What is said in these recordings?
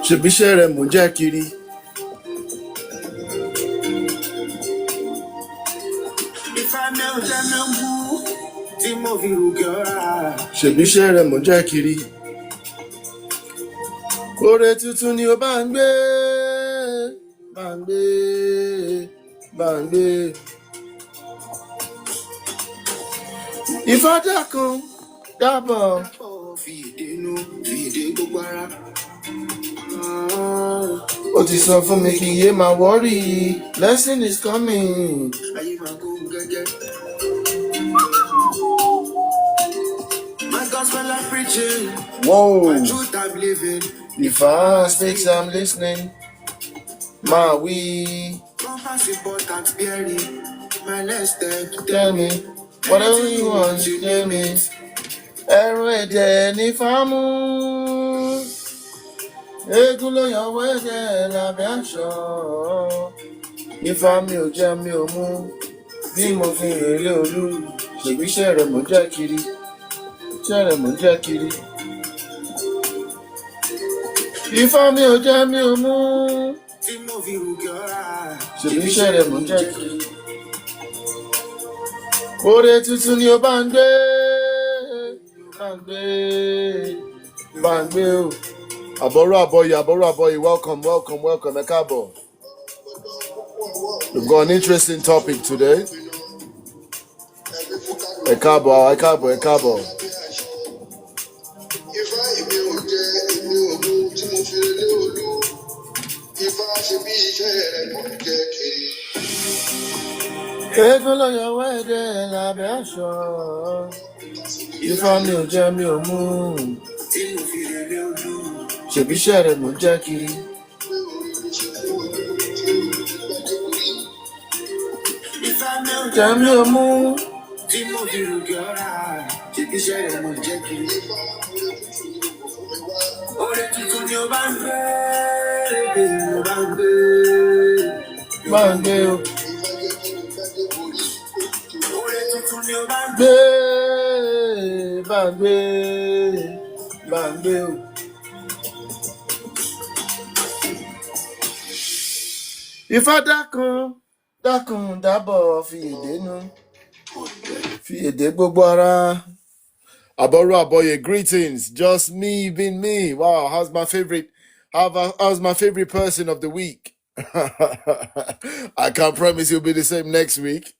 Ṣèbíṣẹ́ rẹ̀ mò ń jẹ́ kiri. Ṣèbíṣẹ́ rẹ̀ mò ń jẹ́ kiri. Oore tuntun ni ó bá ń gbé, bá ń gbé, bá ń gbé. Ifá dákun dábọ̀. Fi èdè inú, fi èdè gbogbo ara. Ó ti sọ fún mi kí n yé máa worry, blessing is coming. Ayé máa kó gẹ́gẹ́. My gospel I'm preaching. Whoa. My truth I'm living. If I speak, I'm listening. My we. Compass important bearing. My next step. Tell me whatever you want, you name it. Ẹ̀rù ẹ̀jẹ̀ ní fámú. Eégún ló yọwọ́ ẹ̀jẹ̀ lábẹ́ aṣọ. Ifá mi ò jẹ́ mi ò mú. Bí mo fi rèlé olú. Ṣèbí iṣẹ́ rẹ̀ mò ń jẹ́ kiri. Iṣẹ́ rẹ̀ mò ń jẹ́ kiri. Ifá mi ò jẹ́ mi ò mú. Ṣèbí iṣẹ́ rẹ̀ mò ń jẹ́ kiri. Oore tuntun ni ó bá ń gbé. Bá ń gbé. Bá ń gbé o. Àbọ̀rọ̀ àbọ̀yè, welcome, welcome, welcome, ẹ káàbọ̀. We've got an interesting topic today. Ẹ káàbọ̀, ẹ káàbọ̀, ẹ káàbọ̀. Eégún ló yọwọ́ ẹ̀jẹ̀ lábẹ́ aṣọ. Ifá mi ò jẹ́ mi ò mú. Ṣèbí iṣẹ́ rẹ̀ mò ń jẹ́ kiri. Jẹ́ mi ò mú. Ṣèbí iṣẹ́ rẹ̀ mò ń jẹ́ kiri. Oore tuntun ni ó bá ń gbé. Ó bá ń gbé. Bá ń gbé o. Oore tuntun ni ó bá ń gbé. Bá ń gbé. Bá ń gbé o. Ifá dákun dákun dábọ̀ fi èdè nú, fi èdè gbogbo ara. Àbọ̀rọ̀ àbọ̀yè, greetings, just me being me. Wow, how's my favorite person of the week? I can't promise you'll be the same next week.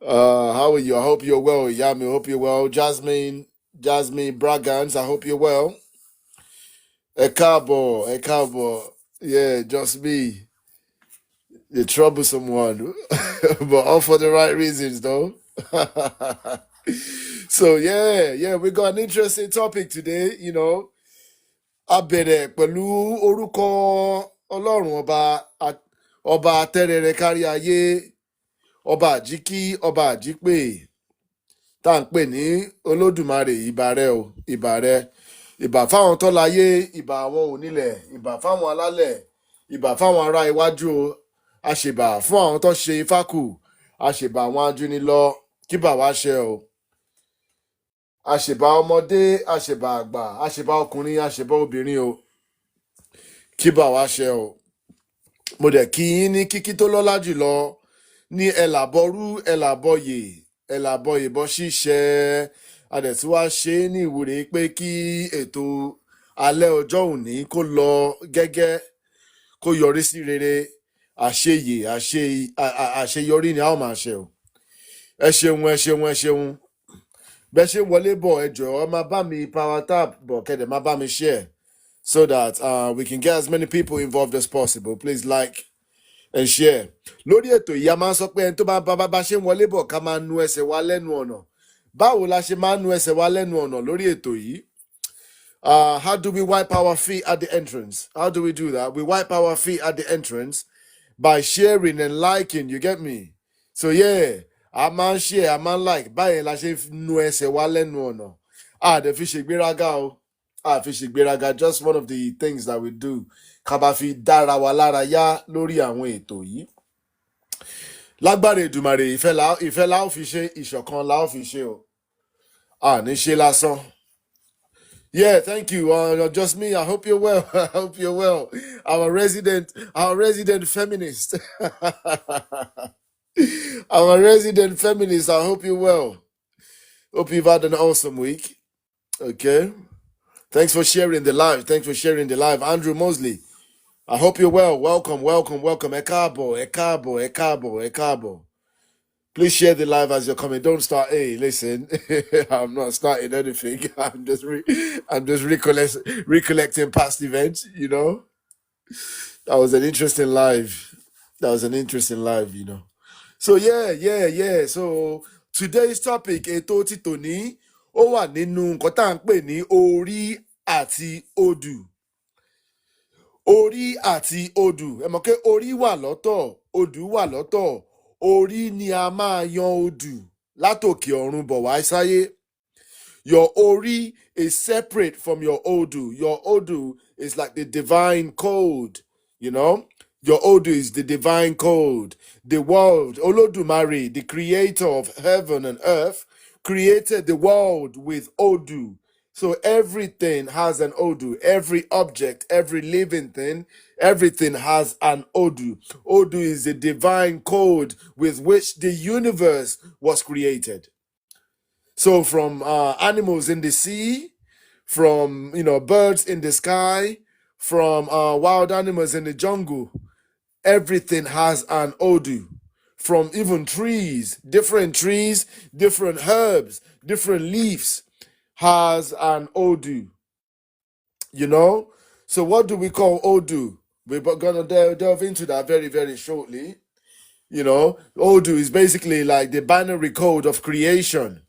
How are you? I hope you're well. Yami, I hope you're well. Jasmine Bragans, I hope you're well. Ẹ káàbọ̀. Yeah, just me. The troublesome one, but all for the right reasons, though. So yeah, we got an interesting topic today. You know, a bẹ̀rẹ̀ pẹ̀lú orúkọ Ọlọ́run ọba atẹ́rẹrẹ kárí ayé, ọba àjíkí, ọba àjípè, tá à ń pè ní Olódùmarè. Ìbà rẹ o, ìbà rẹ, ìbà fáwọn tó láyé, ìbà àwọn onílẹ̀, ìbà fáwọn alálẹ̀, ìbà fáwọn ará iwájú o. Àṣèbà fún àwọn tó ṣe Ifá kù, àṣèbà àwọn ajúnilọ, kí bà wá ṣe o. Àṣèbà ọmọdé, àṣèbà àgbà, àṣèbà ọkùnrin, àṣèbà obìnrin o, kí bà wá ṣe o. Mo dẹ̀ kí yín ní kíkí tó lọ́lá jùlọ ní ẹ̀làbọ̀rú, ẹ̀làbọ̀yè, ẹ̀làbọ̀yè bọ́ ṣíṣẹ́. A dẹ̀ tí wá ṣe é ní ìwúre pé kí ètò alẹ́ ọjọ́ òní kó lọ gẹ́gẹ́, kó yọrí sí rere. Àṣeyọrí ni a ó máa ṣe o. Ẹ ṣeun. Bẹ́ ṣe wọlé bọ̀, ẹ jọ̀ọ́ ẹ máa bá mi power tap bọ̀, kẹ́dẹ̀ máa bá mi share so that we can get as many people involved as possible. Please like and share. Lórí ètò yìí a máa ń sọ pé ẹni tó bá ṣe ń wọlé bọ̀ ká máa nu ẹsẹ̀ wa lẹ́nu ọ̀nà. Báwo la ṣe máa ń nu ẹsẹ̀ wa lẹ́nu ọ̀nà lórí ètò yìí? How do we wipe our feet at the entrance? How do we do that? We wipe our feet at the entrance by sharing and liking, you get me? So yeah, a máa ń share, a máa ń like, báyìí la ṣe nu ẹsẹ̀ wa lẹ́nu ọ̀nà. Dẹ̀ fi ṣègbéraga o. Fi ṣègbéraga, just one of the things that we do. Ká bá fi dára wa lára yá lórí àwọn ètò yìí. Lágbára Èdùmàrè ìfẹ́ la ó fi ṣe, ìṣọ̀kan la ó fi ṣe o. Ní ṣe lásán. Yeah, thank you. Just me. I hope you're well. I hope you're well. Our resident feminist. Our resident feminist. I hope you're well. Hope you've had an awesome week. Okay. Thanks for sharing the live. Thanks for sharing the live. Andrew Mosley. I hope you're well. Welcome. Ekabo. Please share the live as you're coming. Don't start. Hey, listen, I'm not starting anything. I'm just recollecting past events. You know, that was an interesting live. You know. So yeah. So today's topic, ètò ti tòní, ó wà nínú nǹkan tá à ń pè ní Orí àti Òdù. Orí àti Òdù. Ẹ mọ̀ pé orí wà lọ́tọ̀, Òdù wà lọ́tọ̀. Orí ni a máa yan Òdù látòkè ọ̀run bọ̀ wá sáyé. Your Ori is separate from your Odu. Your Odu is like the divine code, you know? Your Odu is the divine code. The world, Olodumare, the creator of heaven and earth, created the world with Odu. So everything has an Odu. Every object, every living thing, everything has an Odu. Odu is the divine code with which the universe was created. So from animals in the sea, from birds in the sky, from wild animals in the jungle, everything has an Odu. From even trees, different herbs, different leaves has an Odu. You know? So what do we call Odu? We're going to delve into that very, very shortly. You know, Odu is basically like the binary code of creation.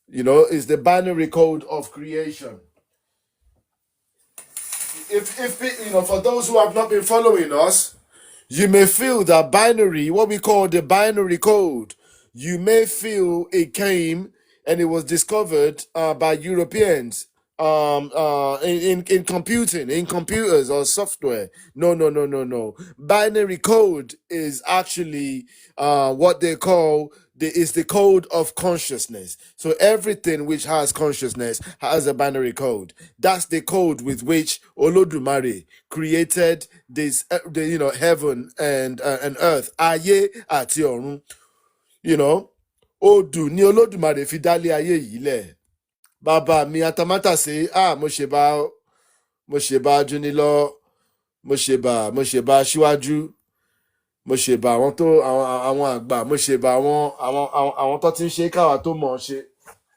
You know, is the binary code of creation. If for those who have not been following us, you may feel that binary, what we call the binary code, you may feel it came and it was discovered by Europeans in computing, in computers or software. No. Binary code is actually what they call is the code of consciousness. So everything which has consciousness has a binary code. That's the code with which Olodumare created this, heaven and earth. Ayé àti ọ̀run. You know, Òdù ni Olódùmarè fi dálé ayé yìí lẹ̀. Bàbá mi atamátàsé, mo ṣèbà Júnilọ́, mo ṣèbà Aṣíwájú, mo ṣèbà àwọn àgbà, mo ṣèbà àwọn tó ti ń ṣe káwa tó mọ̀ ọ́ ṣe.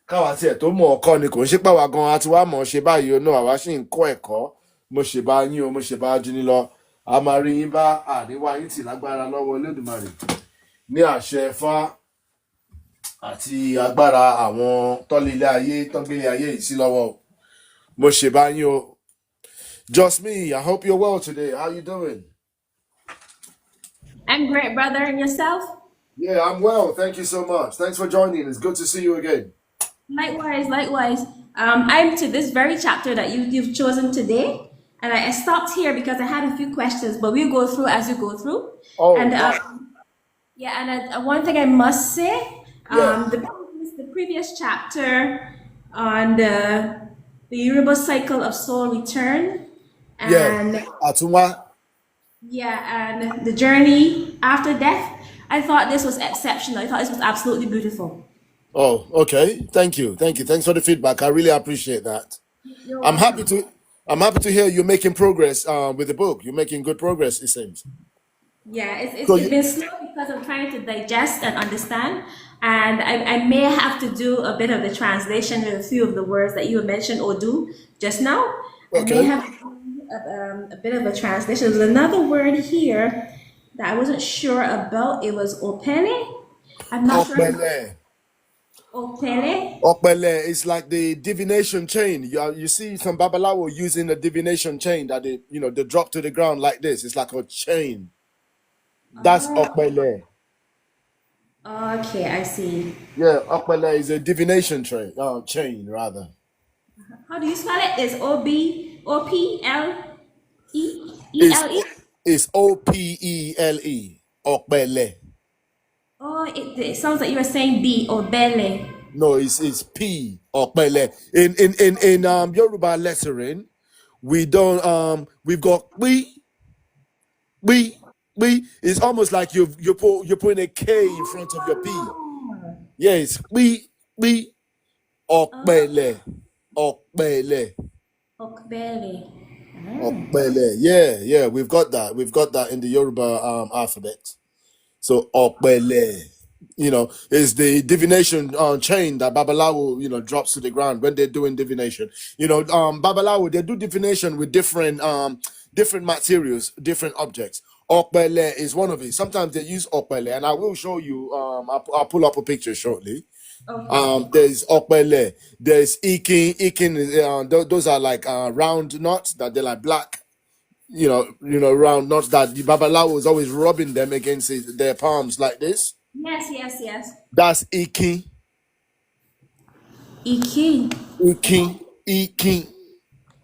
Káwa tiẹ̀ tó mọ̀ ọ́ kọ́ ni kò ń ṣe pàwá gan-an àti wá mọ̀ ọ́ ṣe báyìí o náà àwa sì ń kọ́ ẹ̀kọ́. Mo ṣèbà yín o, mo ṣèbà Júnilọ́. A máa rí yín bá àríwá yín tì lágbára lọ́wọ́ Olódùmarè. Ní àṣẹ Ifá àti agbára àwọn tọ́lélé ayé tọ́gbélé ayé yìí sí lọ́wọ́. Mo ṣèbà yín o. Just me, I hope you're well today. How you doing? I'm great, brother. And yourself? Yeah, I'm well. Thank you so much. Thanks for joining. It's good to see you again. Likewise. I'm to this very chapter that you've chosen today. And I stopped here because I had a few questions, but we'll go through as you go through. Oh, And wow. one thing I must say, Yeah. the previous chapter on the Yoruba cycle of soul return Yeah. and Atunwa. and the journey after death. I thought this was exceptional. I thought this was absolutely beautiful. Oh, okay. Thank you. Thanks for the feedback. I really appreciate that. You're I'm happy welcome. to hear you're making progress with the book. You're making good progress, it seems. Yeah, So it's been slow because I'm trying to digest and understand. And I may have to do a bit of the translation of a few of the words that you mentioned or do just now. I may okay. have to do a bit of a translation. There's another word here that I wasn't sure about. It was opele. I'm not sure. Okpele. Opele. Okpele is like the divination chain. You see some Babalawo using a divination chain that they drop to the ground like this. It's like a chain. That's Okpele. Okay, I see. Yeah, Okpele is a divination chain rather. How do you spell it? It's It's OPLE? it's OPELE. Okpele. Oh, it sounds like you were saying B or Bele. No, it's P or Pele. In Yoruba lettering, we don't we've got we we. It's almost like you're putting a K in front of your P. Oh, Yeah, it's we or Pele or Pele. Okbele. Okpele. Yeah, yeah, we've got that. We've got that in the Yoruba alphabet. So Okpele, is the divination chain that Babalawo, drops to the ground when they're doing divination. Babalawo, they do divination with different materials, different objects. Okpele is one of it. Sometimes they use Okpele, and I will show you. I'll pull up a picture shortly. Okay. There's Okpele, there's Ikin. Ikin, those are like round knots that they're like black, round knots that the Babalawo is always rubbing them against their palms like this. Yes, yes, yes. That's Ikin. Ikin. Ikin. Ikin.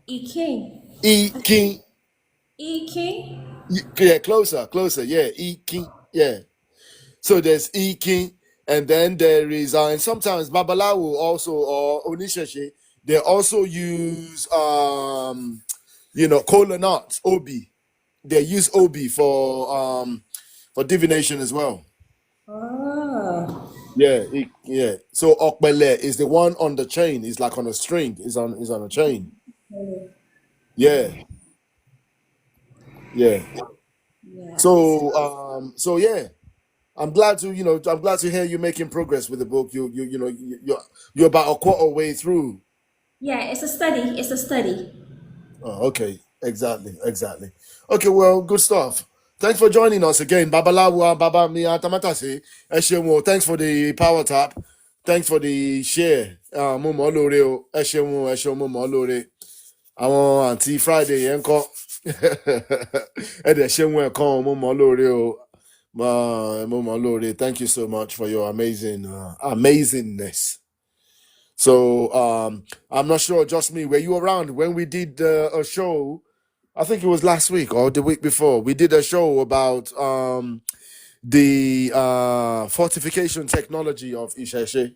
Ikin. Ikin. Ikin. Yeah, closer. Yeah, Ikin. Yeah. So there's Ikin, and then there is, and sometimes Babalawo also, or Onishashi, they also use, kola nuts, Obi. They use Obi for divination as well. Oh. Yeah. So Okbele is the one on the chain. It's like on a string. Is on a chain. Yeah. Yes. So yeah. I'm glad to hear you making progress with the book. You're about a quarter way through. Yeah, it's a study. It's a study. Oh, okay. Exactly. Okay, well, good stuff. Thanks for joining us again. Babalawa, Baba Mia Tamatase. Eshemo, thanks for the power tap. Thanks for the share. Mo lore o. Eshemo mo lore. Àwọn àǹtí Friday yẹn ń kọ́. Ẹ dẹ̀ ṣe wọn ẹ̀kan mo mọ̀ lóore o. Mo mọ̀ lóore. Thank you so much for your amazingness. So I'm not sure, just me. Were you around when we did a show? I think it was last week or the week before. We did a show about the fortification technology of Isheshe.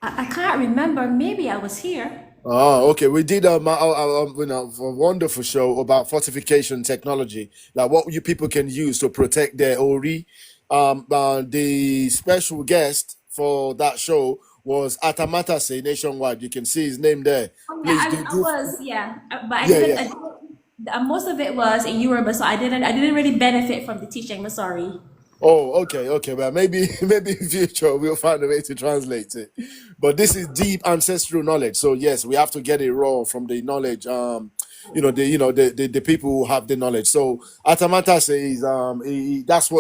I can't remember. Maybe I was here. Oh, okay. We did a wonderful show about fortification technology, like what you people can use to protect their Ori. The special guest for that show was Atamatase Nationwide. You can see his name there. Oh, yeah, Please I was, yeah, but I yeah, didn't. yeah. Most of it was in Yoruba, so I didn't really benefit from the teaching. I'm sorry. Oh, okay. Well, maybe in future we'll find a way to translate it. But this is deep ancestral knowledge. So yes, we have to get it raw from the knowledge. The people who have the knowledge. So Atamata says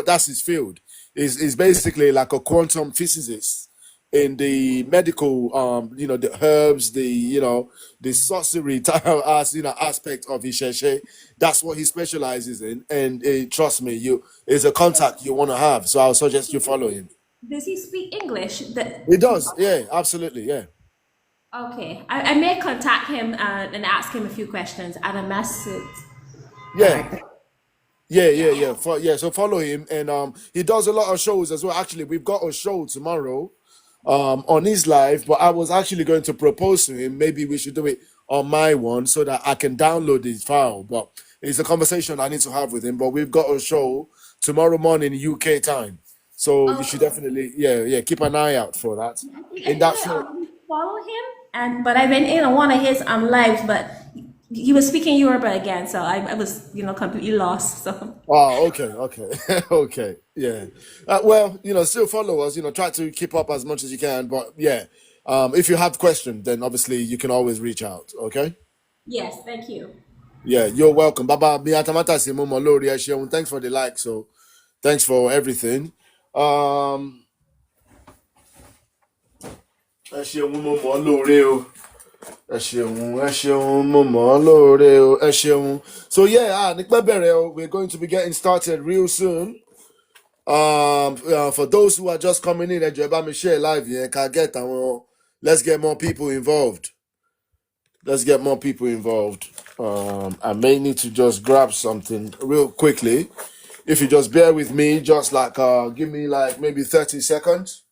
that's his field. Is basically like a quantum physicist in the medical, the herbs, the sorcery aspect of Isheshe. That's what he specializes in, and trust me, you is a contact you want to have. So I'll suggest you follow him. Does he speak English? He does, yeah, absolutely, yeah. Okay, I may contact him and ask him a few questions and a message. Yeah, yeah. So follow him, and he does a lot of shows as well. Actually, we've got a show tomorrow on his live, but I was actually going to propose to him maybe we should do it on my one so that I can download his file. But it's a conversation I need to have with him. But we've got a show tomorrow morning UK time, so you should definitely keep an eye out for that. I In think that I show, already follow him, but I went in on one of his lives, but he was speaking Yoruba again, so I was completely lost. So oh, okay, okay, yeah. Well, still follow us. Try to keep up as much as you can. But yeah, if you have questions, then obviously you can always reach out. Okay. yes, thank you. Yeah, you're welcome. Baba Miatamata Simomo Lori Esheun. Thanks for the like. So, thanks for everything. Esheun mo mo lóore o. Esheun mo mo lóore o. Esheun. So yeah, nípẹ́ bẹ̀rẹ̀ o, we're going to be getting started real soon. For those who are just coming in, ẹ jọ̀ọ́ ẹ bá mi share live yẹn ká get àwọn. Let's get more people involved. I may need to just grab something real quickly If you just bear with me, just like give me like maybe 30 seconds.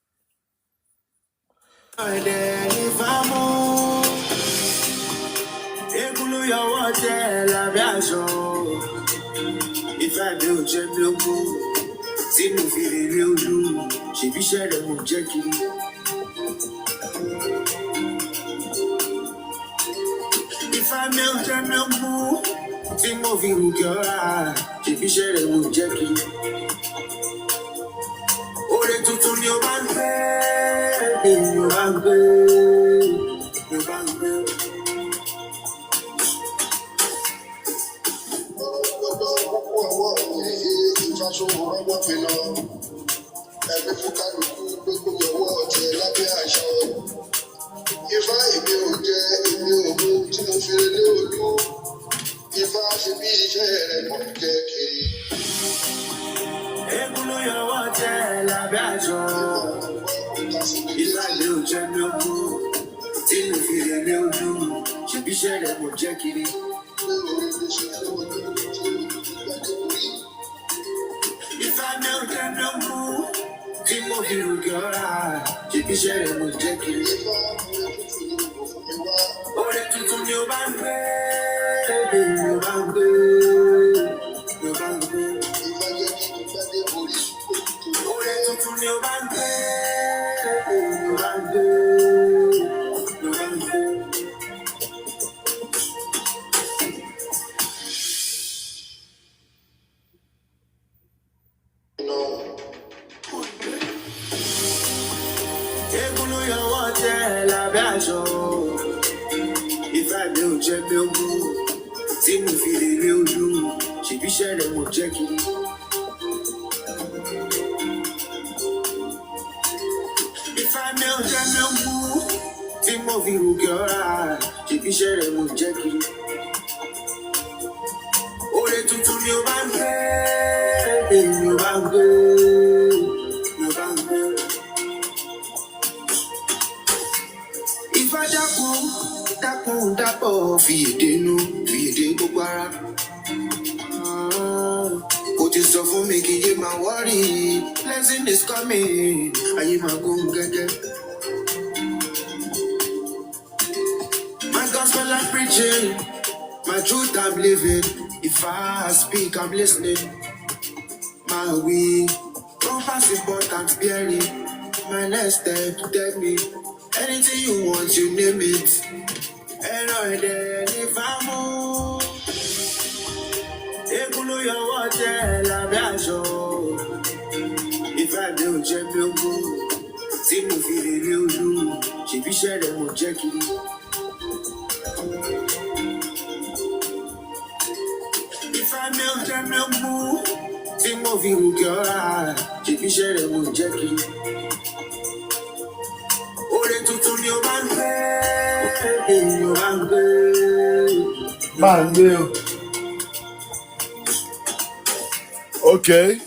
Okay.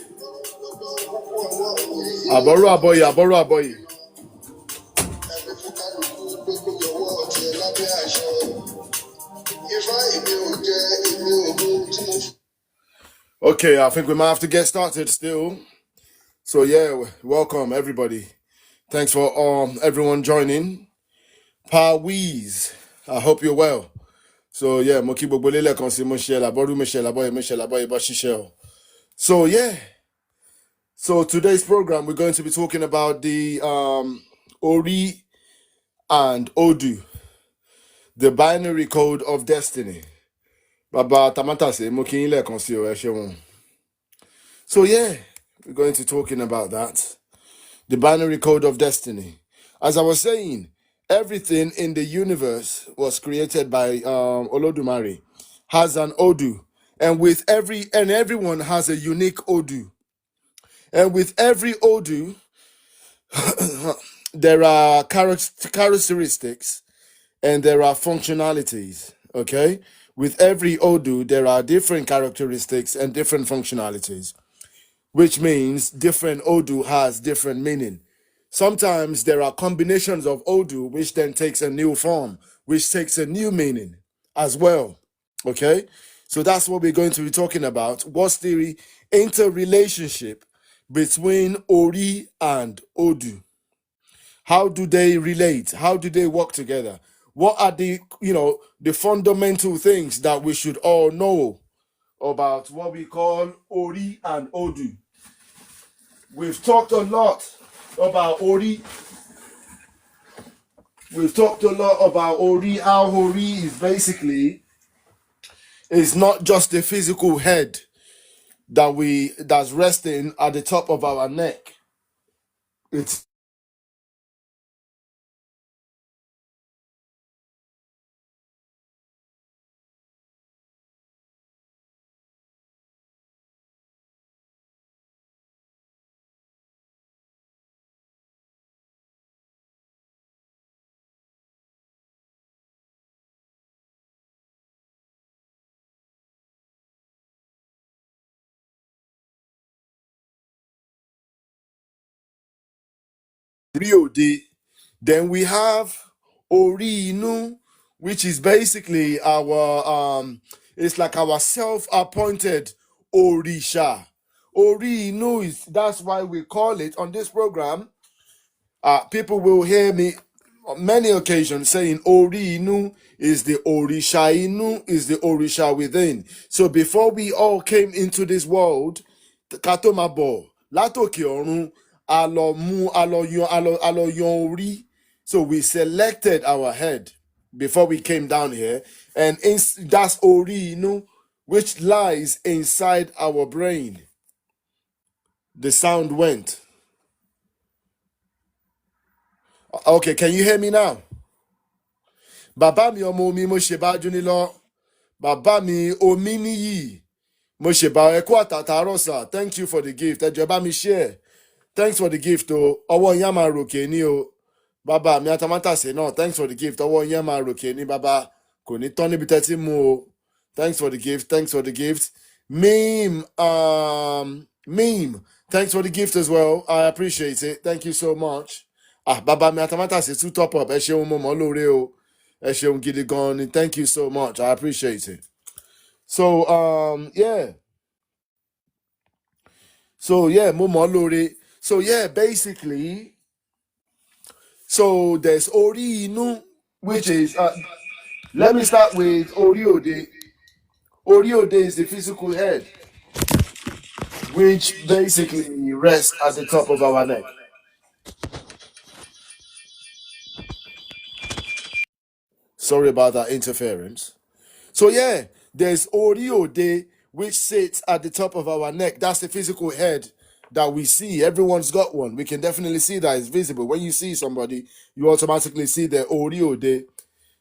Aboru. Okay, I think we might have to get started still. So yeah, welcome everybody. Thanks for everyone joining. Pawiz, I hope you're well. So yeah, So yeah. So today's program, we're going to be talking about the Ori and Òdù, the binary code of destiny. Baba Tamatase, So yeah, we're going to be talking about that. The binary code of destiny. As I was saying, everything in the universe was created by Olódùmarè, has an Òdù, and everyone has a unique Òdù. And with every Òdù, there are characteristics and there are functionalities. Okay, with every Òdù, there are different characteristics and different functionalities, which means different Òdù has different meaning. Sometimes there are combinations of Òdù, which then takes a new form, which takes a new meaning as well. Okay, So that's what we're going to be talking about. What's the interrelationship between Ori and Òdù? How do they relate? How do they work together? What are the the fundamental things that we should all know about what we call Ori and Òdù? We've talked a lot about Ori. We've talked a lot about Ori. How Ori is basically is not just the physical head that's resting at the top of our neck. It's Rio de. Then we have Ori Inú, which is basically our it's like our self-appointed Òrìṣà. Ori Inú is that's why we call it on this program. People will hear me on many occasions saying Ori Inú is the Òrìṣà Inú is the Òrìṣà Within. So before we all came into this world, Katomabo, Latoke Ọ̀run, alo yan orí. So we selected our head before we came down here, and that's Ori Inú, which lies inside our brain. The sound went. Okay, can you hear me now? Bàbá mi ọmọ mi mo ṣe bá jóni lọ. Bàbá mi omi níyì. Mo ṣe bá ẹ kú àtàtàárọ̀ sà. Thank you for the gift. Ẹ jọ̀ọ́ ẹ bá mi share. Thanks for the gift o. Ọwọ́ yín á máa ròkè ní o. Bàbá mi atamátàsé náà. Thanks for the gift. Ọwọ́ yín á máa ròkè ní bàbá. Kò ní tán níbi tẹ́tí mú o. Thanks for the gift. Thanks for the gift. Meme. Thanks for the gift as well. I appreciate it. Thank you so much. Bàbá mi atamátàsé tún top up. Ẹ ṣeun mo mọ̀ lóore o. Ẹ ṣeun gidi gan ni. Thank you so much. I appreciate it. So yeah. So yeah, mo mọ̀ lóore. So yeah, basically, so there's Ori Inú, which is let me start with Ori Òde. Ori Òde is the physical head, which basically rests at the top of our neck. Sorry about that interference. So yeah, there's Ori Òde, which sits at the top of our neck. That's the physical head that we see. Everyone's got one. We can definitely see that it's visible. When you see somebody, you automatically see the Ori Òde.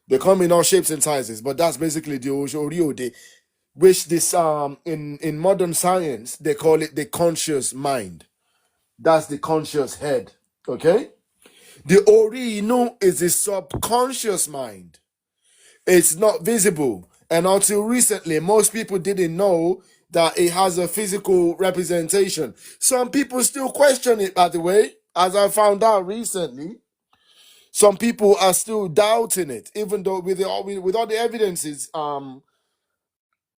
They come in all shapes and sizes, but that's basically the Ori Òde, which this in modern science they call it the conscious mind. That's the conscious head. Okay? The Ori Inú is the subconscious mind. It's not visible. And until recently, most people didn't know that it has a physical representation. Some people still question it, by the way, as I found out recently. Some people are still doubting it, even though with all the evidences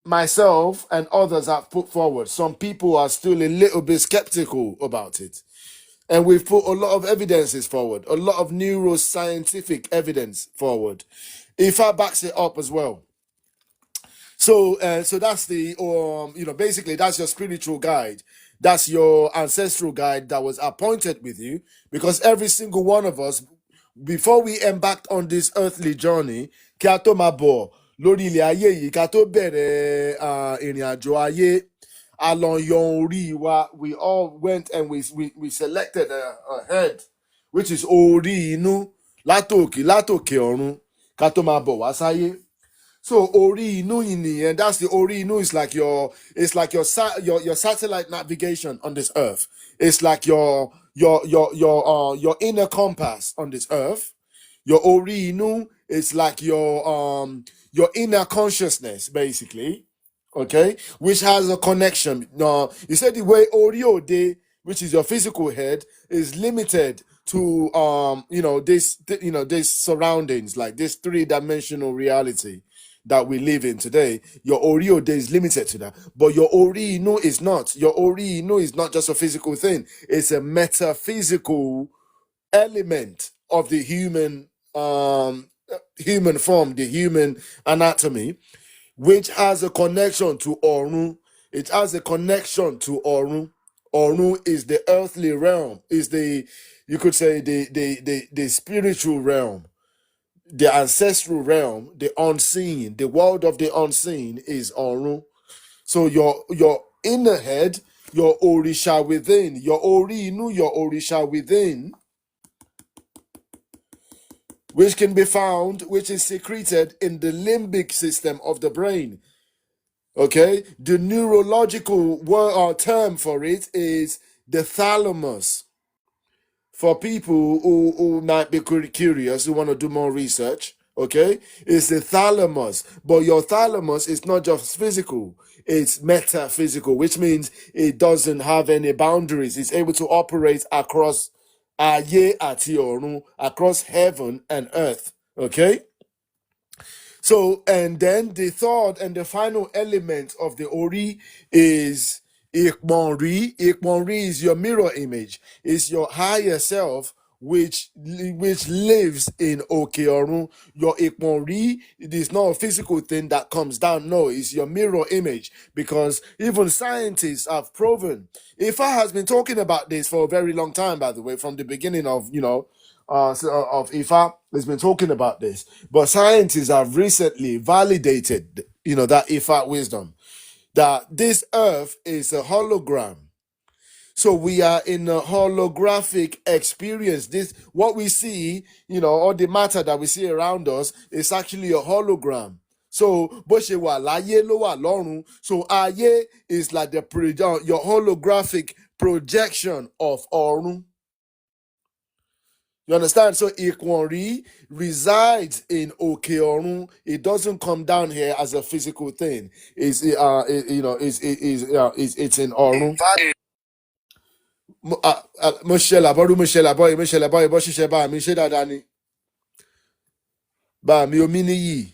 myself and others have put forward, some people are still a little bit skeptical about it. And we've put a lot of evidences forward, a lot of neuroscientific evidence forward. IFA backs it up as well. So that's the basically that's your spiritual guide. That's your ancestral guide that was appointed with you, because every single one of us, before we embarked on this earthly journey, kí a tó máa bọ̀ lórí ilẹ̀ ayé yìí, ká tó bẹ̀rẹ̀ ìrìn àjò ayé, a lọ yan orí wa. We all went and we selected a head, which is Orí Inú, látòkè ọ̀run, ká tó máa bọ̀ wá sáyé. So Orí Inú yìí, and that's the Orí Inú is like your satellite navigation on this earth. It's like your inner compass on this earth. Your Orí Inú is like your inner consciousness, basically. Okay, which has a connection. You said the way Ori Òde, which is your physical head, is limited to this surroundings, like this three-dimensional reality. that we live in today, your Ori Ode is limited to that. But your Ori Inú is not. Your Ori Inú is not just a physical thing. It's a metaphysical element of the human form, the human anatomy, which has a connection to Orun. It has a connection to Orun. Orun is the earthly realm, is you could say the spiritual realm, the ancestral realm, the unseen, the world of the unseen is Orun. So your inner head, your Òrìṣà within, your Orí Inú, your Òrìṣà within, which can be found, which is secreted in the limbic system of the brain. Okay, the neurological word or term for it is the thalamus. For people who might be curious, who want to do more research, okay, it's the thalamus. But your thalamus is not just physical, it's metaphysical, which means it doesn't have any boundaries. It's able to operate across ayé àti ọ̀run, across heaven and earth, okay? So, and then the third and the final element of the Ori is ìpín. ìpín is your mirror image. It's your higher self which lives in Òkè Ọ̀run. Your ìpín, it is not a physical thing that comes down. No, it's your mirror image. Because even scientists have proven. Ifá has been talking about this for a very long time, by the way, from the beginning of, of Ifá has been talking about this, but scientists have recently validated, that Ifá wisdom, that this earth is a hologram. So we are in a holographic experience. This, what we see, all the matter that we see around us is actually a hologram. So bó ṣe wà láyé ló wà lọ́run. So ayé is like your holographic projection of ọ̀run. You understand? So ìpín resides in Òkè Ọ̀run. It doesn't come down here as a physical thing. It's in Ọ̀run. Mo ṣe làbọ́rú, mo ṣe làbọ́yè, mo ṣe làbọ́yè bọ́ ṣiṣẹ́ bá mi ṣe dáadáa ni. Bá mi omi níyì.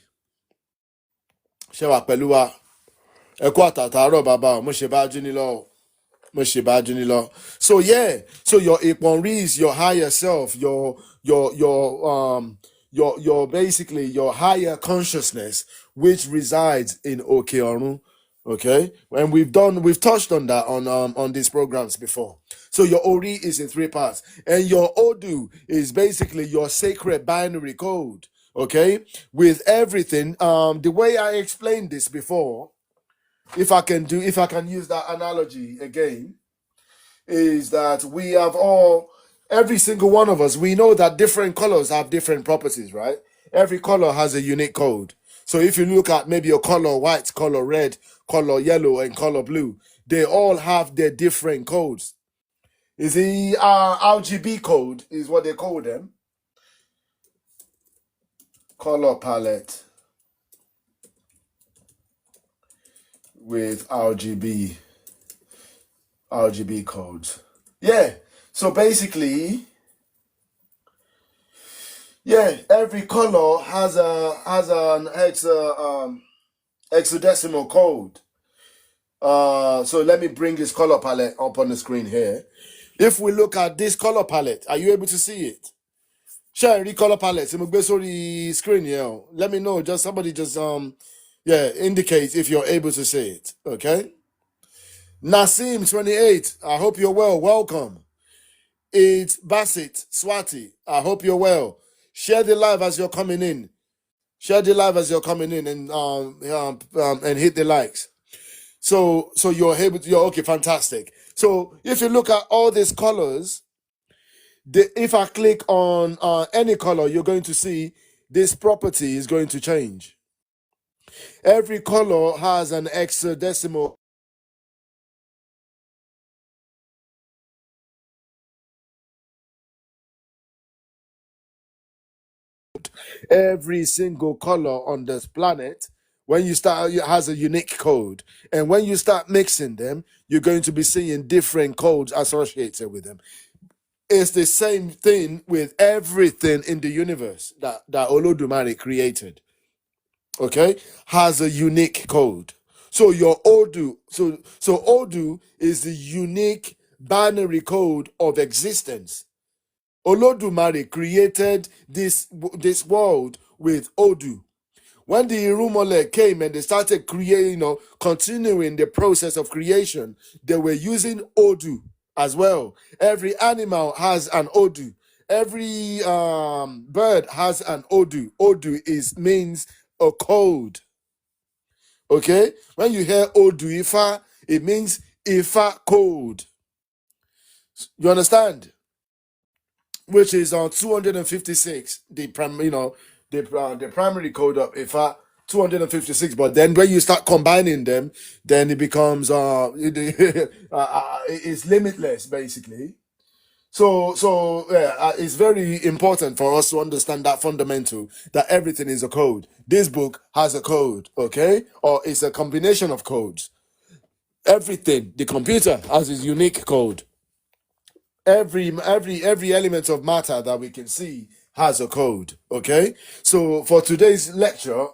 Ṣé wà pẹ̀lú wa? Ẹ kú àtàtàárọ̀ bàbá, mo ṣe bá jú ní lọ. So yeah, so your ìpín is your higher self, your basically your higher consciousness, which resides in Òkè Ọ̀run. Okay, and we've touched on that on these programs before. So your Ori is in 3 parts, and your Odù is basically your sacred binary code. Okay, with everything. The way I explained this before, if I can use that analogy again, is that we have every single one of us, we know that different colors have different properties, right? Every color has a unique code. So if you look at maybe a color white, color red, color yellow, and color blue, they all have their different codes. Is the RGB code is what they call them. Color palette with RGB codes. Yeah. So basically, every color has an hexadecimal code. So let me bring this color palette up on the screen here. If we look at this color palette, are you able to see it? Share the color palette. Sorry, screen here. Let me know. Somebody indicate if you're able to see it. Okay. Nasim 28. I hope you're well. Welcome. It's Basit Swati. I hope you're well. Share the live as you're coming in. And hit the likes. So you're able to. You're okay. Fantastic. So if you look at all these colors, if I click on any color, you're going to see this property is going to change. Every color has an hexadecimal. Every single color on this planet, when you start, it has a unique code. And when you start mixing them, you're going to be seeing different codes associated with them. It's the same thing with everything in the universe that Olódùmarè created. okay, has a unique code. So your Odù, so Odù is the unique binary code of existence. Olódùmarè created this world with Odù. When the Irúnmọlẹ̀ came and they started creating, continuing the process of creation, they were using Odù as well. Every animal has an Odù. Every bird has an Odù. Odù means a code. Okay? When you hear Òdù Ifá, it means Ifá code. You understand? Which is on 256, the primary code of Ifá, 256. But then when you start combining them, then it becomes it's limitless basically. So it's very important for us to understand that fundamental, that everything is a code. This book has a code, okay, or it's a combination of codes. Everything, the computer has its unique code. Every element of matter that we can see has a code, okay? So for today's lecture,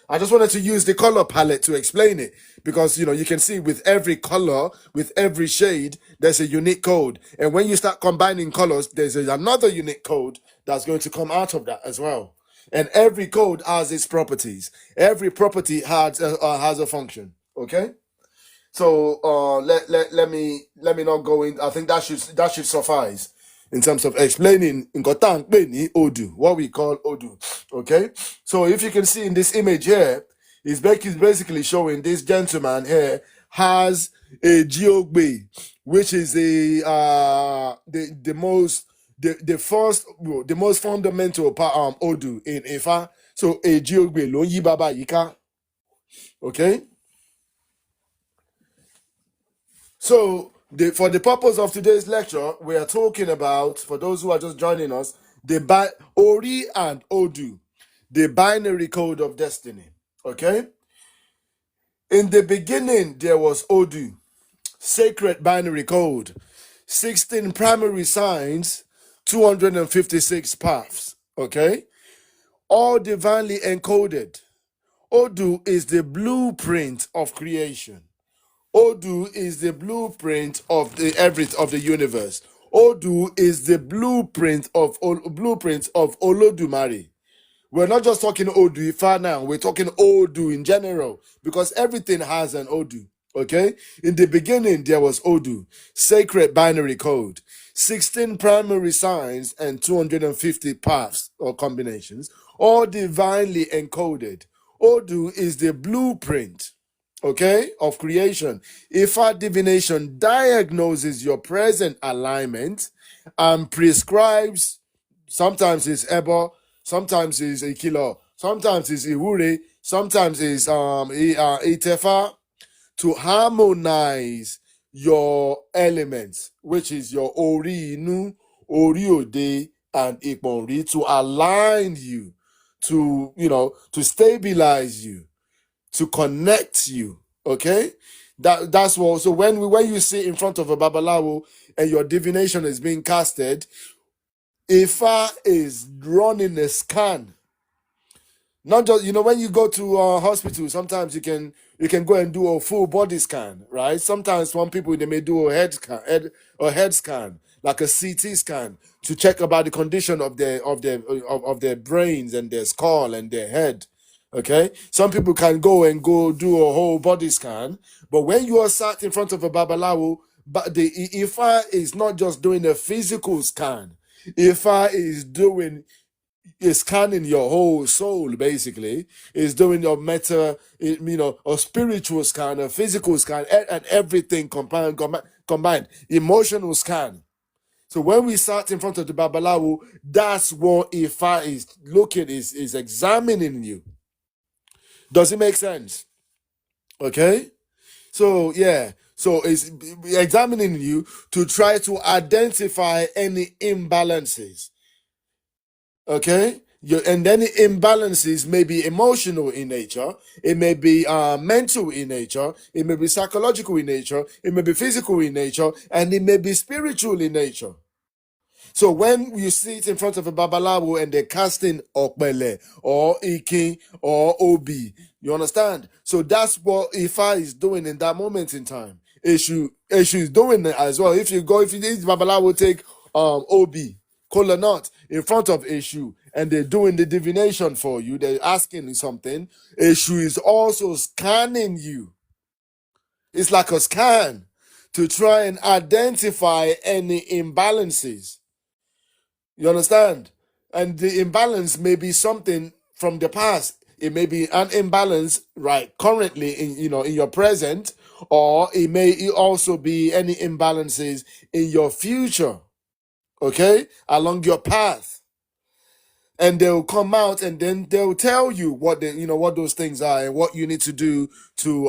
I just wanted to use the color palette to explain it, because you can see with every color, with every shade, there's a unique code, and when you start combining colors, there's another unique code that's going to come out of that as well. And every code has its properties. Every property has a function, okay? So let me not go in. I think that should suffice in terms of explaining Odù, what we call Odù. Okay. So if you can see in this image here, it's basically showing this gentleman here has a Jiogbe, which is the most fundamental Odù in Ifá. So a Jiogbe lo yi baba yika. Okay. So, for the purpose of today's lecture, we are talking about, for those who are just joining us, Ori and Òdù, the binary code of destiny. Okay? In the beginning, there was Òdù, sacred binary code, 16 primary signs, 256 paths. Okay? All divinely encoded. Òdù is the blueprint of creation. Òdù is the blueprint of the universe. Òdù is the blueprint of Olódùmarè. We're not just talking Òdù Ifá now. We're talking Òdù in general, because everything has an Òdù. Okay? In the beginning, there was Òdù, sacred binary code, 16 primary signs and 250 paths or combinations, all divinely encoded. Òdù is the blueprint, okay, of creation. Ifá divination diagnoses your present alignment and prescribes, sometimes it's Ebo, sometimes it's Ikilo, sometimes it's Iwure, sometimes it's Itefa, to harmonize your elements, which is your Ori INU, Ori Òdù, and ìpín, to align you, to stabilize you, to connect you. Okay, that's what. So when you sit in front of a babalawo and your divination is being casted, Ifá is running a scan. Not just when you go to a hospital, sometimes you can go and do a full body scan, right? Sometimes some people, they may do a head scan, like a CT scan, to check about the condition of their brains and their skull and their head. Okay, some people can go do a whole body scan, but when you are sat in front of a babalawo, but the Ifá is not just doing a physical scan. Ifá is scanning your whole soul, basically. Is doing your a spiritual scan, a physical scan, and everything combined, emotional scan. So when we sat in front of the babalawo, that's what Ifá is looking, is examining you. Does it make sense? Okay? So, yeah. So it's examining you to try to identify any imbalances. Okay? And any imbalances may be emotional in nature. It may be mental in nature. It may be psychological in nature. It may be physical in nature. And it may be spiritual in nature. So when you sit in front of a babalawo and they're casting okbele or ikin or obi, you understand? So that's what Ifa is doing in that moment in time. Eshu is doing it as well. If you need babalawo take obi, kola nut in front of Eshu and they're doing the divination for you, they're asking you something, Eshu is also scanning you. It's like a scan to try and identify any imbalances. You understand? And the imbalance may be something from the past. It may be an imbalance right currently in your present, or it may also be any imbalances in your future, okay, along your path. And they'll come out and then they'll tell you what what those things are and what you need to do to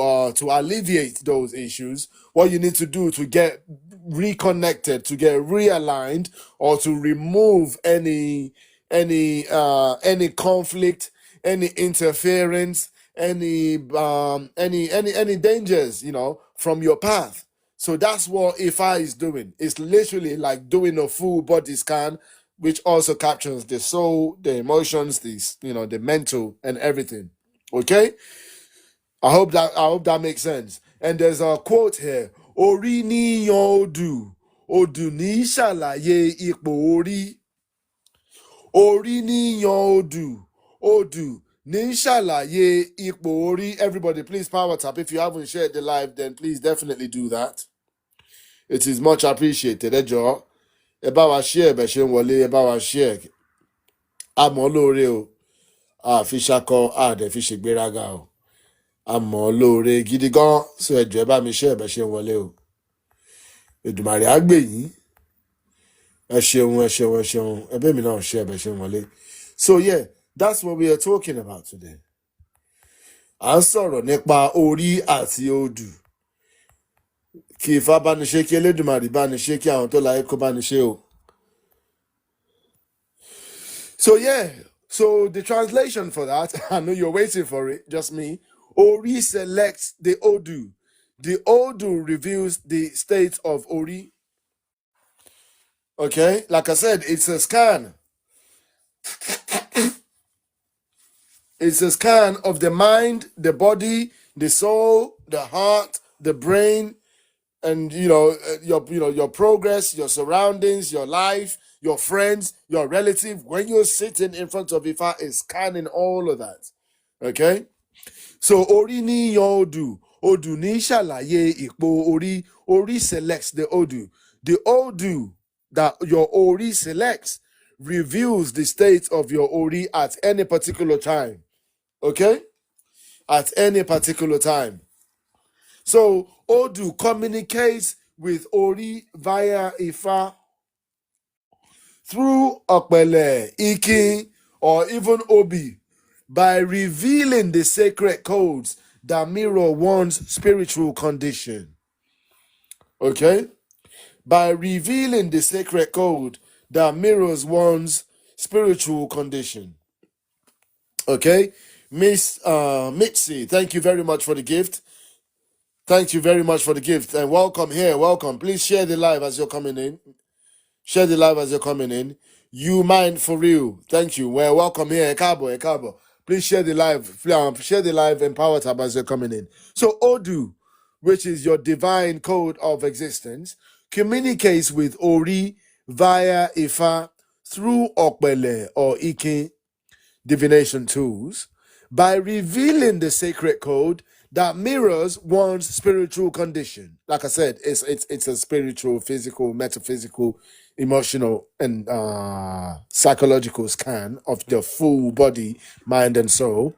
alleviate those issues, what you need to do to get reconnected, to get realigned, or to remove any conflict, any interference, any dangers, from your path. So that's what Ifa is doing. It's literally like doing a full body scan, which also captures the soul, the emotions, the mental and everything. Okay? I hope that makes sense. And there's a quote here. Orí Inú Òdù ní sàlayé ipò orí. Orí Inú Òdù ní sàlayé ipò orí. Everybody, please power tap. If you haven't shared the live, then please definitely do that. It is much appreciated. Ẹ jọ̀ọ́, ẹ bá wa share bẹ̀ ṣe ń wọlé, ẹ bá wa share. Àmọ́ lóore o, àfi ṣakọ, àdẹ̀ fi ṣègbéraga o. Àmọ́ lóore gidi gan, so ẹ jọ̀ọ́ ẹ bá mi share bẹ̀ ṣe ń wọlé o. Èdùmàrè á gbè yín. Ẹ ṣeun, ẹ ṣeun, ẹ ṣeun. Ẹ bẹ̀ mi náà share bẹ̀ ṣe ń wọlé. So yeah, that's what we are talking about today. À ń sọ̀rọ̀ nípa orí àti odù. Kí Ifá bá ní ṣe, kí Elédùmarè bá ní ṣe, kí àwọn tó láyé kó bá ní ṣe o. So yeah, so the translation for that, I know you're waiting for it, just me. Ori selects the Odù. The Odù reveals the state of Ori. Okay, like I said, it's a scan. It's a scan of the mind, the body, the soul, the heart, the brain, and your progress, your surroundings, your life, your friends, your relative. When you're sitting in front of Ifa, is scanning all of that. Okay? So Orí Inú Òdù ní sàlayé ipò orí. Ori selects the Odù. The Odù that your Ori selects reveals the state of your Ori at any particular time. Okay? At any particular time. So Odù communicates with Ori via Ifá through Okbele, Ikin, or even Obi by revealing the sacred codes that mirror one's spiritual condition. Okay? By revealing the sacred code that mirrors one's spiritual condition. Okay? Miss Mitzi, thank you very much for the gift. Thank you very much for the gift. And welcome here. Welcome. Please share the live as you're coming in. Share the live as you're coming in. You mind for real. Thank you. Well, welcome here. Ekabo. Please share the live. Share the live and power tab as you're coming in. So Odù, which is your divine code of existence, communicates with Ori via Ifá through Okbele or Ikin divination tools by revealing the sacred code that mirrors one's spiritual condition. Like I said, it's a spiritual, physical, metaphysical, emotional, and psychological scan of the full body, mind, and soul.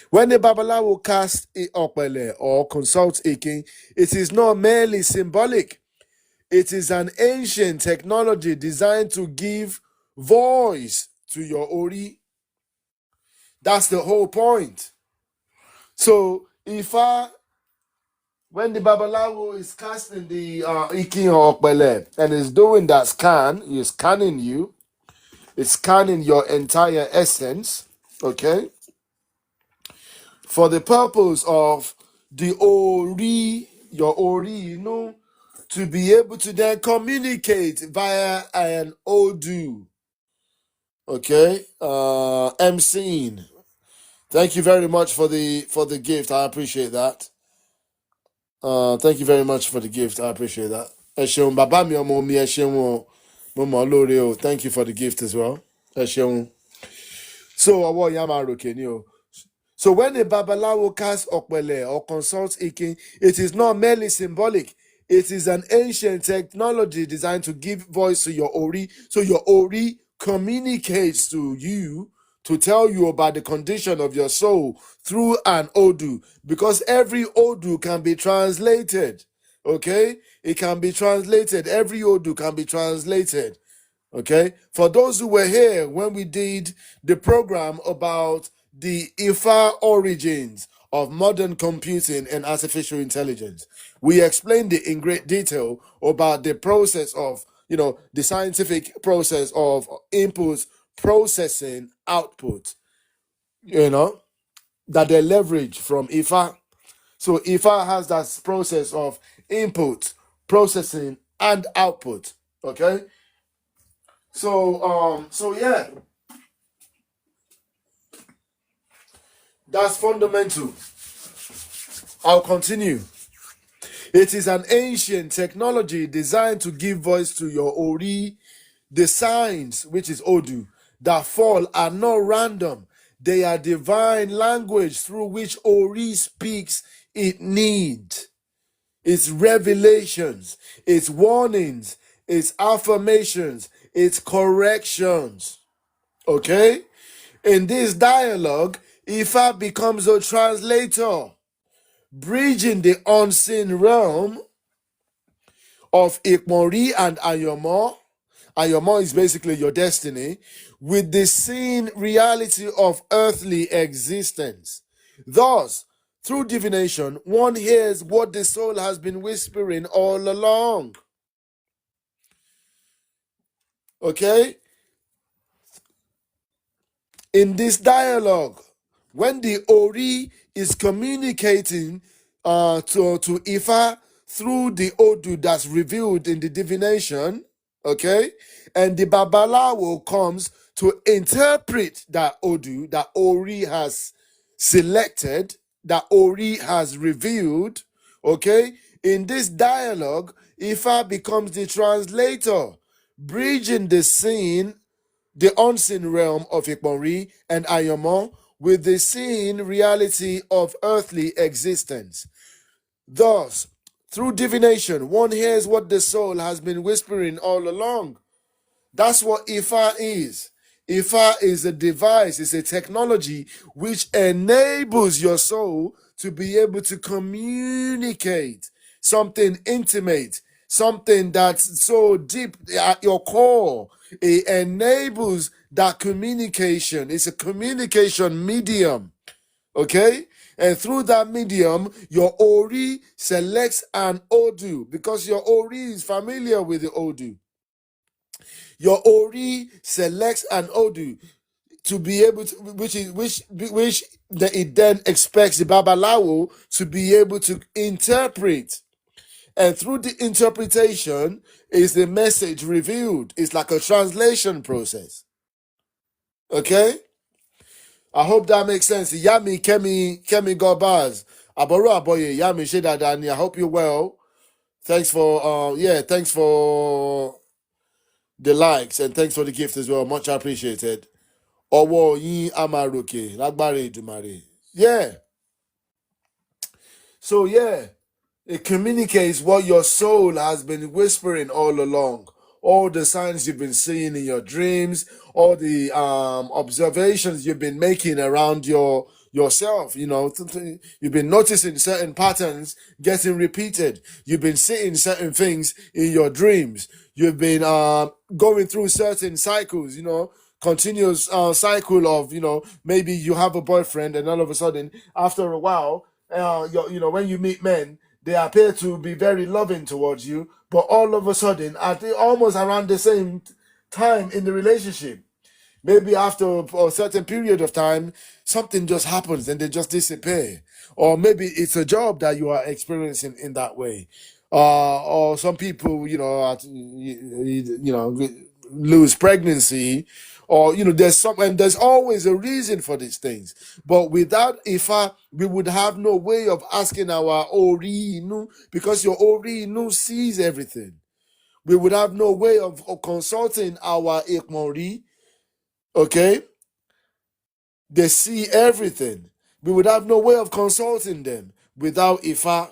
When the Babalawo casts Okbele or consults Ikin, it is not merely symbolic. It is an ancient technology designed to give voice to your Ori. That's the whole point. So Ifa, when the Babalawo is casting the Ikin or Okbele and is doing that scan, he's scanning you. It's scanning your entire essence, okay? For the purpose of the Ori, your Ori Inú, to be able to then communicate via an Odù. Okay, MCing. Thank you very much for the gift. I appreciate that. Thank you very much for the gift. I appreciate that. Ẹ ṣeun, bàbá mi ọmọ mi, ẹ ṣeun o. Mo mọ̀ ọ́ lóore o. Thank you for the gift as well. Ẹ ṣeun. So ọwọ́ yẹn á máa ròkè ni o. So when a babalawo casts okpele or consults ikin, it is not merely symbolic. It is an ancient technology designed to give voice to your Ori. So your Ori communicates to you to tell you about the condition of your soul through an Odù, because every Odù can be translated. Okay? It can be translated. Every Odù can be translated. Okay? For those who were here when we did the program about the Ifá origins of modern computing and artificial intelligence, we explained it in great detail about the process of, the scientific process of input, processing, output, that they leverage from Ifá. So Ifá has that process of input, processing, and output. Okay? So yeah, that's fundamental. I'll continue. It is an ancient technology designed to give voice to your Ori. The signs, which is Odù, that fall are not random. They are divine language through which Ori speaks its need, its revelations, its warnings, its affirmations, its corrections. Okay? In this dialogue, Ifá becomes a translator, bridging the unseen realm of Ìpín and Àyànmọ́. Àyànmọ́ is basically your destiny, with the seen reality of earthly existence. Thus, through divination, one hears what the soul has been whispering all along. Okay? In this dialogue, when the Ori is communicating to Ifá through the Odù that's revealed in the divination, okay, and the Babalawo comes to interpret that Odù that Ori has selected, that Ori has revealed, okay, in this dialogue, Ifá becomes the translator, bridging the unseen realm of Ìpín and Àyànmọ́ with the seen reality of earthly existence. Thus, through divination, one hears what the soul has been whispering all along. That's what Ifá is. Ifá is a device, it's a technology which enables your soul to be able to communicate something intimate, something that's so deep at your core. It enables that communication. It's a communication medium. Okay? And through that medium, your Ori selects an Odù, because your Ori is familiar with the Odù. Your Ori selects an Odù to be able to, which it then expects the Babalawo to be able to interpret. And through the interpretation is the message revealed. It's like a translation process. Okay? I hope that makes sense. Yami Kemi Gobaz. Aboro Aboye, Yami Shedadani. I hope you're well. Thanks for thanks for the likes and thanks for the gift as well. Much appreciated. Owo yin amaroke. Lagbare Dumare. Yeah. So yeah. It communicates what your soul has been whispering all along. All the signs you've been seeing in your dreams, all the observations you've been making around yourself. You've been noticing certain patterns getting repeated. You've been seeing certain things in your dreams. You've been going through certain cycles, continuous cycle of, maybe you have a boyfriend and all of a sudden, after a while, when you meet men, they appear to be very loving towards you, but all of a sudden, almost around the same time in the relationship, maybe after a certain period of time, something just happens and they just disappear. Or maybe it's a job that you are experiencing in that way. or some people, lose pregnancy, or there's always a reason for these things. But without Ifa, we would have no way of asking our Ori INU, because your Ori INU sees everything. We would have no way of consulting our Ikmori, okay? They see everything. We would have no way of consulting them without Ifa.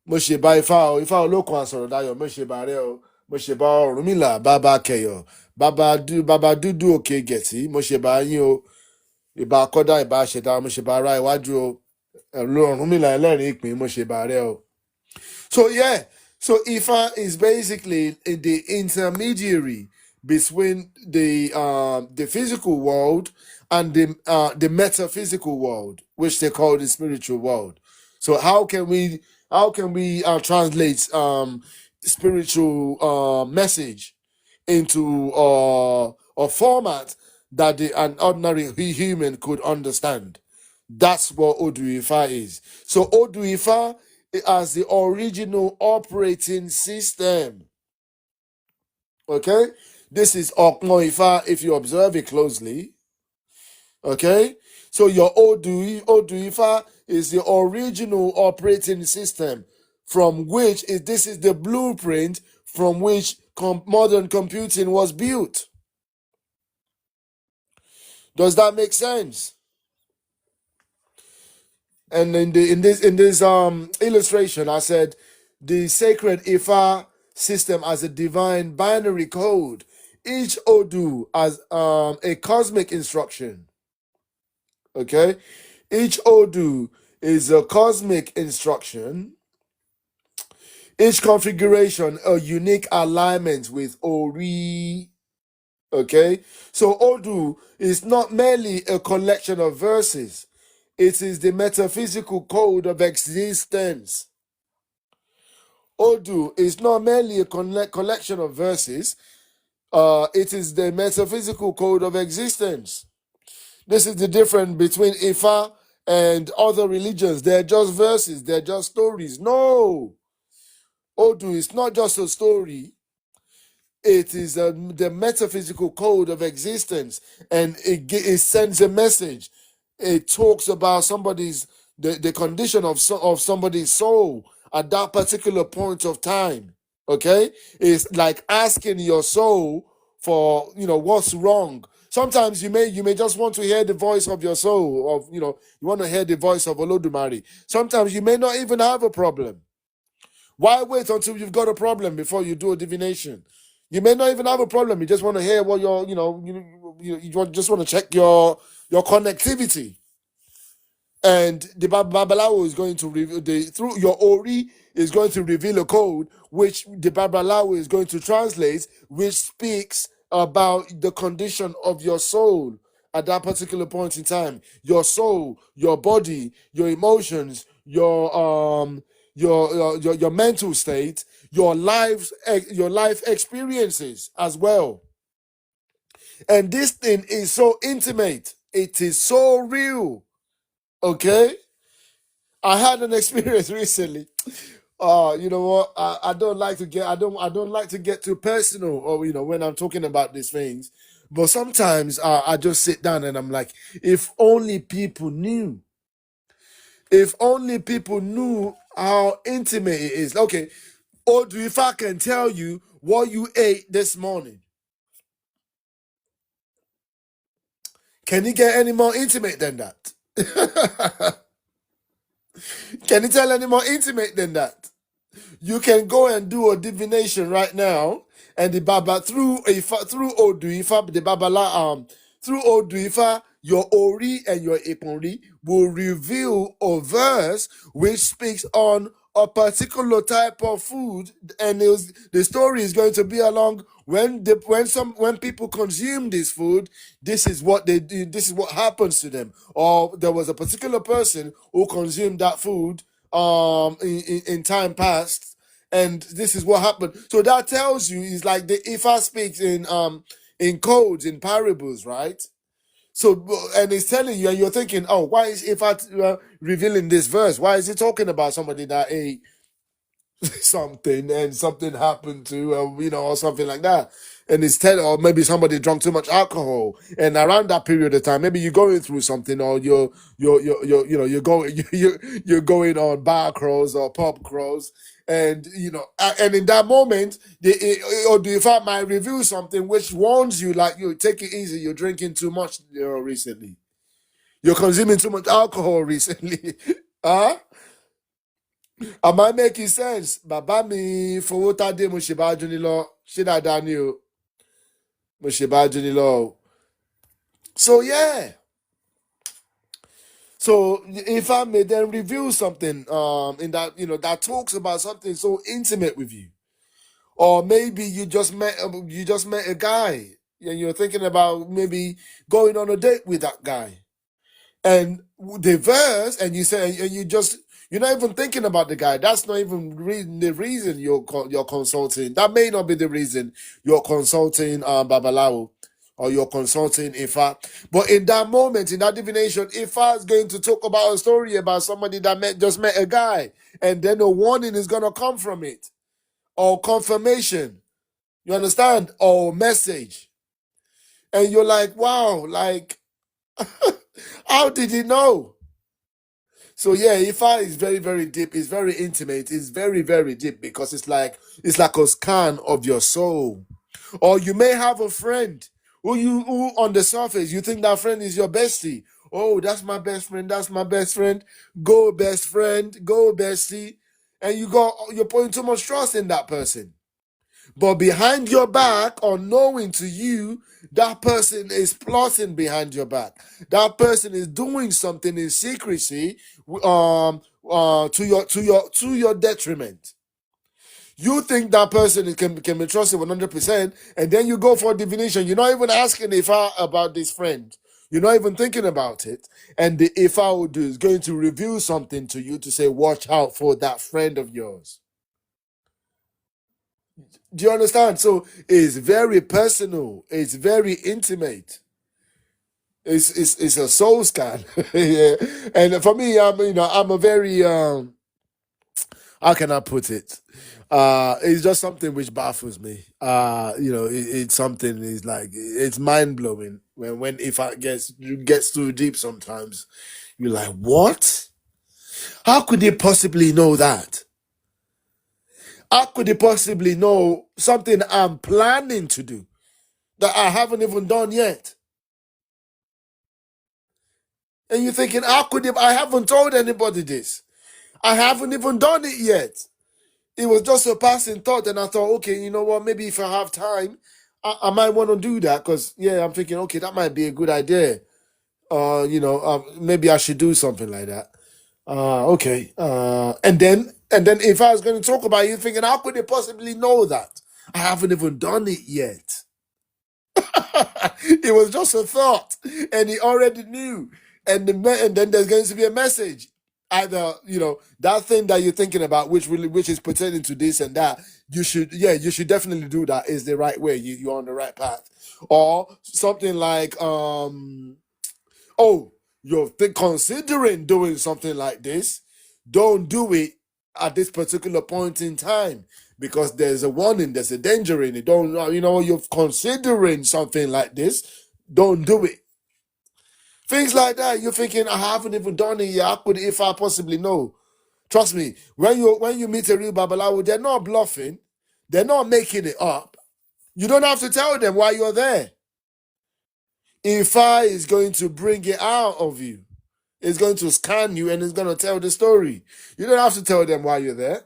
Mo ṣe bá Ifá o, Ifá olókun àsọ̀rọ̀ dayọ̀, mo ṣe bá rẹ o, mo ṣe bá Òrúnmìlà, bàbá kẹyọ̀, bàbá dúdú òkè gẹ̀tì, mo ṣe bá yín o, ìbà kọ́dá ìbà ṣẹ̀dá, mo ṣe bá ara iwájú o, Òrúnmìlà ẹlẹ́rìí ìpín, mo ṣe bá rẹ o. So yeah, so Ifa is basically the intermediary between the physical world and the metaphysical world, which they call the spiritual world. So how can we translate spiritual message into a format that an ordinary human could understand? That's what Odù Ifá is. So Odù Ifá as the original operating system. Okay? This is Okmo Ifá if you observe it closely. Okay? So your Odù Ifá is the original operating system from which this is the blueprint from which modern computing was built. Does that make sense? And in this illustration, I said the sacred Ifa system as a divine binary code. Each Odù as a cosmic instruction. Okay, each Odù is a cosmic instruction. Each configuration a unique alignment with Ori. Okay, so Odù is not merely a collection of verses. It is the metaphysical code of existence. Odù is not merely a collection of verses. It is the metaphysical code of existence. This is the difference between Ifa and other religions. They're just verses. They're just stories. No. Odù is not just a story. It is the metaphysical code of existence. And it sends a message. It talks about the condition of somebody's soul at that particular point of time. Okay, it's like asking your soul for what's wrong. Sometimes you may just want to hear the voice of your soul, of you want to hear the voice of Olódùmarè. Sometimes you may not even have a problem. Why wait until you've got a problem before you do a divination? You may not even have a problem. You just want to hear what you just want to check your connectivity. And the Babalawo is going to reveal through your Ori is going to reveal a code which the Babalawo is going to translate, which speaks about the condition of your soul at that particular point in time. Your soul, your body, your emotions, your mental state, your life experiences as well. And this thing is so intimate. It is so real. Okay, I had an experience recently. You know what? I don't like to get too personal, or when I'm talking about these things. But sometimes I just sit down and I'm like, if only people knew. If only people knew how intimate it is. Okay, Odù Ifá can tell you what you ate this morning. Can you get any more intimate than that? Can you tell any more intimate than that? You can go and do a divination right now, and the Baba through Òdù Ifá, the Babala through Òdù Ifá, your Ori and your Ìpín will reveal a verse which speaks on a particular type of food, and the story is going to be along when people consume this food, this is what they do, this is what happens to them. Or there was a particular person who consumed that food in time past, and this is what happened. So that tells you, is like the Ifa speaks in codes, in parables, right? So, and it's telling you, and you're thinking, oh, why is Ifa revealing this verse? Why is he talking about somebody that ate something and something happened to or something like that, and instead, or maybe somebody drank too much alcohol, and around that period of time maybe you're going through something, or you're going you're going on bar crawls or pub crawls, and and in that moment the Odù Ifá might reveal something which warns you, like, you take it easy, you're drinking too much recently, you're consuming too much alcohol recently. Huh? Am I making sense? Bàbá mi fowó tádé mo ṣe bá jóni lọ. Ṣé dáadáa ni o? Mo ṣe bá jóni lọ o. So yeah. So if I may then reveal something in that that talks about something so intimate with you. Or maybe you just met a guy and you're thinking about maybe going on a date with that guy. And the verse, and you say, and you're not even thinking about the guy. That's not even the reason you're consulting. That may not be the reason you're consulting Babalawo, or you're consulting Ifa. But in that moment, in that divination, Ifa is going to talk about a story about somebody that just met a guy, and then a warning is going to come from it, or confirmation. You understand? Or message. And you're like, wow, like, how did he know? So yeah, Ifa is very, very deep. It's very intimate. It's very, very deep, because it's like a scan of your soul. Or you may have a friend who on the surface you think that friend is your bestie. Oh, that's my best friend. That's my best friend. Go best friend. Go bestie. And you're putting too much trust in that person. But behind your back, unknowing to you, that person is plotting behind your back. That person is doing something in secrecy, to your detriment. You think that person can be trusted 100%, and then you go for divination. You're not even asking Ifa about this friend. You're not even thinking about it. And the Ifa Odù is going to reveal something to you to say, watch out for that friend of yours. Do you understand? So it's very personal. It's very intimate. It's a soul scan. Yeah. And for me, I'm a very how can I put it? It's just something which baffles me. It's something is like, it's mind blowing when if I gets too deep sometimes. You're like, what? How could they possibly know that? How could they possibly know something I'm planning to do that I haven't even done yet? And you're thinking, how could they? I haven't told anybody this. I haven't even done it yet. It was just a passing thought, and I thought, okay, you know what? Maybe if I have time, I might want to do that, because I'm thinking, okay, that might be a good idea. Maybe I should do something like that. Okay. And then if I was going to talk about it, you're thinking, how could they possibly know that? I haven't even done it yet. It was just a thought, and he already knew. And then there's going to be a message. Either that thing that you're thinking about, which is pertaining to this and that, you should definitely do that, is the right way. You're on the right path. Or something like you're considering doing something like this. Don't do it at this particular point in time, because there's a warning, there's a danger in it. Don't, you're considering something like this. Don't do it. Things like that. You're thinking, I haven't even done it yet. How could, if I possibly know? Trust me, when you meet a real Babalawo, they're not bluffing. They're not making it up. You don't have to tell them why you're there. Ifa is going to bring it out of you. It's going to scan you, and it's going to tell the story. You don't have to tell them why you're there.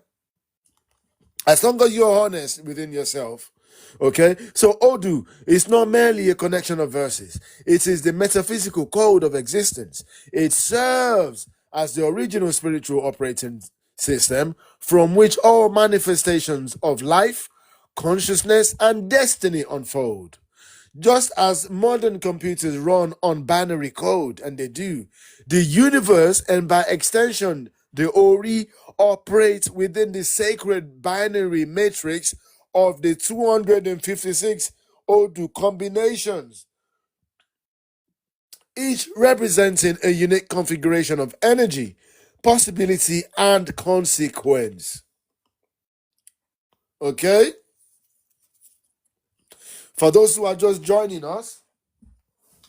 As long as you're honest within yourself. Okay? So Odù is not merely a connection of verses. It is the metaphysical code of existence. It serves as the original spiritual operating system from which all manifestations of life, consciousness, and destiny unfold. Just as modern computers run on binary code, and they do, the universe, and by extension, the Ori, operates within the sacred binary matrix of the 256 Odù combinations, each representing a unique configuration of energy, possibility, and consequence. Okay? For those who are just joining us,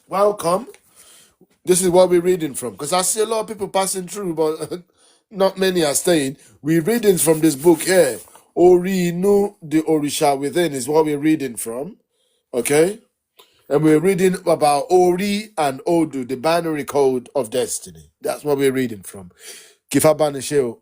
welcome. This is what we're reading from. Because I see a lot of people passing through, but not many are staying. We're reading from this book here. Ori INU, the Òrìṣà Within is what we're reading from. Okay? And we're reading about Ori and Òdù, the binary code of destiny. That's what we're reading from. Kifabanisheo.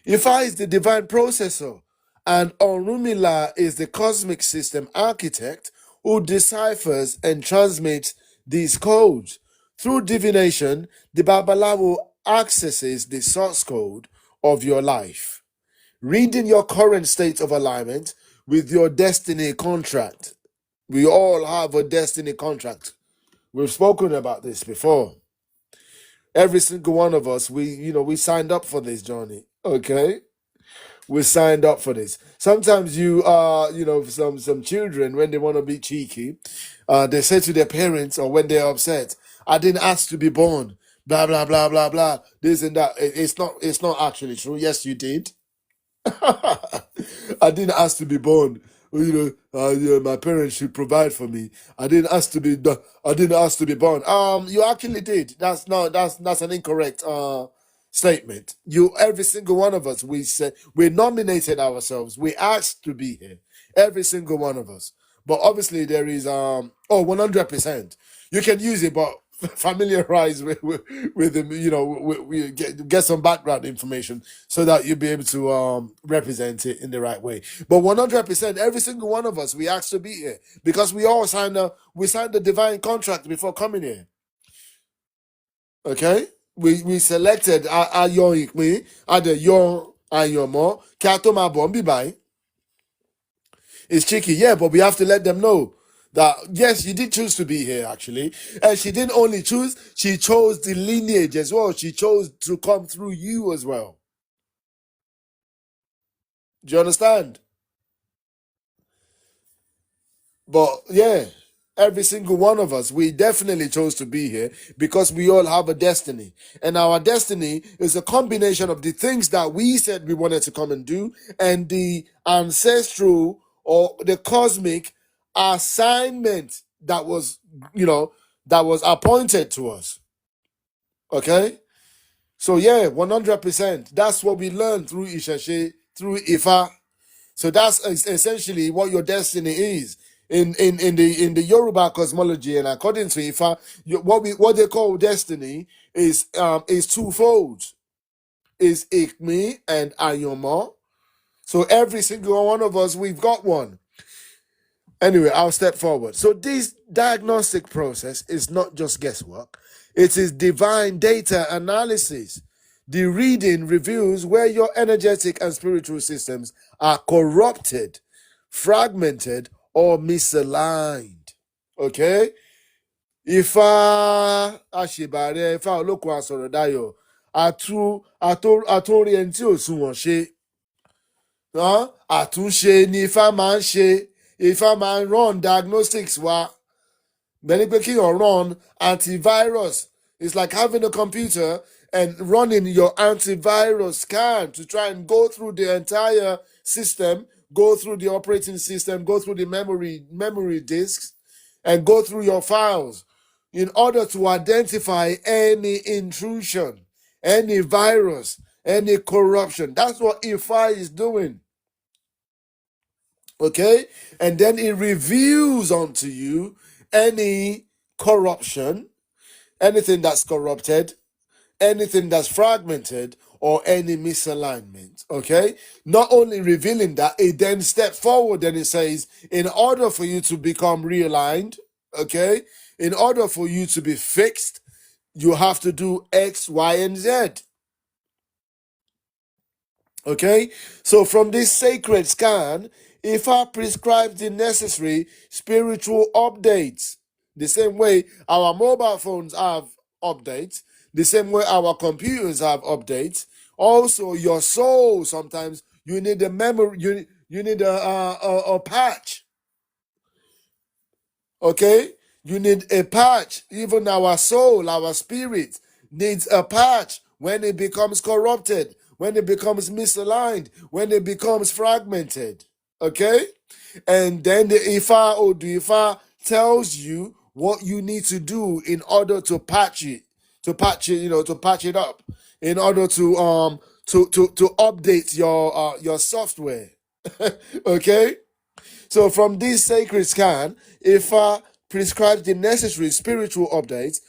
Ifá is the divine processor, and Òrúnmìlà is the cosmic system architect who deciphers and transmits these codes. Through divination, the Babalawo accesses the source code of your life, reading your current state of alignment with your destiny contract. We all have a destiny contract. We've spoken about this before. Every single one of us, we signed up for this journey. Okay? We signed up for this. Sometimes some children, when they want to be cheeky, they say to their parents, or when they're upset, I didn't ask to be born. Blah blah blah blah blah. This and that. It's not actually true. Yes, you did. I didn't ask to be born. My parents should provide for me. I didn't ask to be. I didn't ask to be born. You actually did. That's an incorrect statement. Every single one of us, we nominated ourselves. We asked to be here. Every single one of us. But obviously there is 100%. You can use it, but familiarize with them, we get some background information so that you'll be able to represent it in the right way. But 100%, every single one of us, we asked to be here because we all signed the divine contract before coming here. Okay, we selected your ìpín, your àyànmọ́ kí a tó máa bọ̀ ń bì báyìí. It's tricky, yeah, but we have to let them know that yes, you did choose to be here actually, and she didn't only choose, she chose the lineage as well. She chose to come through you as well. Do you understand? But yeah, every single one of us, we definitely chose to be here because we all have a destiny, and our destiny is a combination of the things that we said we wanted to come and do and the ancestral or the cosmic assignment that was appointed to us. Okay, so yeah, 100%. That's what we learned through Ishashe, through Ifá. So that's essentially what your destiny is in the Yoruba cosmology, and according to Ifá, what they call destiny is twofold: is ìpín and àyànmọ́. So every single one of us, we've got one. Anyway, I'll step forward. So this diagnostic process is not just guesswork. It is divine data analysis. The reading reveals where your energetic and spiritual systems are corrupted, fragmented, or misaligned. Okay? Ifá àṣìbàrẹ̀, Ifá olókun àsọ̀rọ̀dáyọ̀, àtúnrí ẹni tí ò sunwọ̀n ṣe. Àtúnṣe ni Ifá máa ń ṣe. Ifá máa ń run diagnostics wa. Bẹ́ẹ̀ni pé kí yàn run antivirus. It's like having a computer and running your antivirus scan to try and go through the entire system, go through the operating system, go through the memory disks, and go through your files in order to identify any intrusion, any virus, any corruption. That's what Ifá is doing. Okay? And then it reveals unto you any corruption, anything that's corrupted, anything that's fragmented, or any misalignment. Okay? Not only revealing that, it then steps forward and it says, in order for you to become realigned, okay, in order for you to be fixed, you have to do X, Y, and Z. Okay? So from this sacred scan, Ifá prescribes the necessary spiritual updates. The same way our mobile phones have updates, the same way our computers have updates. Also, your soul, sometimes you need a memory, you need a patch. Okay? You need a patch. Even our soul, our spirit needs a patch when it becomes corrupted, when it becomes misaligned, when it becomes fragmented. Okay? And then the Ifá, Òdù Ifá tells you what you need to do in order to patch it, to patch it up, in order to update your software. Okay? So from this sacred scan, Ifá prescribes the necessary spiritual updates,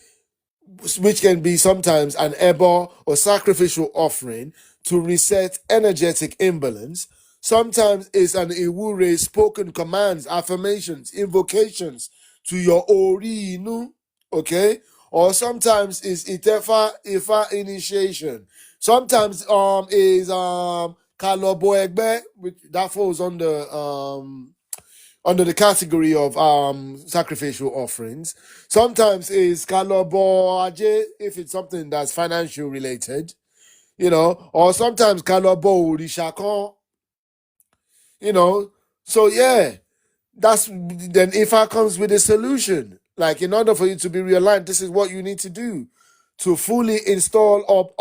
which can be sometimes an ebo or sacrificial offering to reset energetic imbalance. Sometimes it's an iwure spoken commands, affirmations, invocations to your Ori INU, okay? Or sometimes it's Ifa initiation. Sometimes is Kalobo Egbe, which that falls under the category of sacrificial offerings. Sometimes is Kalobo Aje if it's something that's financial related, or sometimes Kalobo Òrìṣà, So yeah, then Ifa comes with a solution. Like in order for you to be realigned, this is what you need to do to fully install or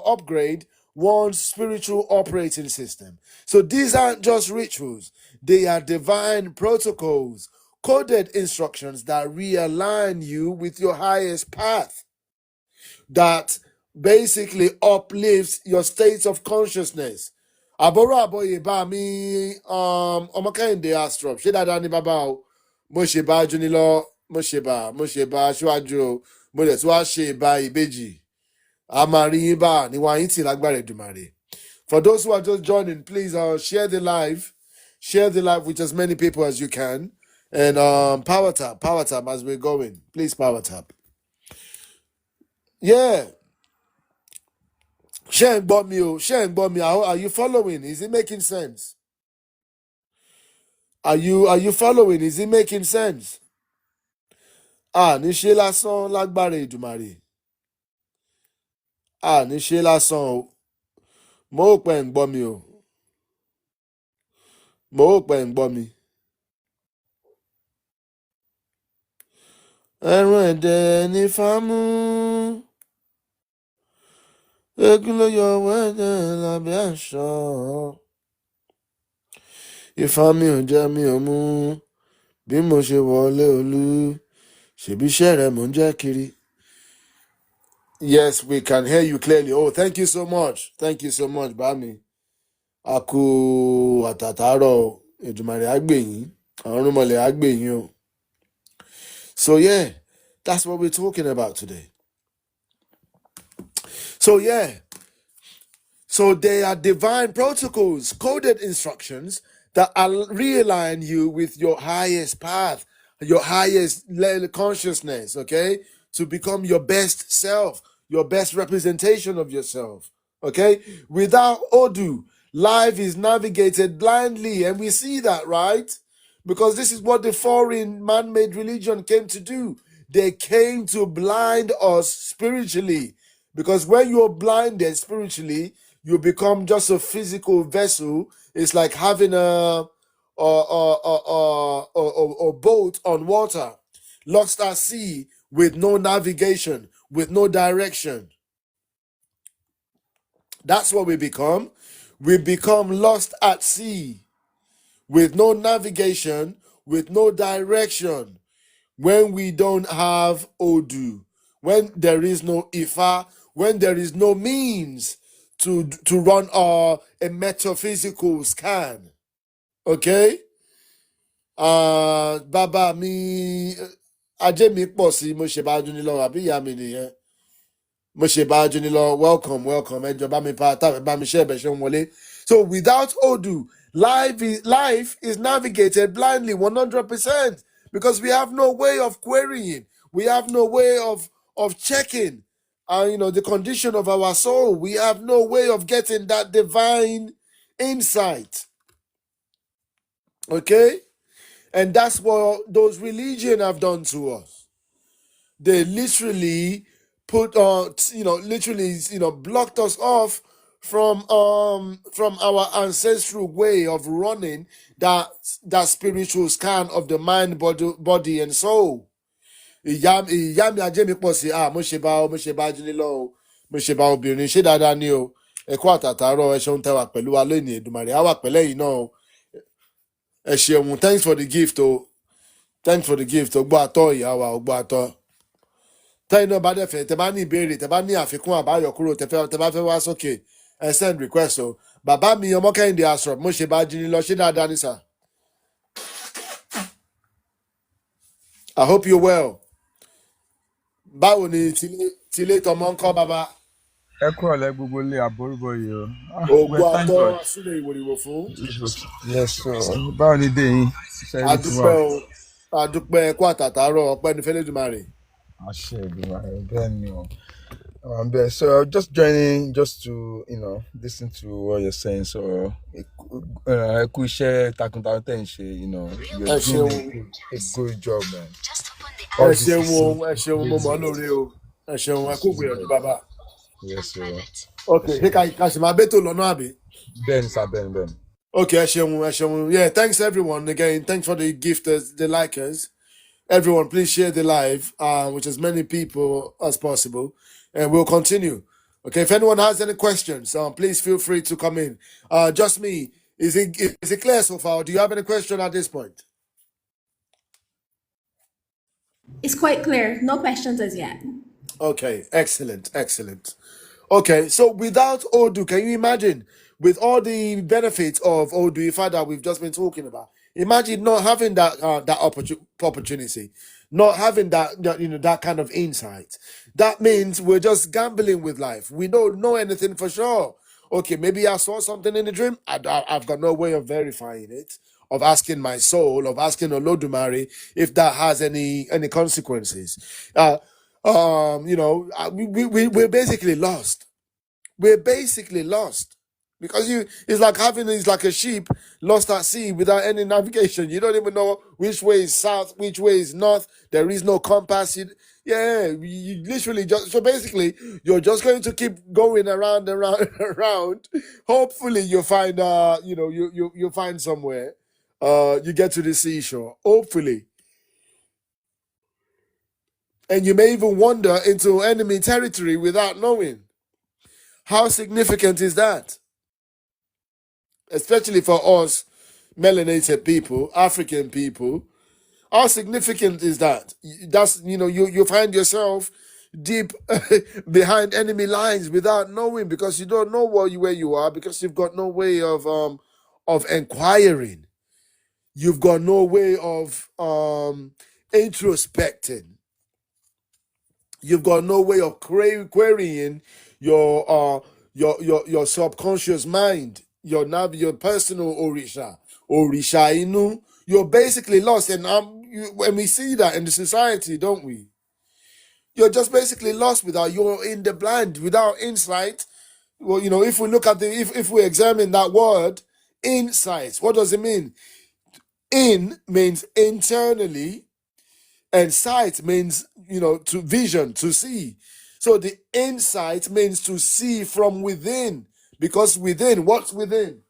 upgrade one's spiritual operating system. So these aren't just rituals, they are divine protocols, coded instructions that realign you with your highest path, that basically uplifts your states of consciousness. Àbúrò àbọ̀yè bá mi ọmọ Kẹ́hìndé Astrop ṣé dáadáa ní bàbá o, mo ṣe bá Juni lọ, mo ṣe bá aṣíwájú o, mo dẹ̀ tí wàá ṣe ìbá ìbejì, a máa rí yín bá níwá yín tì lágbára Èdùmàrè. For those who are just joining, please share the live with as many people as you can, and power tap as we're going. Please power tap. Yeah. Share Bomi, are you following? Is it making sense? Are you following? Is it making sense? Ní ṣe lásán lágbára Èdùmàrè. Ní ṣe lásán o. Mo ò pẹ́ ń gbọ́ mi o. Mo ò pẹ́ ń gbọ́ mi. Ẹran ẹ̀dẹ̀ ní fámú. Egun ló yọ ọwọ́ ẹ̀dẹ̀ lábẹ́ aṣọ. Ifá mi ò jẹ́ mi ò mú. Bí mo ṣe wọlé olú. Ṣèbí iṣẹ́ rẹ̀ mò ń jẹ́ kiri. Yes, we can hear you clearly. Oh, thank you so much. Thank you so much, Bami. Aku àtàtàárọ̀ Èdùmàrè á gbè yín. Òrúnmìlà á gbè yín o. So yeah, that's what we're talking about today. So yeah. So they are divine protocols, coded instructions that realign you with your highest path, your highest consciousness, okay? To become your best self, your best representation of yourself, okay? Without Odù, life is navigated blindly, and we see that, right? Because this is what the foreign man-made religion came to do. They came to blind us spiritually. Because when you're blinded spiritually, you become just a physical vessel. It's like having a boat on water, lost at sea, with no navigation, with no direction. That's what we become. We become lost at sea, with no navigation, with no direction, when we don't have Odù, when there is no Ifá, when there is no means to run a metaphysical scan. Okay? Bàbá mi ajé mi pọ̀ sí mo ṣe bá Juni lọ àbí ìyá mi nìyẹn. Mo ṣe bá Juni lọ, welcome. Ẹ jọ̀ọ́ bá mi pa tàbí bá mi ṣe ẹ̀bẹ̀ ṣe ń wọlé. So without Odù, life is navigated blindly 100%, because we have no way of querying. We have no way of checking the condition of our soul. We have no way of getting that divine insight. Okay? And that's what those religions have done to us. They literally blocked us off from our ancestral way of running that spiritual scan of the mind, body and soul. Ìyá mi ajé mi pọ̀ sí mo ṣe bá Juni lọ o, mo ṣe bá obìnrin ṣé dáadáa ni o, ẹ kú àtàtàárọ̀, ẹ ṣeun tẹ́ wà pẹ̀lú wa lónìí, Èdùmàrè á wà pẹ̀lẹ́ yìí náà o. Ẹ ṣeun, thanks for the gift o. Thanks for the gift. Ọgbọ́n àtọ́ ìyá wa, ọgbọ́n àtọ́. Tẹ́yìn náà bá dẹ̀ fẹ́, tẹ bá ní ìbéèrè, tẹ bá ní àfikún àbáyọkúrò, tẹ bá fẹ́ wá sókè, ẹ send request o. Bàbá mi ọmọ Kẹ́hìndé Asrọ̀, mo ṣe bá jí ní lọ, ṣé dáadáa ní sà? I hope you're well. Báwo ni tilé tọmọ ń kọ́ bàbá? Ẹ kúrò lẹ́ gbogbo ilé àbórúbọ yìí o. Ògbó àtọ́ sílẹ̀ ìwòrìwò fún. Yes sir. Báwo ni dé yín? Adúpẹ́ o. Adúpẹ́ ẹ̀kọ́ àtàtàárọ̀ ọpẹ́ ní Fẹ́lẹ́dùmarè. Àṣẹ Èdùmàrè bẹ́ẹ̀ ni o. So just joining just to listen to what you're saying. So ẹ kú iṣẹ́ takuntakun tẹ̀ ń ṣe, you're doing a good job, man. Ẹ ṣeun mo mọ̀ lórí o. Ẹ ṣeun ẹ kú gbìyànjú bàbá. Yes sir. Okay, ṣé ká ṣe máa bẹ́tò lọ́nà àbí? Ben sir, Ben. Okay, ẹ ṣeun. Yeah, thanks everyone again. Thanks for the gifters, the likers. Everyone, please share the live with as many people as possible, and we'll continue. Okay, if anyone has any questions, please feel free to come in. Just me. Is it clear so far? Do you have any question at this point? It's quite clear. No questions as yet. Okay, excellent. Okay, so without Odù, can you imagine, with all the benefits of Òdù Ifá that we've just been talking about, imagine not having that opportunity, not having that kind of insight. That means we're just gambling with life. We don't know anything for sure. Okay, maybe I saw something in the dream. I've got no way of verifying it, of asking my soul, of asking Olódùmarè if that has any consequences. We're basically lost. We're basically lost. Because it's like a sheep lost at sea without any navigation. You don't even know which way is south, which way is north. There is no compass. You literally so basically you're just going to keep going around. Hopefully you find you find somewhere. You get to the seashore. Hopefully. And you may even wander into enemy territory without knowing. How significant is that? Especially for us melanated people, African people. How significant is that? That's, you find yourself deep behind enemy lines without knowing, because you don't know where you are, because you've got no way of inquiring. You've got no way of introspecting. You've got no way of querying your subconscious mind, your personal Òrìṣà Inú. You're basically lost, and when we see that in the society, don't we? You're just basically lost you're in the blind, without insight. Well, if we look at if we examine that word, insight, what does it mean? In means internally, and sight means, to vision, to see. So the insight means to see from within. Because within, what's within?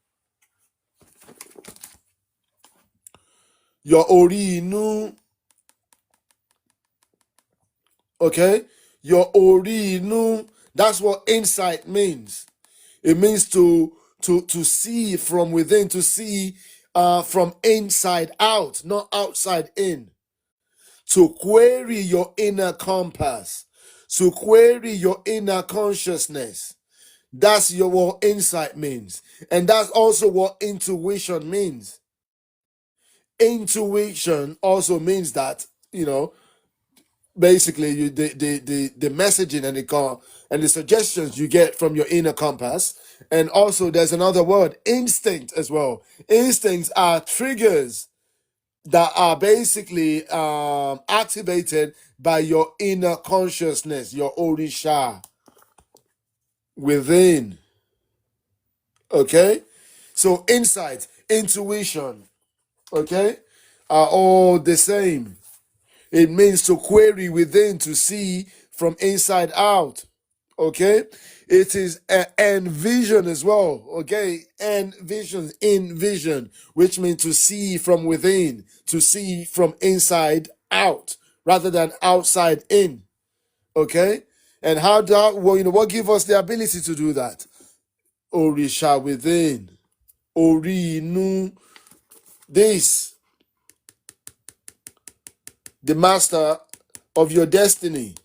Your Ori INÚ. Okay? Your Ori INÚ. That's what insight means. It means to see from within, to see from inside out, not outside in. To query your inner compass, to query your inner consciousness. That's what insight means. And that's also what intuition means. Intuition also means that, basically the messaging and the suggestions you get from your inner compass. And also there's another word, instinct, as well. Instincts are triggers that are basically activated by your inner consciousness, your Òrìṣà Within. Okay? So insight, intuition, okay, are all the same. It means to query within, to see from inside out. Okay? It is envision as well. Okay? Envision, in-vision, which means to see from within, to see from inside out, rather than outside in. Okay? And what gives us the ability to do that? Òrìṣà Within. Ori INÚ. This, the master of your destiny,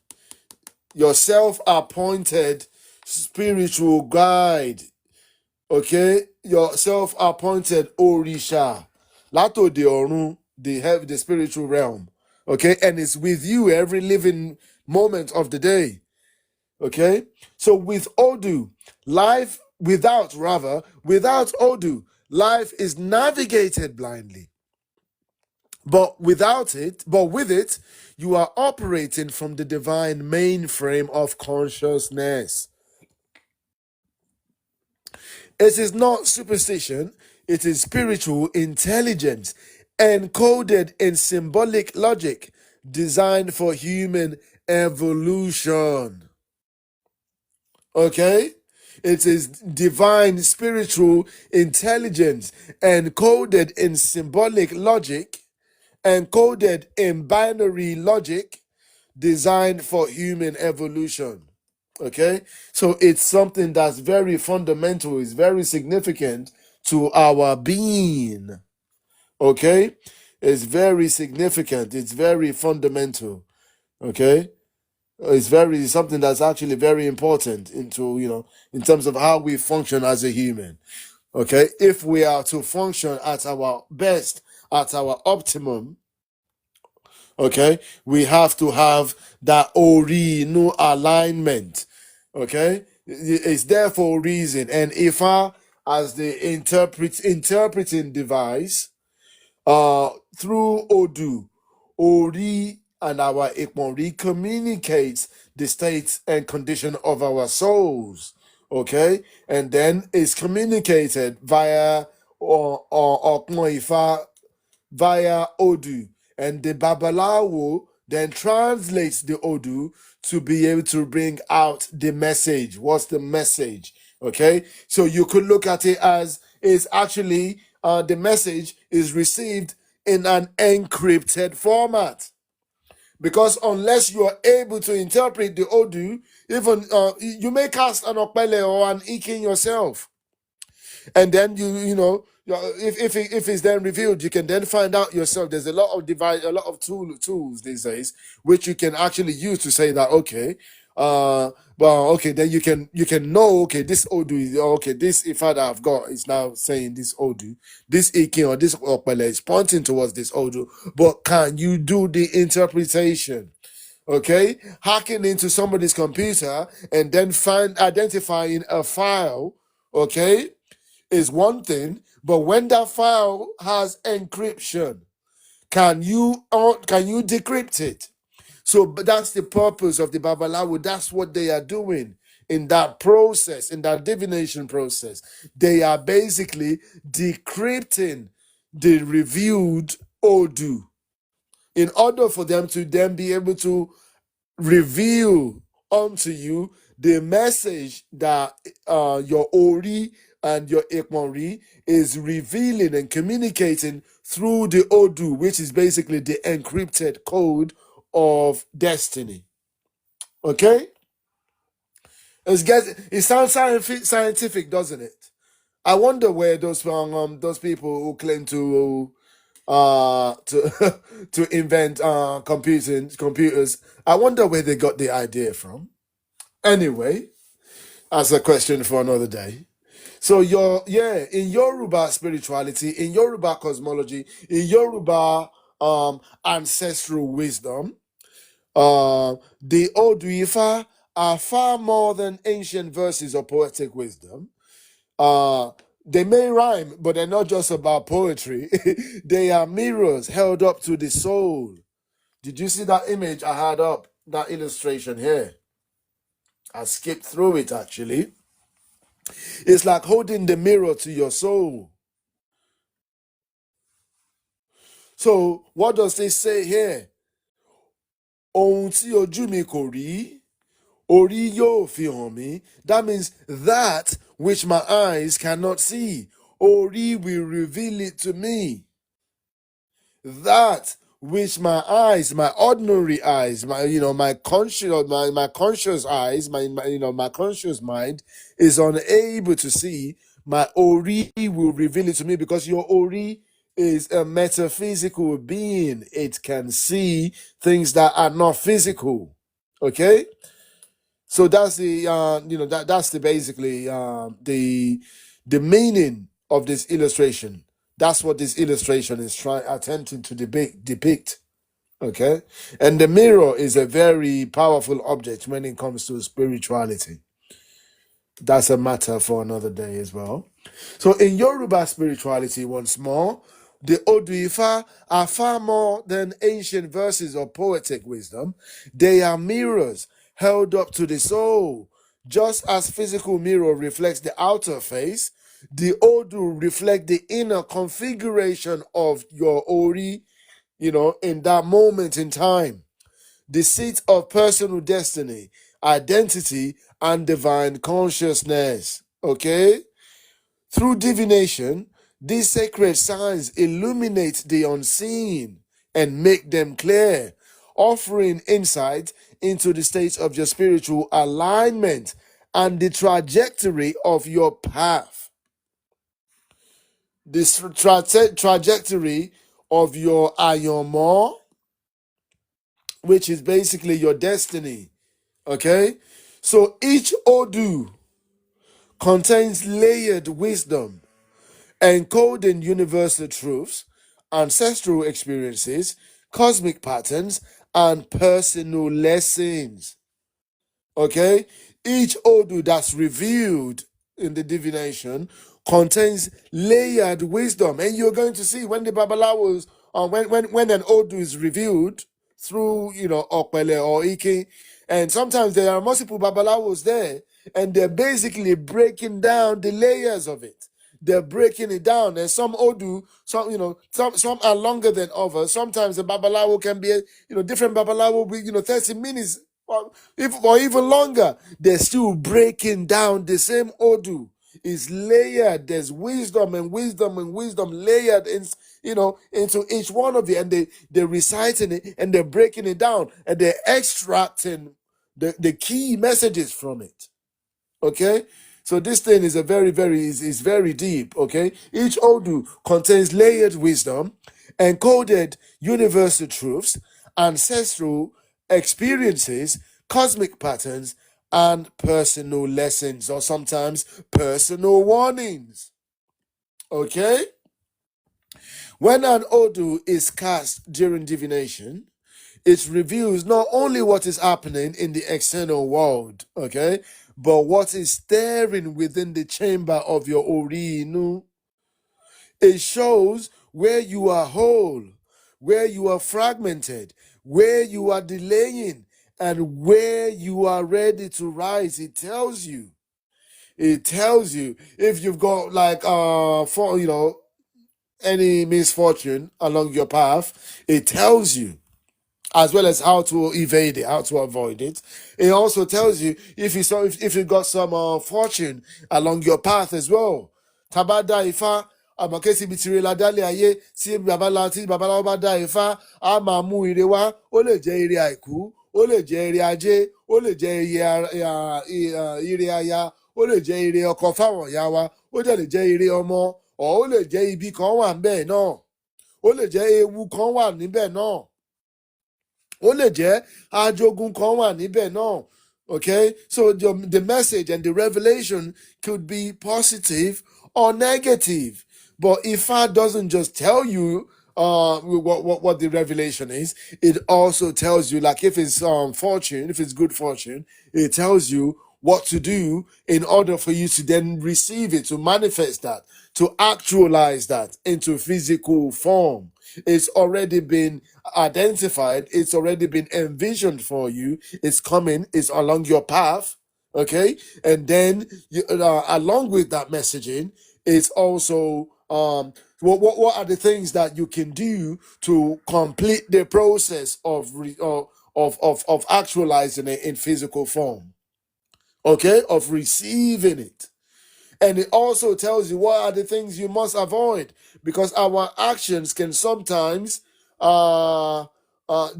your self-appointed spiritual guide, okay? Your self-appointed Òrìṣà, látòde ọ̀run, the spiritual realm, okay? And it's with you every living moment of the day, okay? So with Odù, without Odù, life is navigated blindly. But with it, you are operating from the divine mainframe of consciousness. It is not superstition, it is spiritual intelligence encoded in symbolic logic designed for human evolution. Okay? It is divine spiritual intelligence encoded in symbolic logic, encoded in binary logic, designed for human evolution. Okay? So it's something that's very fundamental, it's very significant to our being. Okay? It's very significant, it's very fundamental. Okay? It's something that's actually very important into, in terms of how we function as a human. Okay? If we are to function at our best, at our optimum, okay, we have to have that Ori INU alignment. Okay? It's there for a reason. And Ifá, as the interpreting device, through Odù, Ori and our ìpín communicates the state and condition of our souls. Okay? And then it's communicated via Òdù Ifá, via Odù. And the Babalawo then translates the Odù to be able to bring out the message. What's the message? Okay? So you could look at it as it's actually the message is received in an encrypted format. Because unless you are able to interpret the Odù, even you may cast an Okpele or an Ikin yourself. And then if it's then revealed, you can then find out yourself. There's a lot of tools these days which you can actually use to say that then you can know, okay, this Odù is okay, this Ifá that I've got is now saying this Odù, this Ikin or this Okpele is pointing towards this Odù, but can you do the interpretation? Okay, hacking into somebody's computer and then identifying a file, okay, is one thing, but when that file has encryption, can you decrypt it? So that's the purpose of the Babalawo. That's what they are doing in that process, in that divination process. They are basically decrypting the revealed Odù in order for them to then be able to reveal unto you the message that your Ori and your ìpín is revealing and communicating through the Odù, which is basically the encrypted code of destiny. Okay? It sounds scientific, doesn't it? I wonder where those people who claim to invent computers, I wonder where they got the idea from. Anyway, that's a question for another day. So in Yoruba spirituality, in Yoruba cosmology, in Yoruba ancestral wisdom, the Òdù Ifá are far more than ancient verses or poetic wisdom. They may rhyme, but they're not just about poetry. They are mirrors held up to the soul. Did you see that image I had up, that illustration here? I skipped through it actually. It's like holding the mirror to your soul. So what does this say here? Ohun tí ojú mi kò rí, orí yóò fi hàn mí. That means that which my eyes cannot see, Orí will reveal it to me. That which my eyes, my ordinary eyes, my conscious eyes, my conscious mind is unable to see, my Ori will reveal it to me, because your Ori is a metaphysical being. It can see things that are not physical. Okay, so that's the that's the basically the meaning of this illustration. That's what this illustration is attempting to depict. Okay, and the mirror is a very powerful object when it comes to spirituality. That's a matter for another day as well. So in Yoruba spirituality, once more, the Odù Ifá are far more than ancient verses or poetic wisdom. They are mirrors held up to the soul. Just as physical mirror reflects the outer face, the Odù reflect the inner configuration of your Ori, in that moment in time. The seat of personal destiny, identity, and divine consciousness. Okay? Through divination, these sacred signs illuminate the unseen and make them clear, offering insight into the state of your spiritual alignment and the trajectory of your path. This trajectory of your ayomo, which is basically your destiny. Okay? So each Odù contains layered wisdom, encoding universal truths, ancestral experiences, cosmic patterns, and personal lessons. Okay? Each Odù that's revealed in the divination contains layered wisdom. And you're going to see when the Babalawos, when an Odù is revealed through, Okpele or Ike, and sometimes there are multiple Babalawos there, and they're basically breaking down the layers of it. They're breaking it down, and some Odù, some are longer than others. Sometimes the Babalawo can be, different Babalawo will be, 30 minutes or even longer. They're still breaking down the same Odù. Is layered. There's wisdom and wisdom and wisdom layered into each one of it, and they're reciting it and they're breaking it down and they're extracting the key messages from it. Okay, so this thing is is very deep. Okay, each Odù contains layered wisdom, encoded universal truths, ancestral experiences, cosmic patterns, and personal lessons, or sometimes personal warnings. Okay, when an Odù is cast during divination, it reveals not only what is happening in the external world, okay, but what is stirring within the chamber of your Ori Inú. It shows where you are whole, where you are fragmented, where you are delaying, and where you are ready to rise. It tells you. It tells you if you've got any misfortune along your path. It tells you, as well as how to evade it, how to avoid it. It also tells you if you got some fortune along your path as well. Tabada Ifá, àmọ̀kẹ́sì ibi tìrẹ ládálẹ̀ ayé tí babaláwo bá dá Ifá, á máa mú ire wá. Ó lè jẹ́ ire àìkú, ó lè jẹ́ ire ajé, ó lè jẹ́ ire aya, ó lè jẹ́ ire ọkọ fáwọn ìyá wa, ó dẹ̀ lè jẹ́ ire ọmọ, ó lè jẹ́ ibi kan wà níbẹ̀ náà, ó lè jẹ́ ewu kan wà níbẹ̀ náà. Ó lè jẹ́ ajogun kan wà níbẹ̀ náà. Okay, so the message and the revelation could be positive or negative, but Ifá doesn't just tell you what the revelation is. It also tells you, like if it's fortune, if it's good fortune, it tells you what to do in order for you to then receive it, to manifest that, to actualize that into physical form. It's already been identified. It's already been envisioned for you. It's coming. It's along your path. Okay. And then along with that messaging, it's also what are the things that you can do to complete the process of actualizing it in physical form. Okay, of receiving it. And it also tells you what are the things you must avoid, because our actions can sometimes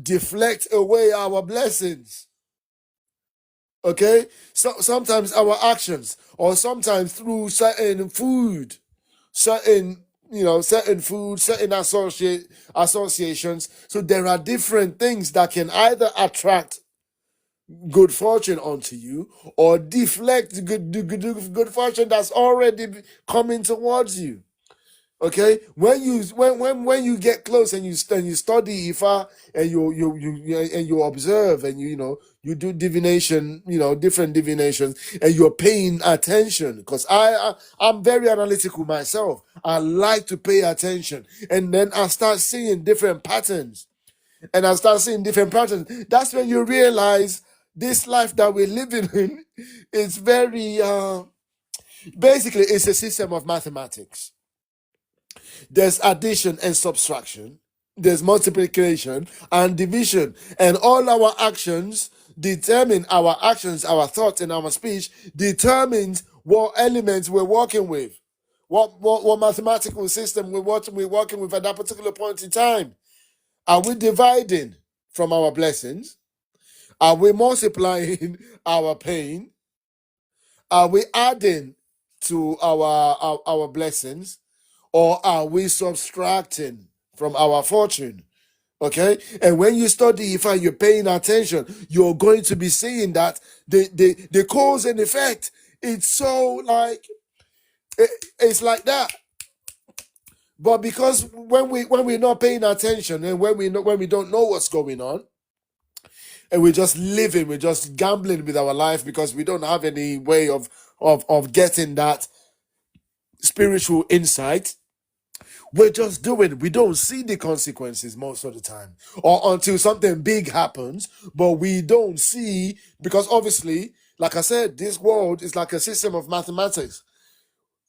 deflect away our blessings. Okay, so sometimes our actions, or sometimes through certain food, certain certain food, certain associations. So there are different things that can either attract good fortune onto you or deflect the good fortune that's already coming towards you. Okay, when you get close and you study Ifa and you observe and you do divination, different divinations, and you're paying attention, because I'm very analytical myself. I like to pay attention, and then I start seeing different patterns, That's when you realize this life that we're living in is very basically it's a system of mathematics. There's addition and subtraction. There's multiplication and division. And all our actions, our thoughts, and our speech determines what elements we're working with. What mathematical system we're working with at that particular point in time. Are we dividing from our blessings? Are we multiplying our pain? Are we adding to our blessings? Or are we subtracting from our fortune? Okay? And when you study Ifa, you're paying attention, you're going to be seeing that the cause and effect, it's so like, it's like that. But because when we're not paying attention and when we don't know what's going on, and we're just living, we're just gambling with our life because we don't have any way of getting that spiritual insight, we're just doing, we don't see the consequences most of the time, or until something big happens, but we don't see, because obviously, like I said, this world is like a system of mathematics.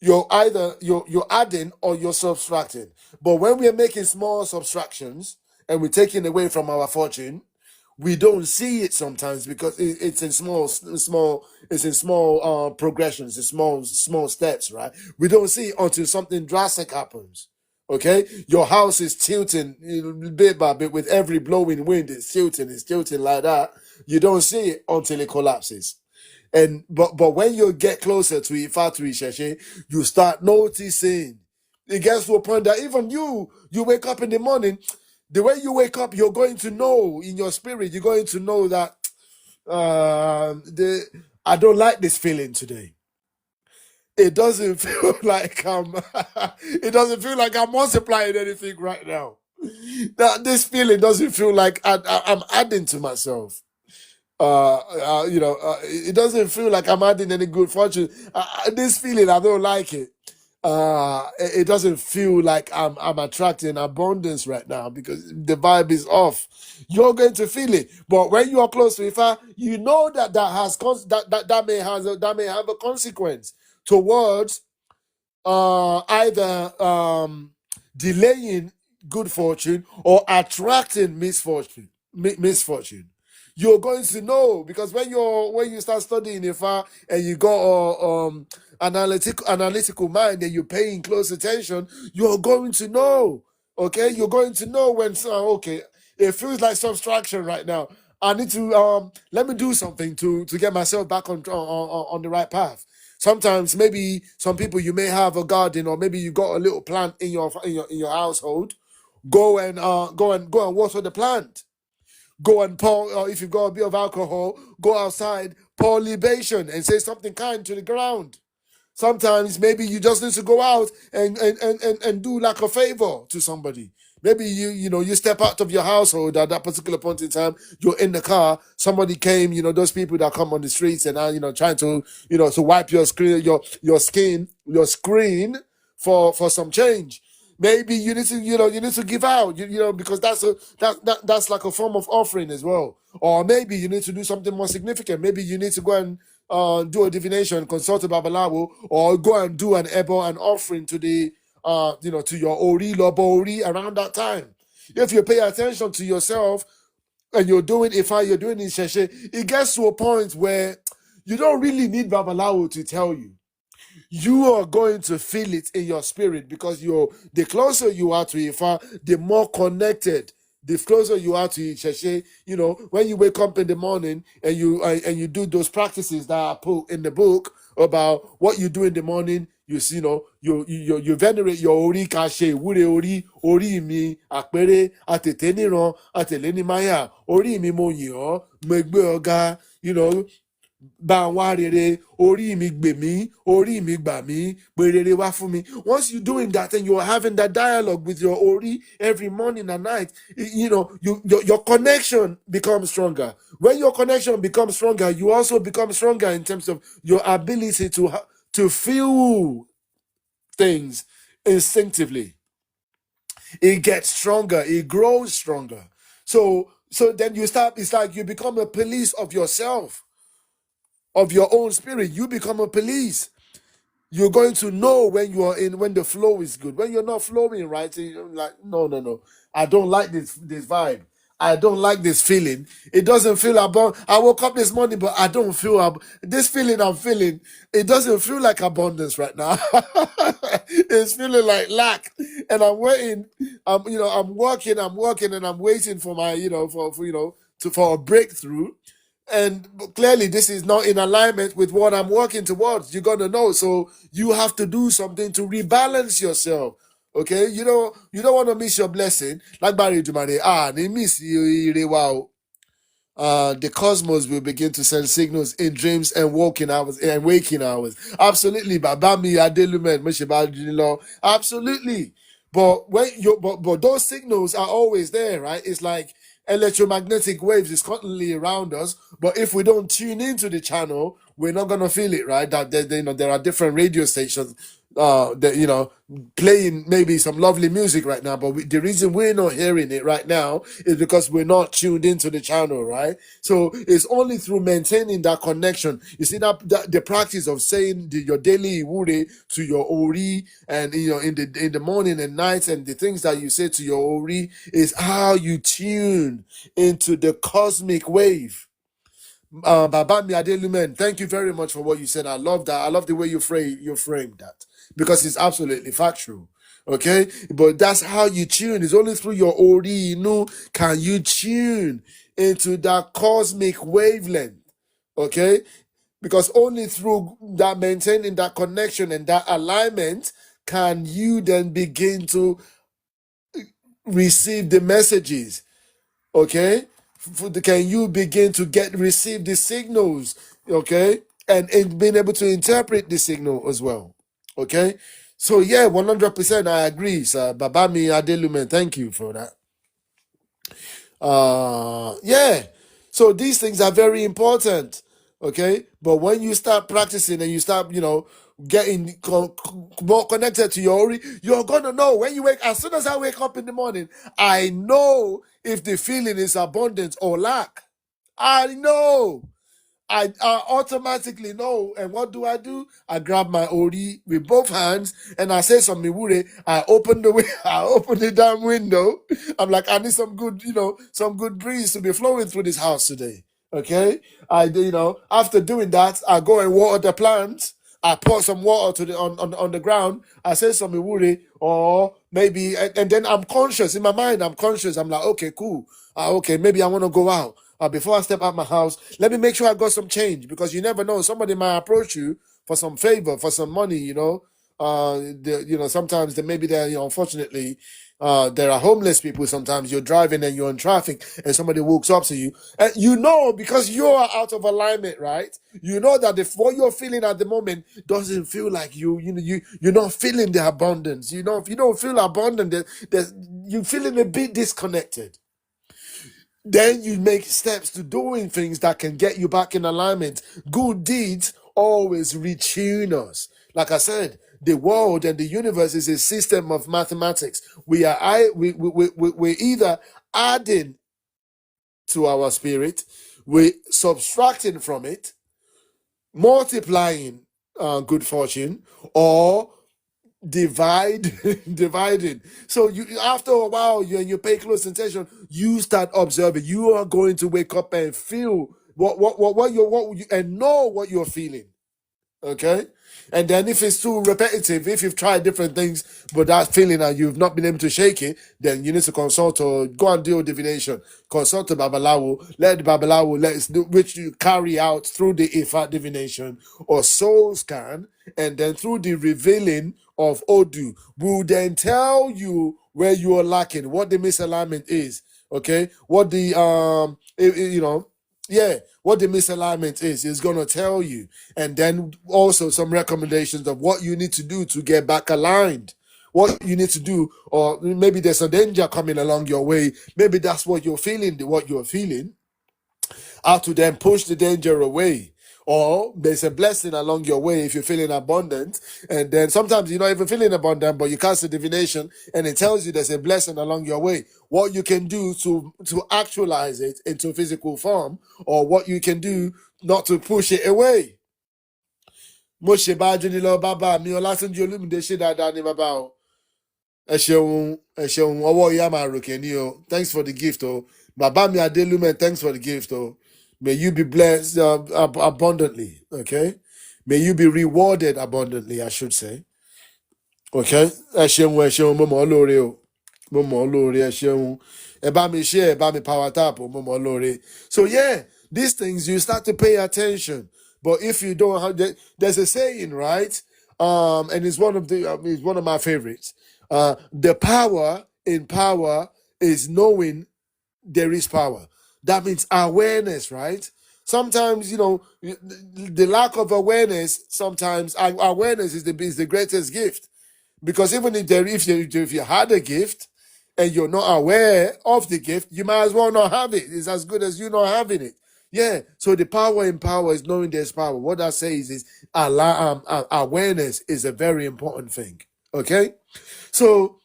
You're either you're adding or you're subtracting. But when we're making small subtractions and we're taking away from our fortune, we don't see it sometimes because it's in small progressions, it's small steps, right? We don't see it until something drastic happens. Okay, your house is tilting bit by bit with every blowing wind. It's tilting like that. You don't see it until it collapses. And but when you get closer to Ifa, to Isheshe, you start noticing. It gets to a point that even you wake up in the morning. The way you wake up, you're going to know in your spirit. You're going to know that I don't like this feeling today. It doesn't feel like it doesn't feel like I'm multiplying anything right now. This feeling doesn't feel like I'm adding to myself. It doesn't feel like I'm adding any good fortune. This feeling, I don't like it. It doesn't feel like I'm attracting abundance right now because the vibe is off. You're going to feel it, but when you are close to Ifa, you know that that may have a consequence towards either delaying good fortune or attracting misfortune. You're going to know, because when you start studying Ifa and you got analytical mind and you're paying close attention, you're going to know. Okay, you're going to know when okay, it feels like subtraction right now. I need to let me do something to get myself back on the right path. Sometimes maybe some people, you may have a garden, or maybe you got a little plant in your household. Go and water the plant. Go and pour, or if you've got a bit of alcohol, go outside, pour libation and say something kind to the ground. Sometimes maybe you just need to go out and do like a favor to somebody. Maybe you step out of your household at that particular point in time, you're in the car, somebody came, those people that come on the streets and are, trying to, to wipe your screen, your screen for some change. Maybe you need to give out, because that's like a form of offering as well. Or maybe you need to do something more significant. Maybe you need to go and do a divination, consult a babalawo, or go and do an ebo, an offering to the to your Ori Ori around that time. If you pay attention to yourself and you're doing Ifa, you're doing Isheshe, it gets to a point where you don't really need babalawo to tell you. You are going to feel it in your spirit, because the closer you are to Ifa, the more connected. The closer you are to Isheshe, when you wake up in the morning and you do those practices that are put in the book about what you do in the morning, you see, you venerate your Ori Kashe, Wure Ori mi, Akpere, Ateteniron, Ateleni Maya, Ori mi Moyo, Megbe Oga, bá wá rere, orí mi gbè mí, orí mi gbà mí, gbé rere wá fún mi. Once you're doing that and you're having that dialogue with your Ori every morning and night, your connection becomes stronger. When your connection becomes stronger, you also become stronger in terms of your ability to feel things instinctively. It gets stronger, it grows stronger. So then it's like you become a police of yourself, of your own spirit. You become a police. You're going to know when the flow is good. When you're not flowing right, you're like, no. I don't like this vibe. I don't like this feeling. It doesn't feel abundant. I woke up this morning, but I don't feel this feeling I'm feeling. It doesn't feel like abundance right now. It's feeling like lack. And I'm waiting. I'm working, and I'm waiting for my, for a breakthrough. And clearly this is not in alignment with what I'm working towards. You're going to know. So you have to do something to rebalance yourself. Okay? You don't want to miss your blessing. Like Barry Dumare, miss you. The cosmos will begin to send signals in dreams and waking hours. Absolutely. Babami Adelumen, absolutely. But but those signals are always there, right? It's like electromagnetic waves is constantly around us. But if we don't tune into the channel, we're not gonna feel it, right? That there are different radio stations that playing maybe some lovely music right now, but the reason we're not hearing it right now is because we're not tuned into the channel, right? So it's only through maintaining that connection. You see that the practice of saying your daily iwure to your Ori, and in the morning and night, and the things that you say to your Ori is how you tune into the cosmic wave. Babami Adelumen, thank you very much for what you said. I love that. I love the way you framed that, because it's absolutely factual. Okay, but that's how you tune. It's only through your Ori Inú can you tune into that cosmic wavelength. Okay, because only through that maintaining that connection and that alignment can you then begin to receive the messages. Okay, can you begin to receive the signals? Okay, and being able to interpret the signal as well. Okay, so yeah, 100% I agree, sir. Babami Adelumen, thank you for that. Yeah, so these things are very important. Okay, but when you start practicing and you start getting more connected to your Ori, you're gonna know when you wake. As soon as I wake up in the morning, I know if the feeling is abundance or lack. I know. I automatically know. And what do? I grab my Ori with both hands and I say some miwure. I open the damn window. I'm like, I need some good, some good breeze to be flowing through this house today. Okay? After doing that, I go and water the plants. I pour some water on the ground. I say some miwure, or maybe, and then I'm conscious in my mind. I'm conscious. I'm like, okay, cool. Okay, maybe I want to go out. Before I step out my house, let me make sure I got some change, because you never know. Somebody might approach you for some favor, for some money. Sometimes maybe they're unfortunately. There are homeless people. Sometimes you're driving and you're in traffic and somebody walks up to you, and because you are out of alignment, right? You know that what you're feeling at the moment doesn't feel like you're not feeling the abundance. If you don't feel abundant, you're feeling a bit disconnected. Then you make steps to doing things that can get you back in alignment. Good deeds always retune us. Like I said, the world and the universe is a system of mathematics. We're either adding to our spirit, we're subtracting from it, multiplying good fortune, or dividing. So after a while, you pay close attention, you start observing. You are going to wake up and feel what you and know what you're feeling. Okay? And then if it's too repetitive, if you've tried different things, but that feeling that you've not been able to shake it, then you need to consult or go and do a divination. Consult the Babalawo, let the Babalawo which you carry out through the Ifá divination or soul scan, and then through the revealing of Odù, will then tell you where you are lacking, what the misalignment is. Okay, what the what the misalignment is going to tell you, and then also some recommendations of what you need to do to get back aligned, what you need to do, or maybe there's a danger coming along your way, maybe that's what you're feeling, how to then push the danger away. Or there's a blessing along your way if you're feeling abundant. And then sometimes you're not even feeling abundant, but you cast a divination and it tells you there's a blessing along your way. What you can do to actualize it into physical form, or what you can do not to push it away. Mo ṣe bájú ní lọ bàbá mi Ọlátúnjí Olúmídé ṣe dáadáa ní bàbá o. Ẹ ṣeun ọwọ́ ìyá máa ròkè ní o. Thanks for the gift o. Bàbá mi Adélumen, thanks for the gift o. May you be blessed abundantly, okay? May you be rewarded abundantly, I should say. Okay? Ẹ ṣeun, mo mọ̀ ọ́ lóore o. Mo mọ̀ ọ́ lóore, ẹ ṣeun. Ẹ bá mi share, ẹ bá mi power tap o, mo mọ̀ ọ́ lóore. So yeah, these things, you start to pay attention. But if you don't have, there's a saying, right? And it's one of my favorites. The power in power is knowing there is power. That means awareness, right? Sometimes, the lack of awareness, sometimes awareness is the greatest gift. Because even if you had a gift and you're not aware of the gift, you might as well not have it. It's as good as you not having it. Yeah, so the power in power is knowing there's power. What that says is awareness is a very important thing. Okay? So,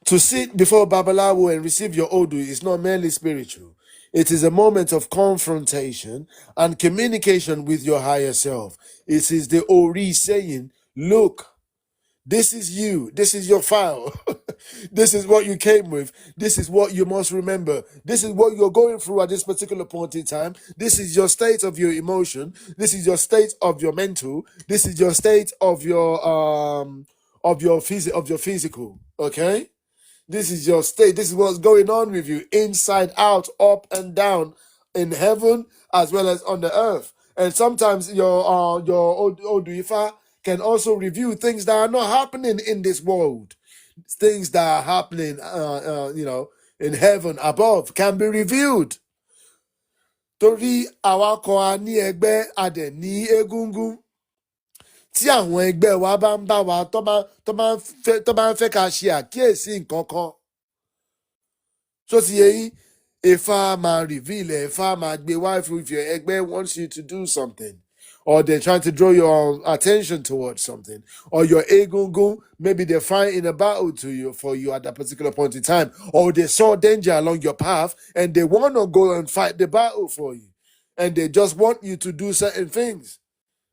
to sit before Babalawo and receive your Odù is not merely spiritual. It is a moment of confrontation and communication with your higher self. It is the Ori saying, look, this is you. This is your file. This is what you came with. This is what you must remember. This is what you're going through at this particular point in time. This is your state of your emotion. This is your state of your mental. This is your state of your physical. Okay? This is your state. This is what's going on with you, inside, out, up and down, in heaven as well as on the earth. And sometimes your Òdù Ifá can also review things that are not happening in this world. Things that are happening, in heaven above can be revealed. Torí àwa kan a ní ẹgbẹ́, a dẹ̀ ní egúngún. Tí àwọn ẹgbẹ́ wa bá ń bá wa tó bá ń fẹ́ ká ṣe àkíyèsí nǹkan kan. So ti yé yín, Ifá máa reveal ẹ̀, Ifá máa gbé wá if your ẹgbẹ́ wants you to do something, or they're trying to draw your attention towards something, or your egungun, maybe they're fighting a battle for you at that particular point in time, or they saw danger along your path and they want to go and fight the battle for you, and they just want you to do certain things.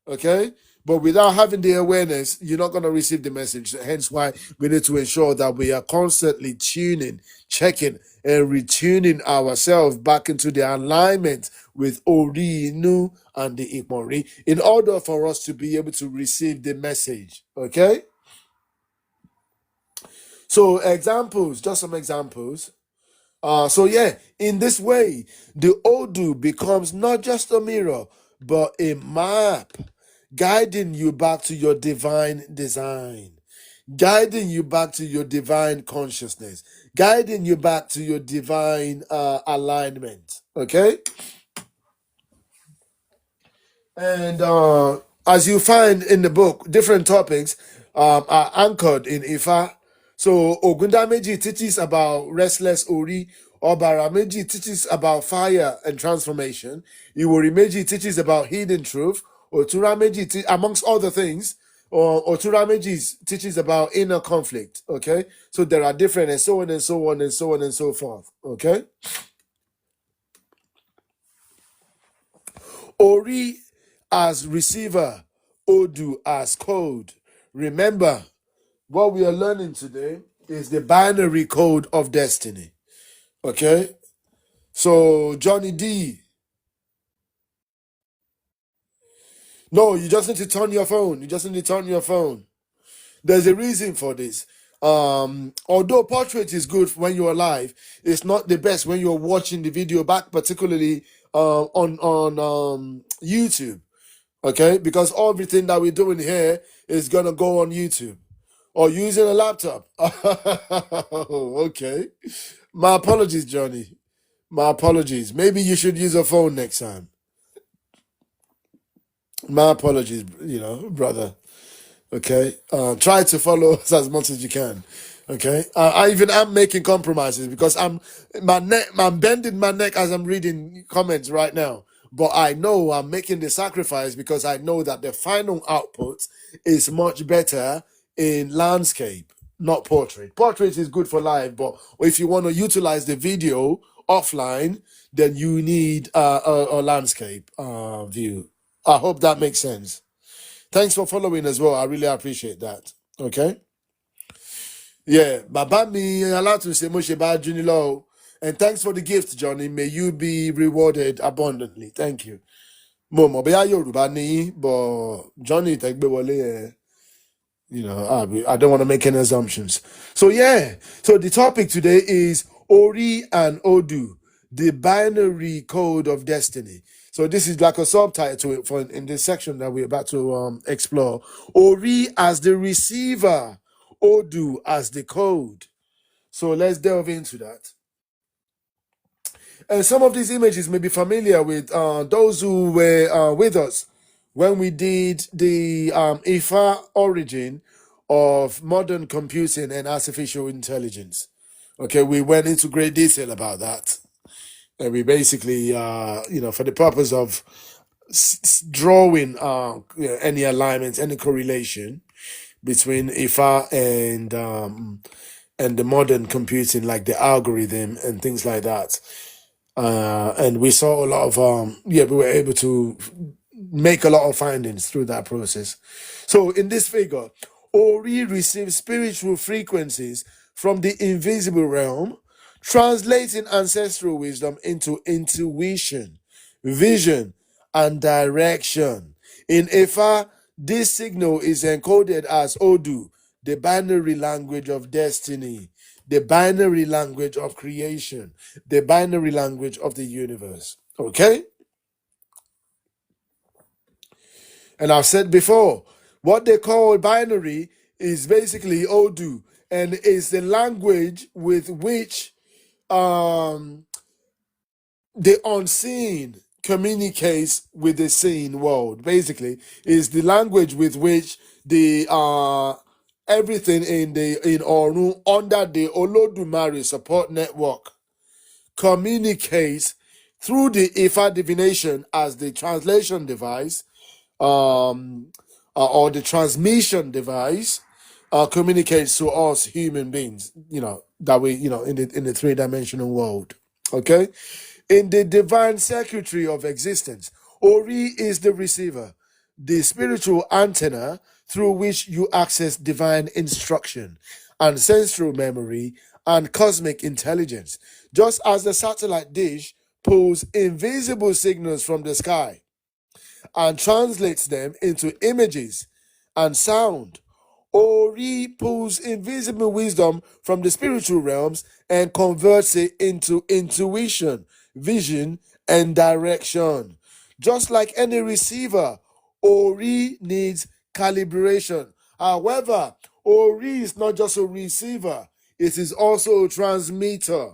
Okay? But without having the awareness, you're not going to receive the message. Hence why we need to ensure that we are constantly tuning, checking, and retuning ourselves back into the alignment with Ori INU and the ìpín in order for us to be able to receive the message. Okay? So examples, just some examples. In this way, the Odù becomes not just a mirror, but a map, guiding you back to your divine design, guiding you back to your divine consciousness, guiding you back to your divine alignment. Okay? And as you find in the book, different topics are anchored in Ifá. So Ogundameji teaches about restless Ori. Obarameji teaches about fire and transformation. Iworimeji teaches about hidden truth. Oturameji, amongst other things, Oturameji teaches about inner conflict. Okay, so there are different, and so on and so on and so on and so forth. Okay, Ori as receiver, Odù as code. Remember, what we are learning today is the binary code of destiny. Okay? So, Johnny D, No, you just need to turn your phone. You just need to turn your phone. There's a reason for this. Although portrait is good when you're alive, it's not the best when you're watching the video back, particularly on YouTube. Okay, because everything that we're doing here is gonna go on YouTube or using a laptop. Okay, my apologies, Johnny. My apologies. Maybe you should use a phone next time. My apologies, brother. Okay, try to follow us as much as you can. Okay, I'm making compromises because I'm bending my neck as I'm reading comments right now. But I know I'm making the sacrifice because I know that the final output is much better in landscape, not portrait. Portrait is good for live, but if you want to utilize the video offline, then you need a landscape view. I hope that makes sense. Thanks for following as well. I really appreciate that. Okay. Yeah. Baba mi alatunse mo se ba junilo. And thanks for the gift, Johnny. May you be rewarded abundantly. Thank you. Mo mo be Yoruba ni, but Johnny tegbe wole. I don't want to make any assumptions. So yeah. So the topic today is Ori and Òdù, the binary code of destiny. So this is like a subtitle for in this section that we're about to explore. Ori as the receiver, Òdù as the code. So let's delve into that. And some of these images may be familiar with those who were with us when we did the Ifá origin of modern computing and artificial intelligence. Okay, we went into great detail about that. And we basically, for the purpose of drawing any alignment, any correlation between Ifá and the modern computing, like the algorithm and things like that. And we saw a lot of, we were able to make a lot of findings through that process. So in this figure, Ori receives spiritual frequencies from the invisible realm, translating ancestral wisdom into intuition, vision, and direction. In Ifá, this signal is encoded as Òdù, the binary language of destiny, the binary language of creation, the binary language of the universe. Okay? And I've said before, what they call binary is basically Òdù, and is the language with which the unseen communicates with the seen world. Basically, is the language with which the everything in Ọ̀run under the Olódùmarè support network communicates through the Ifá divination as the translation device or the transmission device communicates to us human beings, that we, in the three-dimensional world. Okay? In the divine circuitry of existence, Ori is the receiver, the spiritual antenna through which you access divine instruction, ancestral memory, and cosmic intelligence, just as the satellite dish pulls invisible signals from the sky and translates them into images and sound. Ori pulls invisible wisdom from the spiritual realms and converts it into intuition, vision, and direction. Just like any receiver, Ori needs calibration. However, Ori is not just a receiver, it is also a transmitter.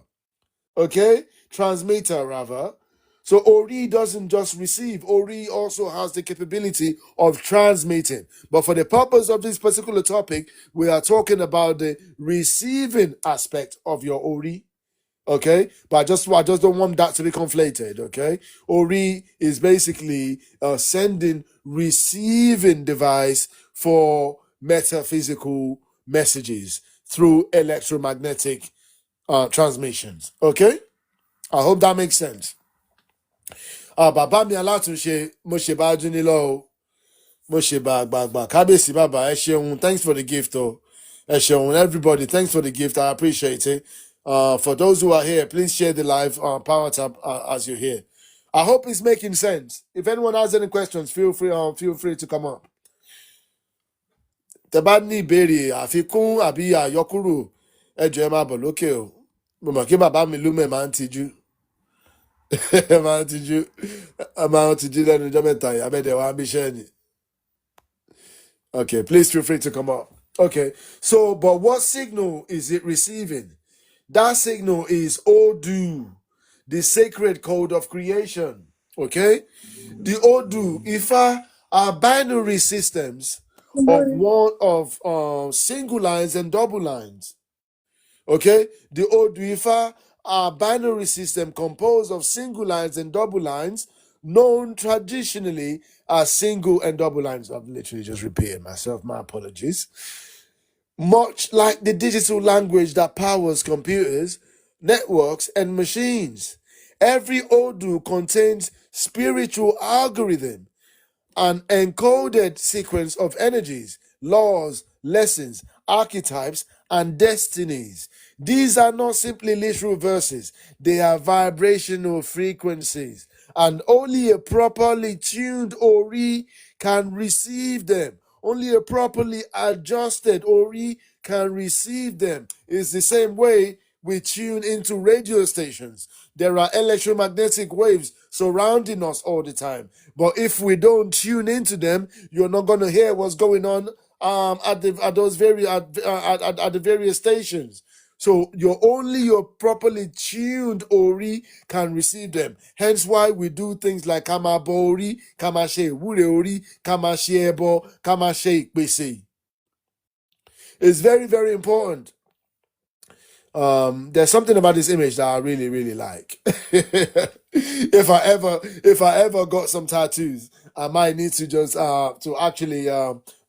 Okay? Transmitter, rather. So Ori doesn't just receive, Ori also has the capability of transmitting. But for the purpose of this particular topic, we are talking about the receiving aspect of your Ori. Okay? But I just don't want that to be conflated. Okay? Ori is basically a sending, receiving device for metaphysical messages through electromagnetic transmissions. Okay? I hope that makes sense. Bàbá mi alátúnṣe mo ṣe bá dún ní lọ o mo ṣe bá àgbààgbà kábíyèsí bàbá ẹ ṣeun, thanks for the gift o ẹ ṣeun everybody, thanks for the gift, I appreciate it. For those who are here, please share the live power tap as you're here. I hope it's making sense. If anyone has any questions, feel free to come up. Tẹ́ bá ní ìbéèrè àfikún àbí àyọkúrò, ẹ jọ̀ọ́ ẹ máa bọ̀ lókè o. Mo mọ̀ kí bàbá mi lúmẹ̀ máa ń tijú. Ẹ máa ń tijú. Ẹ máa ń tijú lẹ́nu ọjọ́ mẹ́ta yìí, abẹ́dẹ̀ wa ń bíṣẹ́ ni. Okay, please feel free to come up. Okay, so, but what signal is it receiving? That signal is Odù, the sacred code of creation. Okay? The Òdù Ifá are binary systems of single lines and double lines. Okay? The Òdù Ifá are binary system composed of single lines and double lines, known traditionally as single and double lines. I've literally just repeated myself. My apologies. Much like the digital language that powers computers, networks, and machines, every Òdù contains spiritual algorithm, an encoded sequence of energies, laws, lessons, archetypes, and destinies. These are not simply literal verses, they are vibrational frequencies, and only a properly tuned Ori can receive them. Only a properly adjusted Ori can receive them. It's the same way we tune into radio stations. There are electromagnetic waves surrounding us all the time. But if we don't tune into them, you're not going to hear what's going on at the various stations. So only your properly tuned Ori can receive them. Hence why we do things like Kama Ori, Kama She Wure Ori, Kama She Ebo, Kama She Ikpese. It's very, very important. There's something about this image that I really, really like. If I ever got some tattoos, I might need to just to actually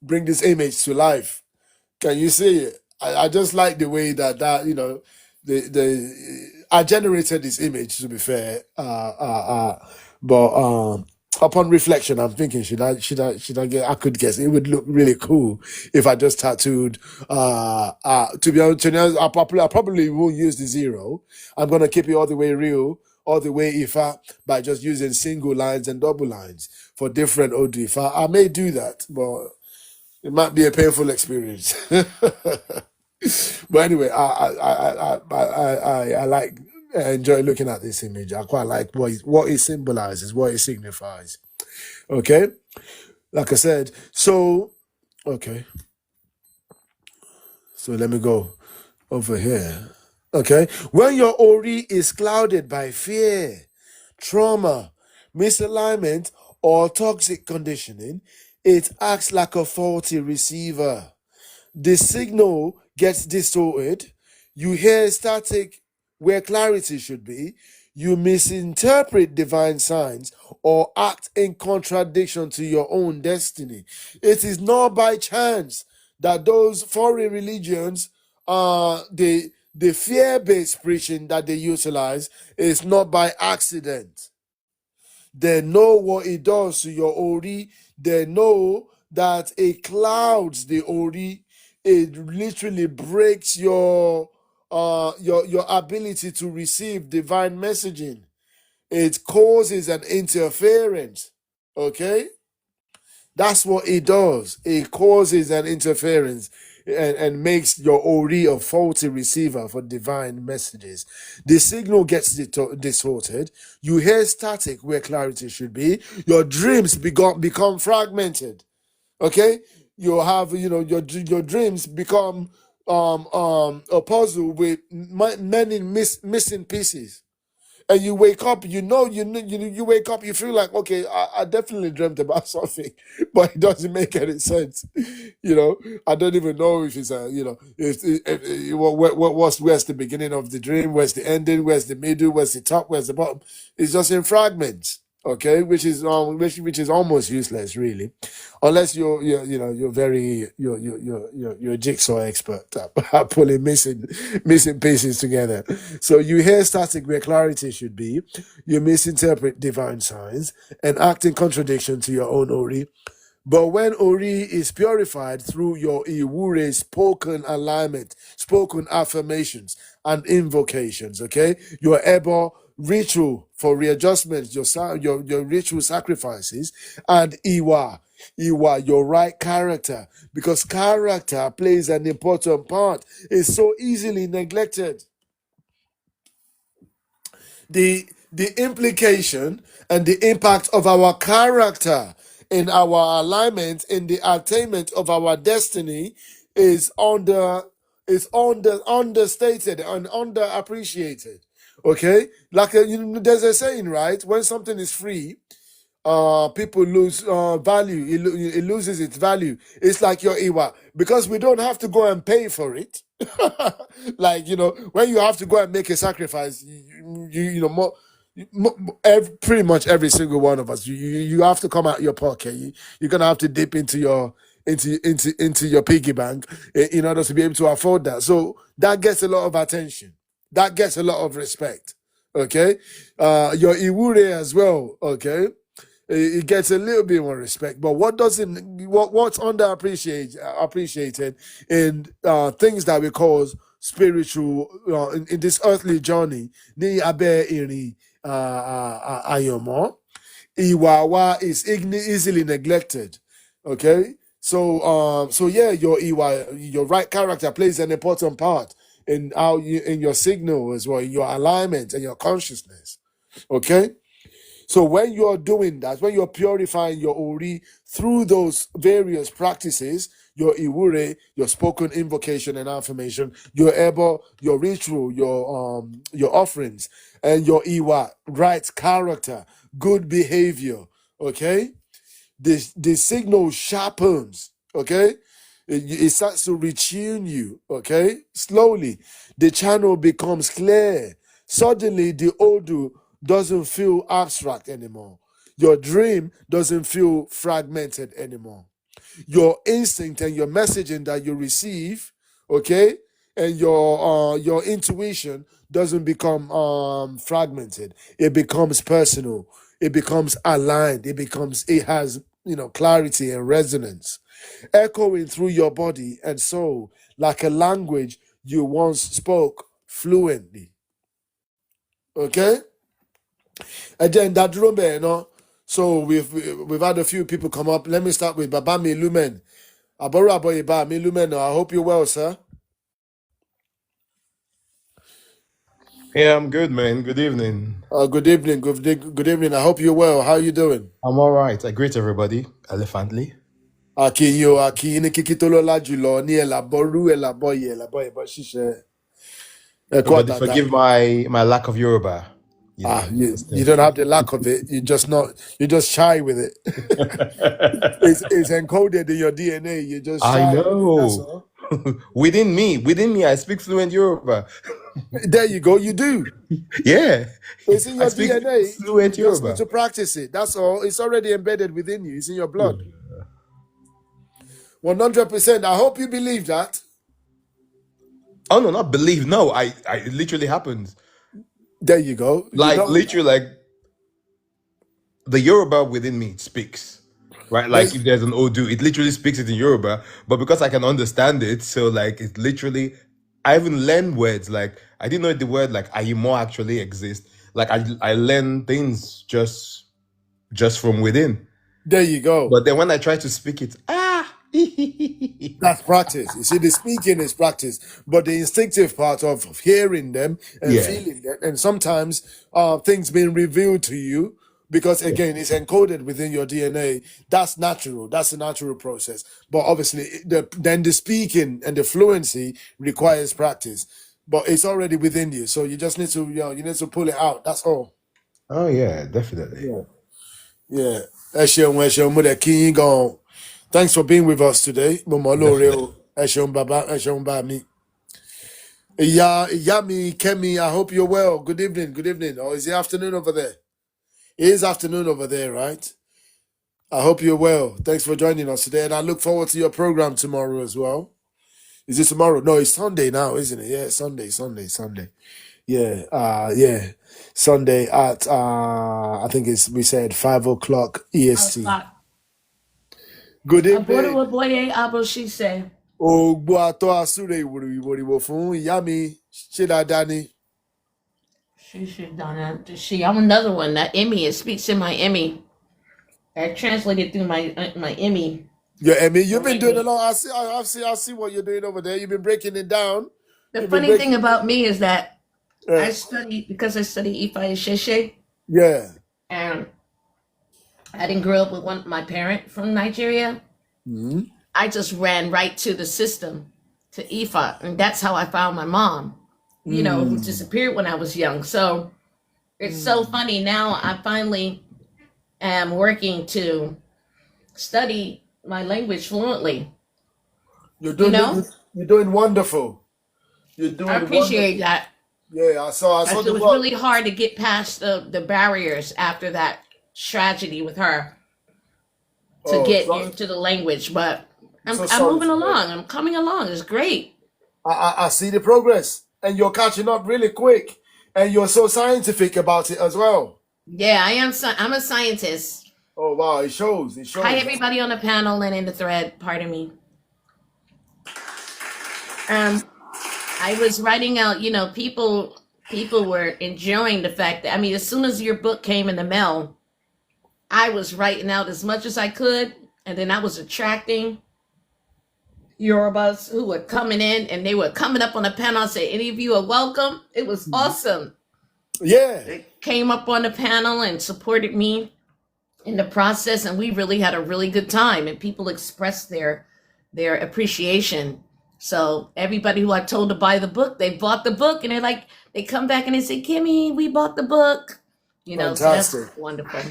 bring this image to life. Can you see it? I just like the way that I generated this image, to be fair. But upon reflection, I'm thinking, should I get? I could guess it would look really cool if I just tattooed. To be honest, I probably won't use the 0. I'm gonna keep it all the way real, all the way Ifá, by just using single lines and double lines for different Odù Ifá. I may do that, but it might be a painful experience. But anyway, I like. I enjoy looking at this image. I quite like what it symbolizes, what it signifies. Okay, like I said. So, okay. So let me go over here. Okay, when your Ori is clouded by fear, trauma, misalignment, or toxic conditioning, it acts like a faulty receiver. The signal gets distorted. You hear static where clarity should be. You misinterpret divine signs or act in contradiction to your own destiny. It is not by chance that those foreign religions, the fear-based preaching that they utilize is not by accident. They know what it does to your Ori. They know that it clouds the Ori. It literally breaks your ability to receive divine messaging. It causes an interference. Okay? That's what it does. It causes an interference and makes your Ori a faulty receiver for divine messages. The signal gets distorted. You hear static where clarity should be. Your dreams become fragmented. Okay? You have, your dreams become a puzzle with many missing pieces. And you wake up, you wake up, you feel like, okay, I definitely dreamt about something, but it doesn't make any sense. I don't even know if it's where's the beginning of the dream, where's the ending, where's the middle, where's the top, where's the bottom. It's just in fragments. Okay, which is almost useless, really, unless you're a jigsaw expert at pulling missing pieces together. So you hear static where clarity should be, you misinterpret divine signs and act in contradiction to your own Ori. But when Ori is purified through your Iwure spoken alignment, spoken affirmations, and invocations, okay, your Ebo ritual for readjustment, your ritual sacrifices, and Iwa, your right character, because character plays an important part. It's so easily neglected. The implication and the impact of our character in our alignment in the attainment of our destiny is understated and underappreciated. Okay, like there's a saying, right? When something is free, people lose value. It loses its value. It's like your Iwa, because we don't have to go and pay for it. Like, when you have to go and make a sacrifice, pretty much every single one of us, you have to come out your pocket. You're gonna have to dip into your piggy bank in order to be able to afford that. So that gets a lot of attention. That gets a lot of respect. Okay, your Iwure as well. Okay, it gets a little bit more respect. But what's appreciated in things that we call spiritual in this earthly journey, ni abe iri ayomo, Iwawa is easily neglected. Okay, so yeah, your right character plays an important part in in your signal as well, in your alignment and your consciousness. Okay. So when you're doing that, when you're purifying your Ori through those various practices, your Iwure, your spoken invocation and affirmation, your Ebo, your ritual, your offerings, and your Iwa, right character, good behavior, okay? The signal sharpens, okay? It starts to retune you, okay? Slowly, the channel becomes clear. Suddenly, the Odù doesn't feel abstract anymore. Your dream doesn't feel fragmented anymore. Your instinct and your messaging that you receive, okay, and your intuition doesn't become fragmented. It becomes personal. It becomes aligned. It has clarity and resonance, echoing through your body and soul like a language you once spoke fluently. Okay. And then that drum, so we've had a few people come up. Let me start with Babami Lumen. Aboro Aboyeba Mi Lumen. I hope you're well, sir. Yeah, I'm good, man. Good evening. Good evening. Good evening. I hope you're well. How are you doing? I'm all right. I greet everybody elephantly. Akini kikitolola julo ni elaboru elaboye elaboye shishe. Everybody forgive my lack of Yoruba. You don't have the lack of it. You're just shy with it. It's encoded in your DNA. You're just shy. I know. With it, that's all. Within me, I speak fluent Yoruba. There you go. You do. Yeah. It's in your DNA. Fluent You just Yoruba. need to practice it. That's all. It's already embedded within you. It's in your blood. 100%. I hope you believe that. Oh no, not believe. No, it literally happens. There you go. Literally, the Yoruba within me speaks. Right? Like if there's an Odù, it literally speaks it in Yoruba. But because I can understand it, so it literally, I even learn words. Like I didn't know the word like Ayimo actually exists. Like I learn things just from within. There you go. But then when I try to speak it, that's practice. You see, the speaking is practice, but the instinctive part of hearing them and feeling them, and sometimes things being revealed to you, because again, it's encoded within your DNA. That's natural. That's a natural process. But obviously, then the speaking and the fluency requires practice. But it's already within you, so you just need to, you need to pull it out. That's all. Oh yeah, definitely. Yeah. Thanks for being with us today. Yami, Kemi, I hope you're well. Good evening. Good evening. Or is it afternoon over there? It is afternoon over there, right? I hope you're well. Thanks for joining us today. And I look forward to your program tomorrow as well. Is it tomorrow? No, it's Sunday now, isn't it? Yeah, Sunday. Yeah. Sunday at I think we said 5 o'clock EST. Good evening. Ogbo ato asure ìwòrìwò fún ìyá mi ṣé dáadáa ni. She should done that. She, I'm another one. That Emmy, it speaks in my Emmy. I translated through my Emmy Yeah, Emmy, you've been doing a language. lot. I see what you're doing over there. You've been breaking it down. The You've been funny thing breaking. about me is that Yeah, I study because I study Ifa and Sheshe, yeah. and I didn't grow up with my parent from Nigeria. Hmm. I just ran right to the system, to Ifa, and that's how I found my mom. You know, who disappeared when I was young. So it's so funny now. I finally am working to study my language fluently. You're You doing know, you're doing wonderful. You're I doing appreciate wonderful. that. Yeah, I saw It the was work. really hard to get past the barriers after that tragedy with her to Oh, get into the language, but I'm so I'm sorry moving to hear. along. I'm coming along. It's great. I see the progress, and you're catching up really quick, and you're so scientific about it as well. Yeah, I am. I'm a scientist. Oh wow, it shows. It Hi, shows. everybody on the panel and in the thread. Pardon me. Um, I was writing out. You know, people were enjoying the fact that, I mean, as soon as your book came in the mail, I was writing out as much as I could, and then I was attracting Yorubas who were coming in, and they were coming up on the panel and say, "Any of you are welcome." It was awesome. Yeah, They came up on the panel and supported me in the process, and we really had a really good time, and people expressed their appreciation. So everybody who I told to buy the book, they bought the book, and they come back and they say, "Kimmy, we bought the book." You know, so that's fantastic. wonderful.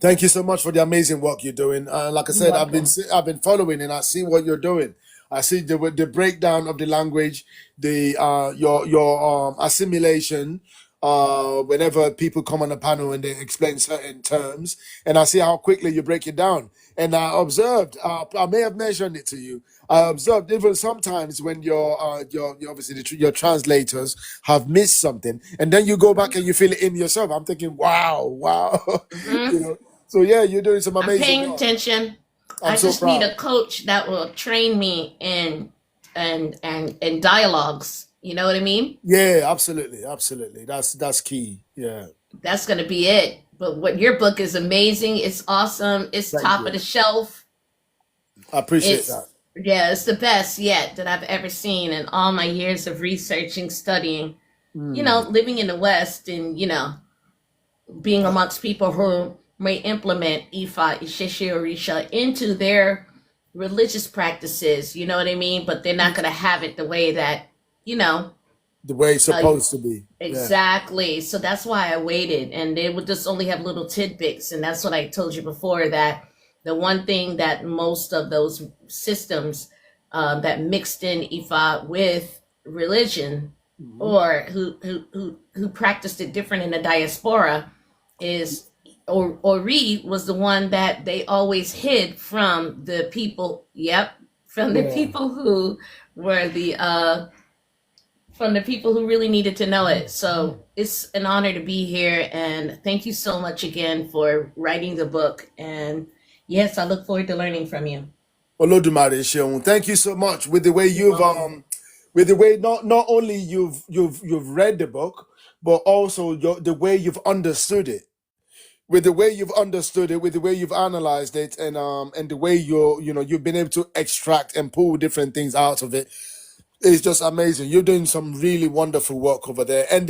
Thank you so much for the amazing work you're doing. Like I You're said, welcome. I've been following, and I see what you're doing. I see the breakdown of the language, the your assimilation. Whenever people come on a panel and they explain certain terms, and I see how quickly you break it down. And I observed, I may have mentioned it to you. I observed even sometimes when your obviously your translators have missed something, and then you go back and you feel it in yourself. I'm thinking, wow, wow, Hmm. you know. So yeah, you're doing some I'm amazing paying work. attention. I'm I so just need proud. a coach that will train me in dialogues. You know what I mean? Yeah, absolutely, absolutely. That's key. Yeah, That's gonna be it. But what your book is amazing. It's awesome. It's thank top of you. the shelf. I appreciate It's that. Yeah, it's the best yet that I've ever seen in all my years of researching, studying. You know, living in the West and being amongst people who may implement Ifa, Isheshe, Orisha into their religious practices. You know what I mean? But they're not gonna have it the way that you know. The way it's Uh, supposed to be. Yeah. Exactly. So that's why I waited. And they would just only have little tidbits. And that's what I told you before, that the one thing that most of those systems that mixed in Ifa with religion, Mhm. or who practiced it different in the diaspora, is Ori was the one that they always hid from the people. Yep. From the Yeah. people who were from the people who really needed to know it. So it's an honor to be here, and thank you so much again for writing the book. And yes, I look forward to learning from you. Olodumare Sheun, thank you so much with the way You're you've welcome. with the way not only you've read the book, but also the way you've understood it. With the way you've understood it, with the way you've analyzed it, and the way you've been able to extract and pull different things out of it. It's just amazing. You're doing some really wonderful work over there, and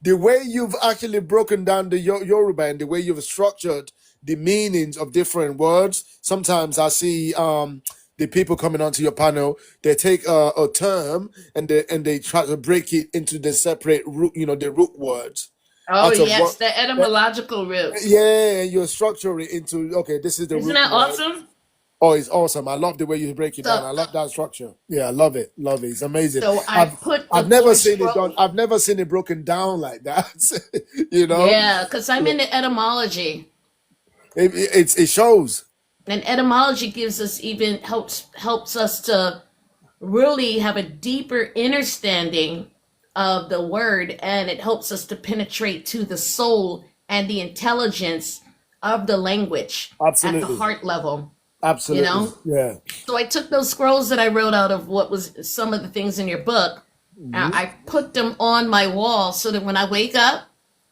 the way you've actually broken down the Yoruba and the way you've structured the meanings of different words. Sometimes I see the people coming onto your panel. They take a term and they try to break it into the separate root, the root words Oh out of what. yes, the etymological roots. Yeah, you structure it into, okay, this is the Isn't root that word. awesome? Oh, it's awesome. I love the way you break it down. So I love that structure. Yeah, I love it. Love it. It's amazing. so I I've put the I've never four seen it done. scrolls. I've never seen it broken down like that. you know, Yeah, because I'm Yeah. into etymology. It shows. And etymology gives us even helps us to really have a deeper understanding of the word, and it helps us to penetrate to the soul and the intelligence of the language at the Absolutely. heart level, you Absolutely. know? Yeah. So I took those scrolls that I wrote out of what was some of the things in your book, Mhm. I put them on my wall so that when I wake up,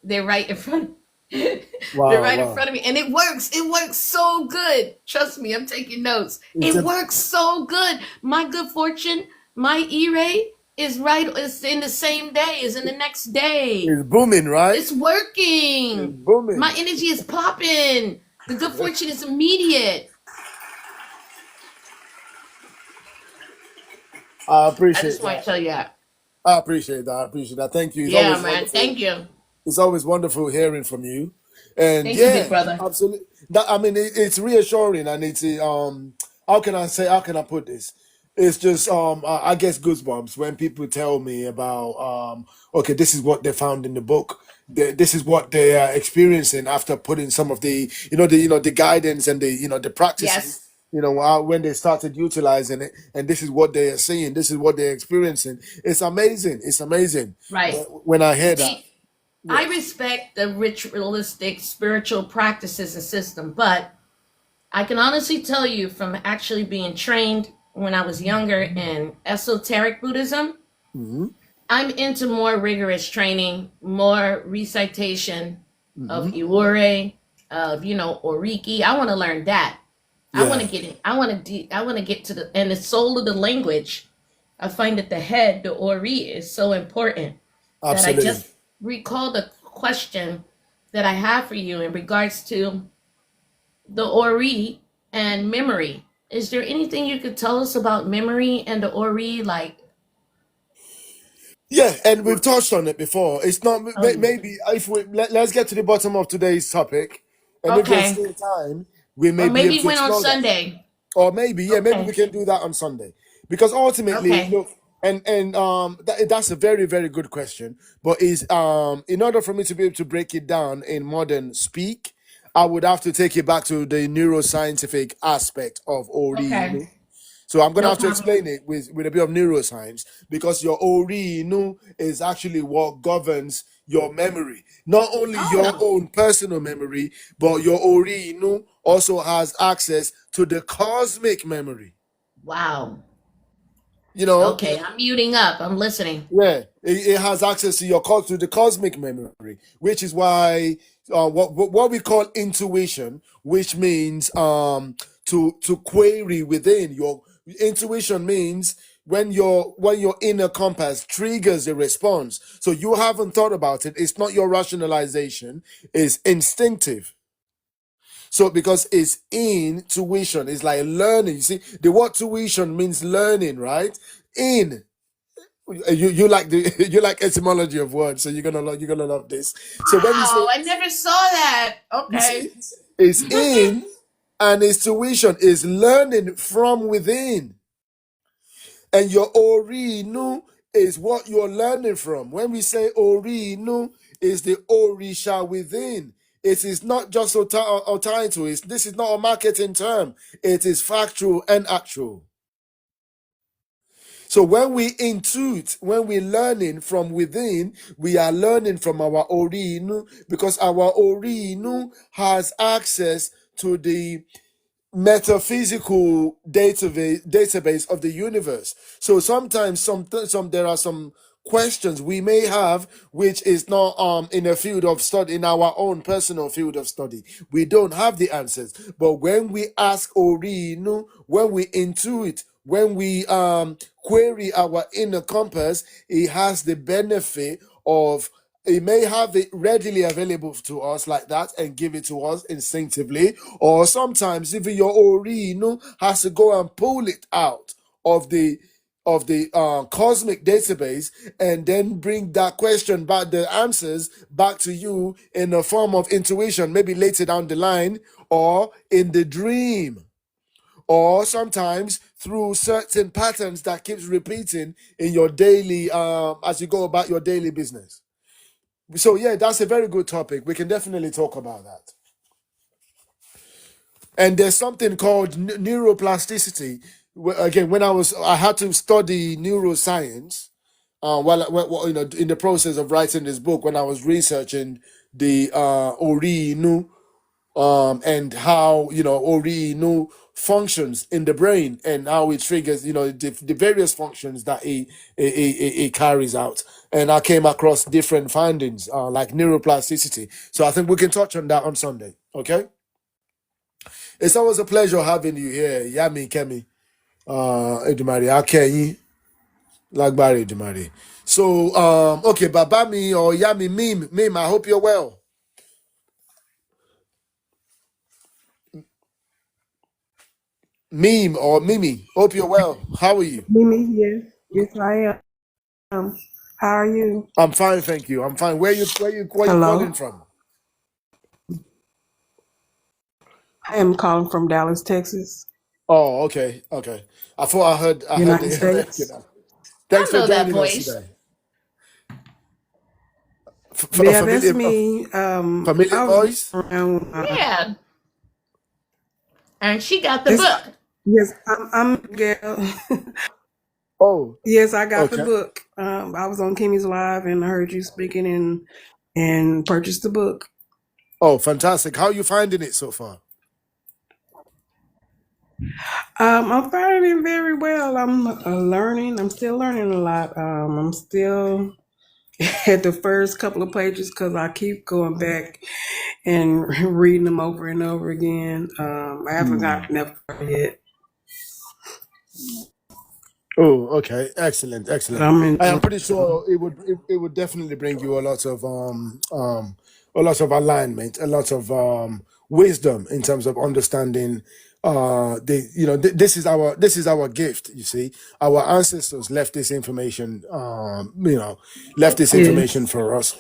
they're right in front. They're Wow, right in wow. front of me, and it works. It works so good. Trust me, I'm taking notes. It's It a, works so good. My good fortune, my E-ray is right. It's in the same day. Is in the next day. it's booming, right? It's It's working. My booming. energy is popping. The good fortune is immediate. I I appreciate just want that. to tell you that. I appreciate that. I appreciate that. Thank you. It's Yeah, always man. wonderful. Thank you. It's always wonderful hearing from you. And Thank you, big yeah, brother. absolutely. That, I mean, it's reassuring, and it's how can I say? How can I put this? It's just I guess goosebumps when people tell me about okay, this is what they found in the book. This is what they are experiencing after putting some of the the guidance and the practices, Yes. when they started utilizing it, and this is what they are seeing. This is what they're experiencing. It's amazing. It's amazing Right. when I hear that. See, I Yeah. respect the ritualistic spiritual practices and system, but I can honestly tell you from actually being trained when I was younger in esoteric Buddhism, Hmm. I'm into more rigorous training, more recitation of Hmm. Iwure, of Oriki. I want to learn that. I want to Yeah. get in. I want to get to the soul of the language. I find that the head, the Ori, is so important that I Absolutely. just recalled a question that I have for you in regards to the Ori and memory. Is there anything you could tell us about memory and the Ori? Like, Yeah, and we've touched on it before. It's not oh, maybe if let's get to the bottom of today's topic, and if there's okay, still time, we may or be able maybe to went on explore that. Sunday. Or maybe, yeah, maybe we Okay, can do that on Sunday. Because ultimately, okay, look, and that's a very, very good question. But is in order for me to be able to break it down in modern speak, I would have to take it back to the neuroscientific aspect of Ori okay, Inú. So I'm gonna no have to problem. explain it with a bit of neuroscience, because your Ori Inú is actually what governs your memory. Not only your Oh, own personal memory, but your Ori Inú also has access to the cosmic memory. wow. You know, Okay, I'm muting up. I'm listening. yeah, it has access to to the cosmic memory, which is why what we call intuition, which means to query within. Your intuition means when your inner compass triggers a response. So you haven't thought about it. It's not your rationalization. It's instinctive. So because it's intuition, it's like learning. You see, the word tuition means learning, right? In you like the you like etymology of words, so you're gonna love this. So when we say, Wow, I never saw that. you see, Okay. it's in, and its tuition is learning from within, and your Ori Inú is what you're learning from. When we say Ori Inú is the Òrìṣà Within. It is not just a title. This is not a marketing term. It is factual and actual. So when we intuit, when we're learning from within, we are learning from our Orí Inú, because our Orí Inú has access to the metaphysical database of the universe. So sometimes some there are some questions we may have which is not in a field of study, in our own personal field of study. We don't have the answers. But when we ask Orí Inú, when we intuit, when we query our inner compass, it has the benefit of, it may have it readily available to us like that and give it to us instinctively, or sometimes even your Ori Inú has to go and pull it out of the cosmic database, and then bring that question back, the answers back to you in a form of intuition, maybe later down the line, or in the dream, or sometimes through certain patterns that keeps repeating in your daily as you go about your daily business. So yeah, that's a very good topic. We can definitely talk about that. And there's something called neuroplasticity. Again, when I had to study neuroscience while in the process of writing this book, when I was researching the Ori Inú. and how Ori Inú functions in the brain and how it triggers the various functions that it carries out. And I came across different findings like neuroplasticity. So I think we can touch on that on Sunday. Okay. It's always a pleasure having you here, Yami Kemi, Edumari Akeyi, Lagbari Edumari. So okay, Babami or Yami Meme, I hope you're well. Meme or Mimi, hope you're well. How are you? Mimi, yes. Yes, I am. How are you? I'm fine, thank you. I'm fine. Where you Hello. calling from? I am calling from Dallas, Texas, Oh, okay. I thought I heard United the States. Thanks I for know that joining us voice. today. Yeah, that's me. Familiar I was voice? around. Yeah. And she got the book. Yes, I'm Gail. Oh, Yes, I got the okay. book. I was on Kimmy's Live and I heard you speaking and purchased the book. Oh, fantastic. How are you finding it so far? I'm finding it very well. I'm learning. I'm still learning a lot. I'm still at the first couple of pages because I keep going back and reading them over and over again. I haven't gotten that far yet. Oh, okay. Excellent. But I'm I am enjoying pretty it. sure it would definitely bring you a lot of alignment, a lot of wisdom in terms of understanding this is our gift, you see. Our ancestors left this information left this information Yes. for us.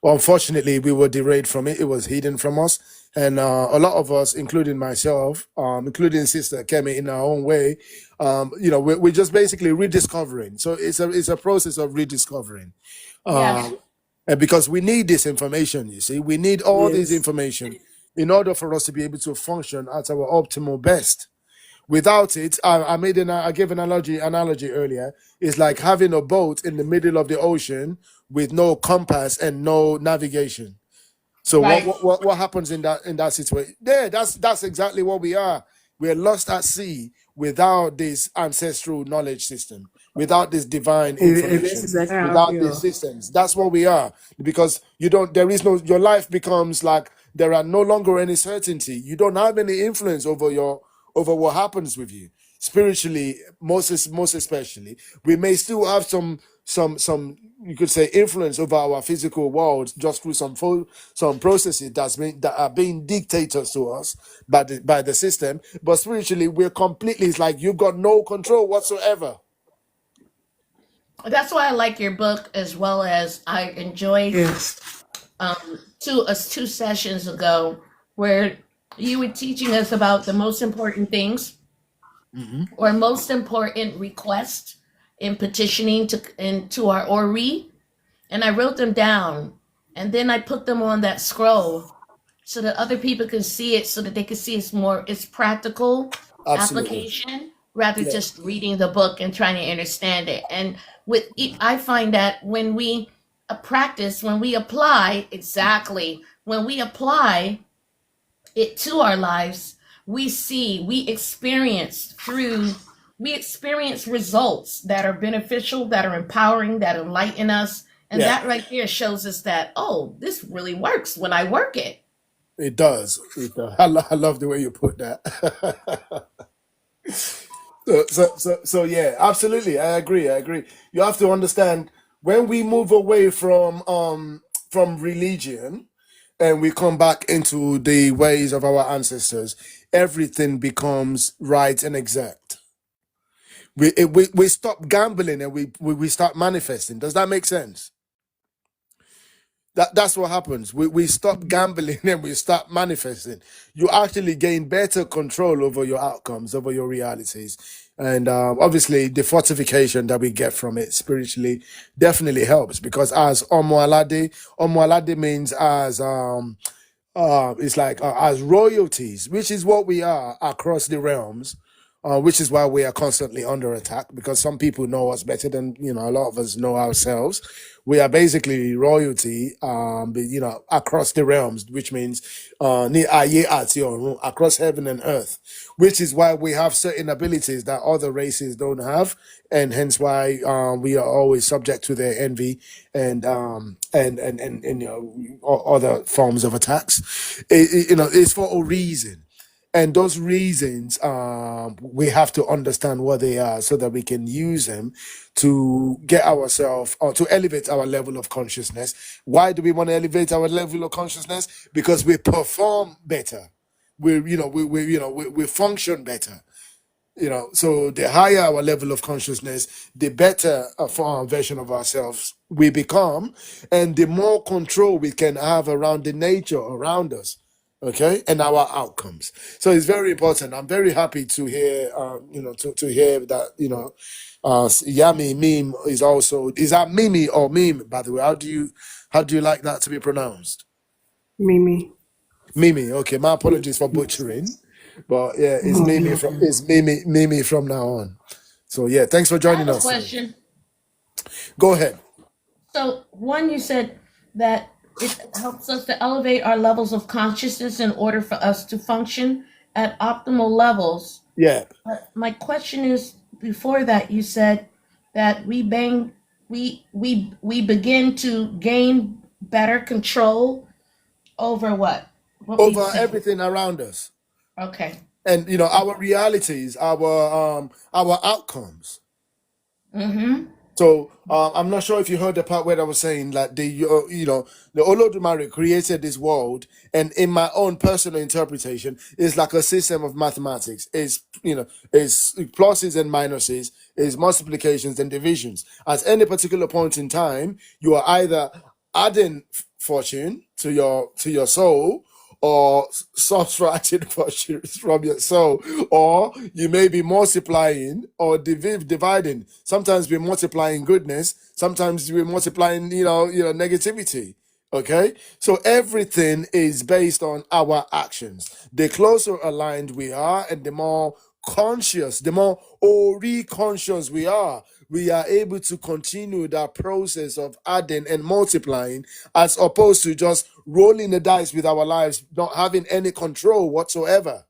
Unfortunately, we were derailed from it. It was hidden from us. And a lot of us, including myself, including Sister Kemi in our own way, we're just basically rediscovering. So it's a process of rediscovering. Yes. And because we need this information, you see, we need all this Yes. information in order for us to be able to function at our optimal best. Without it, I gave an analogy earlier. It's like having a boat in the middle of the ocean with no compass and no navigation. So Right. what happens in that situation? Yeah, that's exactly what we are. We're lost at sea without this ancestral knowledge system, without this divine And that's information, exactly how I without feel. these systems. That's what we are. Because your life becomes like there are no longer any certainty. You don't have any influence over what happens with you spiritually, most especially. We may still have some you could say influence over our physical world just through some processes that are being dictators to us by the system. But spiritually, we're completely, it's like you've got no control whatsoever. That's why I like your book, as well as I enjoyed Yes. two sessions ago where you were teaching us about the most important things or most important requests in petitioning into our ORI, and I wrote them down, and then I put them on that scroll so that other people can see it, so that they can see it's practical Absolutely. application rather Yeah. just reading the book and trying to understand it. And I find that when we practice, when we apply it to our lives, we experience results that are beneficial, that are empowering, that enlighten us. And Yeah. that right there shows us that, oh, this really works when I work it. It does. I love the way you put that. So yeah, absolutely. I agree. You have to understand, when we move away from religion and we come back into the ways of our ancestors, everything becomes right and exact. We stop gambling and we start manifesting. Does that make sense? That's what happens. We stop gambling and we start manifesting. You actually gain better control over your outcomes, over your realities. And obviously, the fortification that we get from it spiritually definitely helps, because as Omoalade means as it's like as royalties, which is what we are across the realms. which is why we are constantly under attack, because some people know us better than, a lot of us know ourselves. We are basically royalty, across the realms, which means ní ayé àti ọ̀run, across heaven and earth, which is why we have certain abilities that other races don't have, and hence why we are always subject to their envy and other forms of attacks. It's for a reason. And those reasons, we have to understand what they are so that we can use them to get ourselves or to elevate our level of consciousness. Why do we want to elevate our level of consciousness? Because we perform better. We function better. So the higher our level of consciousness, the better a version of ourselves we become, and the more control we can have around the nature around us, okay, and our outcomes. So it's very important. I'm very happy to hear, to hear that, Yami meme is that Mimi or meme, by the way? How do you like that to be pronounced? Mimi. Mimi. Okay, my apologies for butchering. But yeah, it's Mimi from now on. So yeah, thanks for I joining have a us. question. Go ahead. So, one, you said that it helps us to elevate our levels of consciousness in order for us to function at optimal levels. Yeah. But my question is, before that, you said that we begin to gain better control over what? What were you Over saying? everything around us. Okay. And our realities, our outcomes. Mm-hmm. So I'm not sure if you heard the part where I was saying like the Olodumare created this world, and in my own personal interpretation, it's like a system of mathematics. It's pluses and minuses, it's multiplications and divisions. At any particular point in time, you are either adding fortune to your soul, or subtracting fortune from your soul, or you may be multiplying or dividing. Sometimes we're multiplying goodness, sometimes we're multiplying negativity. Okay, so everything is based on our actions. The closer aligned we are, and the more conscious, the more Ori conscious we are able to continue that process of adding and multiplying, as opposed to just rolling the dice with our lives, not having any control whatsoever.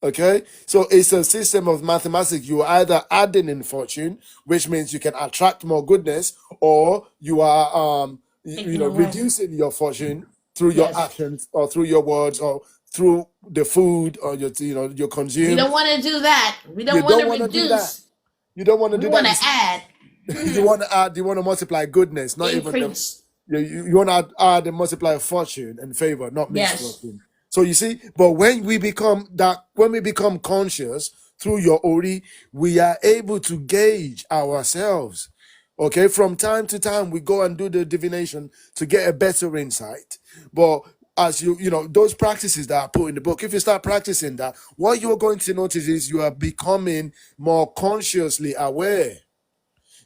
Okay, so it's a system of mathematics. You are either adding in fortune, which means you can attract more goodness, or you are Taking away. reducing your fortune through your Yes. actions, or through your words, or through the food or your We consume. don't want to do that. We You don't want don't to want to do that. reduce. You don't want to We do want that. to add, You want to add. You want to multiply goodness, not even the, increase. you want to add and multiply fortune and favor, not Yes. misfortune. So you see, but when we become conscious through your Ori, we are able to gauge ourselves. Okay, from time to time, we go and do the divination to get a better insight. But as those practices that are put in the book, if you start practicing that, what you're going to notice is you are becoming more consciously aware.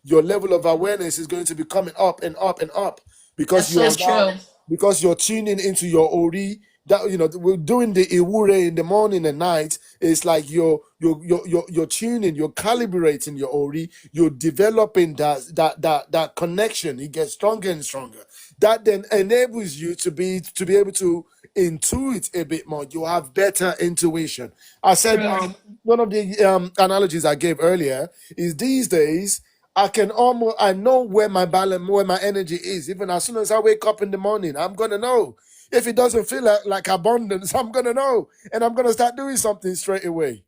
Your level of awareness is going to be coming up and up and up, because That's so true. because you're tuning into your Ori. That we're doing the Iwure in the morning and night. It's like you're tuning, you're calibrating your Ori, you're developing that connection. It gets stronger and stronger. That then enables you to be able to intuit a bit more. You have better intuition. I said True. one of the analogies I gave earlier is these days I know where my balance, where my energy is. Even as soon as I wake up in the morning, I'm gonna know. If it doesn't feel like abundance, I'm gonna know, and I'm gonna start doing something straight away.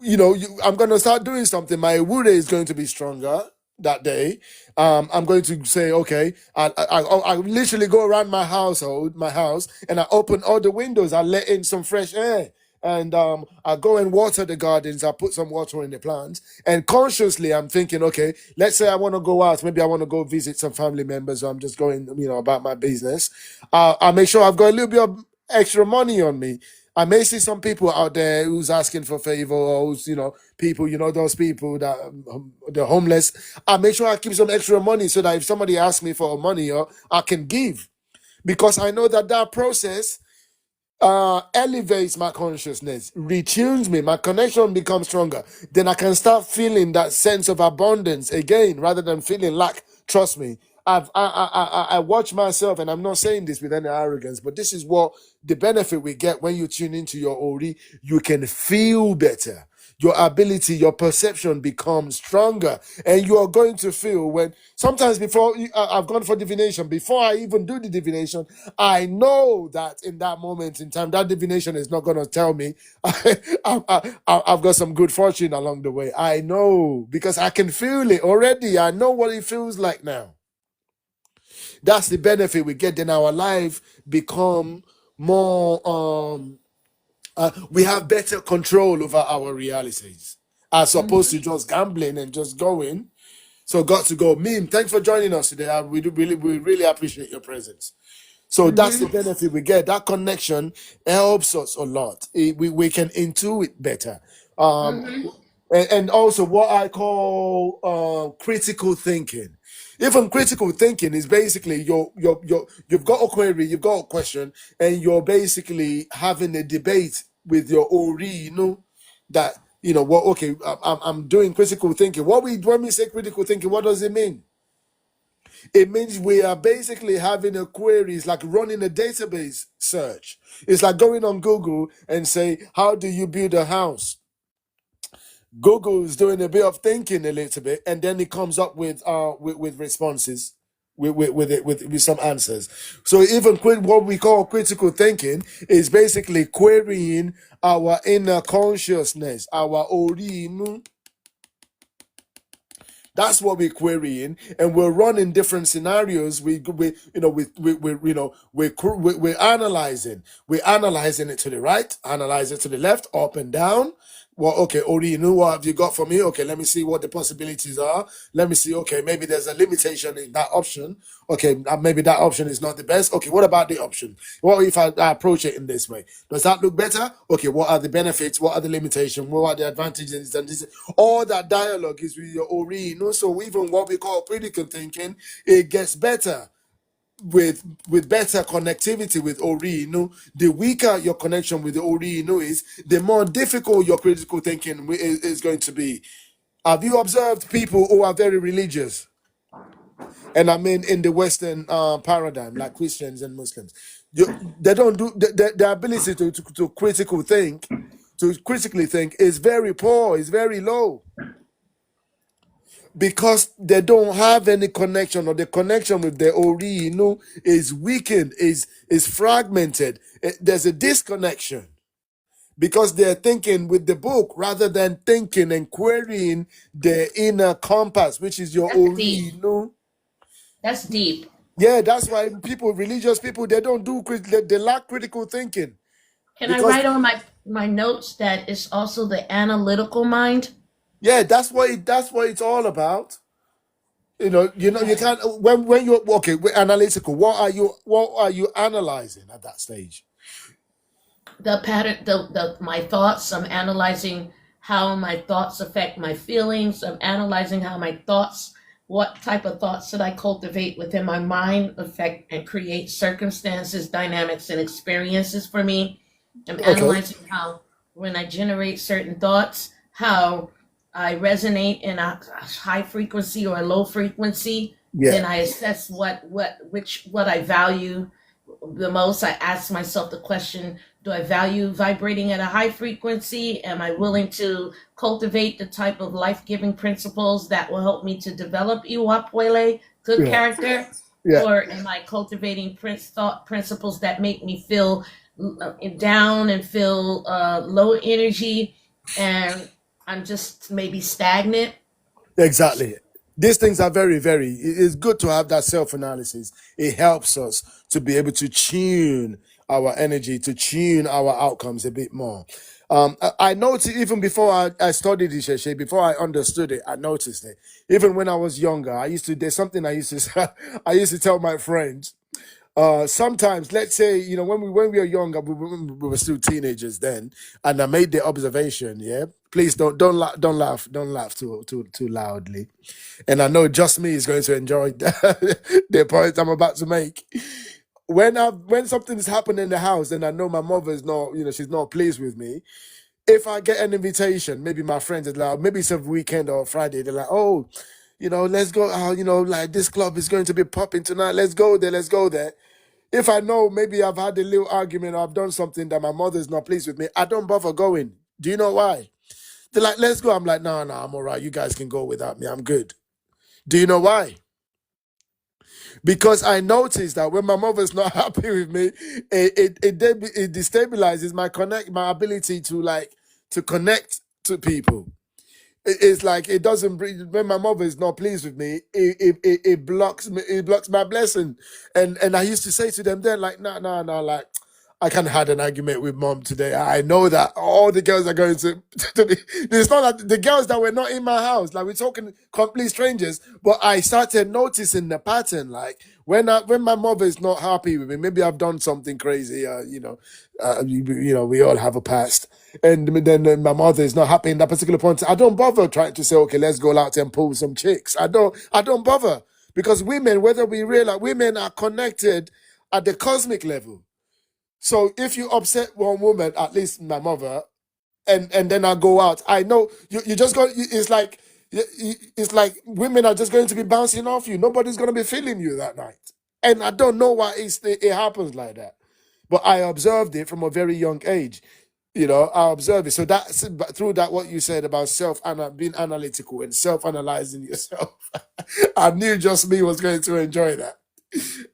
I'm gonna start doing something. My Ewure is going to be stronger that day. I'm going to say, okay, I literally go around my house, and I open all the windows. I let in some fresh air. And I go and water the gardens. I put some water in the plants. And consciously, I'm thinking, okay, let's say I want to go out. Maybe I want to go visit some family members. So I'm just going, about my business. I make sure I've got a little bit of extra money on me. I may see some people out there who's asking for favor, or who's, people, those people that they're homeless. I make sure I keep some extra money so that if somebody asks me for money, I can give. Because I know that process elevates my consciousness, retunes me, my connection becomes stronger. Then I can start feeling that sense of abundance again rather than feeling lack. Trust me. I watch myself, and I'm not saying this with any arrogance, but this is what the benefit we get when you tune into your Ori. You can feel better. Your ability, your perception becomes stronger, and you are going to feel when sometimes I've gone for divination. Before I even do the divination, I know that in that moment in time, that divination is not going to tell me I've got some good fortune along the way. I know because I can feel it already. I know what it feels like now. That's the benefit we get. Then our life become more. We have better control over our realities as opposed to just gambling and just going. So got to go. Meme, thanks for joining us today. We really appreciate your presence. So that's the benefit we get. That connection helps us a lot. We can intuit better. And also what I call critical thinking. Even critical thinking is basically you've got a query, you've got a question, and you're basically having a debate with your Ori Inú that what okay, I'm doing critical thinking. When we say critical thinking, what does it mean? It means we are basically having a query. It's like running a database search. It's like going on Google and say, how do you build a house? Google is doing a bit of thinking a little bit, and then it comes up with responses, with some answers. So even what we call critical thinking is basically querying our inner consciousness, our Ori Inú. That's what we're querying, and we're running different scenarios. We're analyzing. We're analyzing it to the right, analyze it to the left, up and down. Well, okay, Ori Inú, what have you got for me? Okay, let me see what the possibilities are. Let me see, okay, maybe there's a limitation in that option. Okay, maybe that option is not the best. Okay, what about the option? What if I approach it in this way? Does that look better? Okay, what are the benefits? What are the limitations? What are the advantages? And this, all that dialogue is with your Ori Inú. So even what we call critical thinking, it gets better with better connectivity with Ori Inú. The weaker your connection with the Ori Inú is, the more difficult your critical thinking is going to be. Have you observed people who are very religious? And I mean in the Western paradigm, like Christians and Muslims, they don't do the ability to critically think is very poor, is very low. Because they don't have any connection, or the connection with the Ori Inú is weakened, is fragmented. There's a disconnection because they're thinking with the book rather than thinking and querying the inner compass, which is your That's Ori deep. Inú. That's deep. Yeah, that's why religious people, they don't do, they lack critical thinking. Can I Because write on my notes that it's also the analytical mind? yeah, that's what it's all about. You can't when you're okay, we're analytical. What are you analyzing at that stage? The pattern, my thoughts. I'm analyzing how my thoughts affect my feelings. I'm analyzing how my thoughts, what type of thoughts should I cultivate within my mind, affect and create circumstances, dynamics, and experiences for me. I'm Okay. analyzing how, when I generate certain thoughts, how I resonate in a high frequency or a low frequency. Then Yeah. I assess what I value the most. I ask myself the question, do I value vibrating at a high frequency? Am I willing to cultivate the type of life-giving principles that will help me to develop Iwapwele, good Yeah. character? Yeah. Or am I cultivating thought principles that make me feel down and feel low energy, and I'm just maybe stagnant? Exactly. These things are very, very, it's good to have that self-analysis. It helps us to be able to tune our energy, to tune our outcomes a bit more. I noticed even before I studied Isheshe, before I understood it, I noticed it. Even when I was younger, there's something I used to, I used to tell my friends. Sometimes, let's say, when we were younger, we were still teenagers then, and I made the observation. Yeah, please don't laugh too loudly. And I know just me is going to enjoy the point I'm about to make. when something's happened in the house and I know my mother is not, she's not pleased with me, if I get an invitation, maybe my friends are like, maybe it's a weekend or Friday, they're like, oh, let's go out, like this club is going to be popping tonight. Let's go there, let's go there. If I know maybe I've had a little argument or I've done something that my mother's not pleased with me, I don't bother going. Do you know why? They're like, let's go. I'm like, no, I'm all right. You guys can go without me. I'm good. Do you know why? Because I noticed that when my mother's not happy with me, it destabilizes my ability to connect to people. It's like it doesn't bring, when my mother is not pleased with me, it blocks me, it blocks my blessing. And I used to say to them then, like, no, like, I kind of had an argument with mom today. I know that all the girls are going to be, it's not that the girls that were not in my house, like we're talking complete strangers, but I started noticing the pattern. Like when my mother is not happy with me, maybe I've done something crazy, we all have a past. And then my mother is not happy in that particular point. I don't bother trying to say, okay, let's go out and pull some chicks. I don't bother because women, whether we realize, women are connected at the cosmic level. So if you upset one woman, at least my mother, and then I go out, I know you just got. It's like women are just going to be bouncing off you. Nobody's going to be feeling you that night, and I don't know why it happens like that. But I observed it from a very young age. I observed it. So that's through that what you said about being analytical and self-analyzing yourself. I knew just me was going to enjoy that.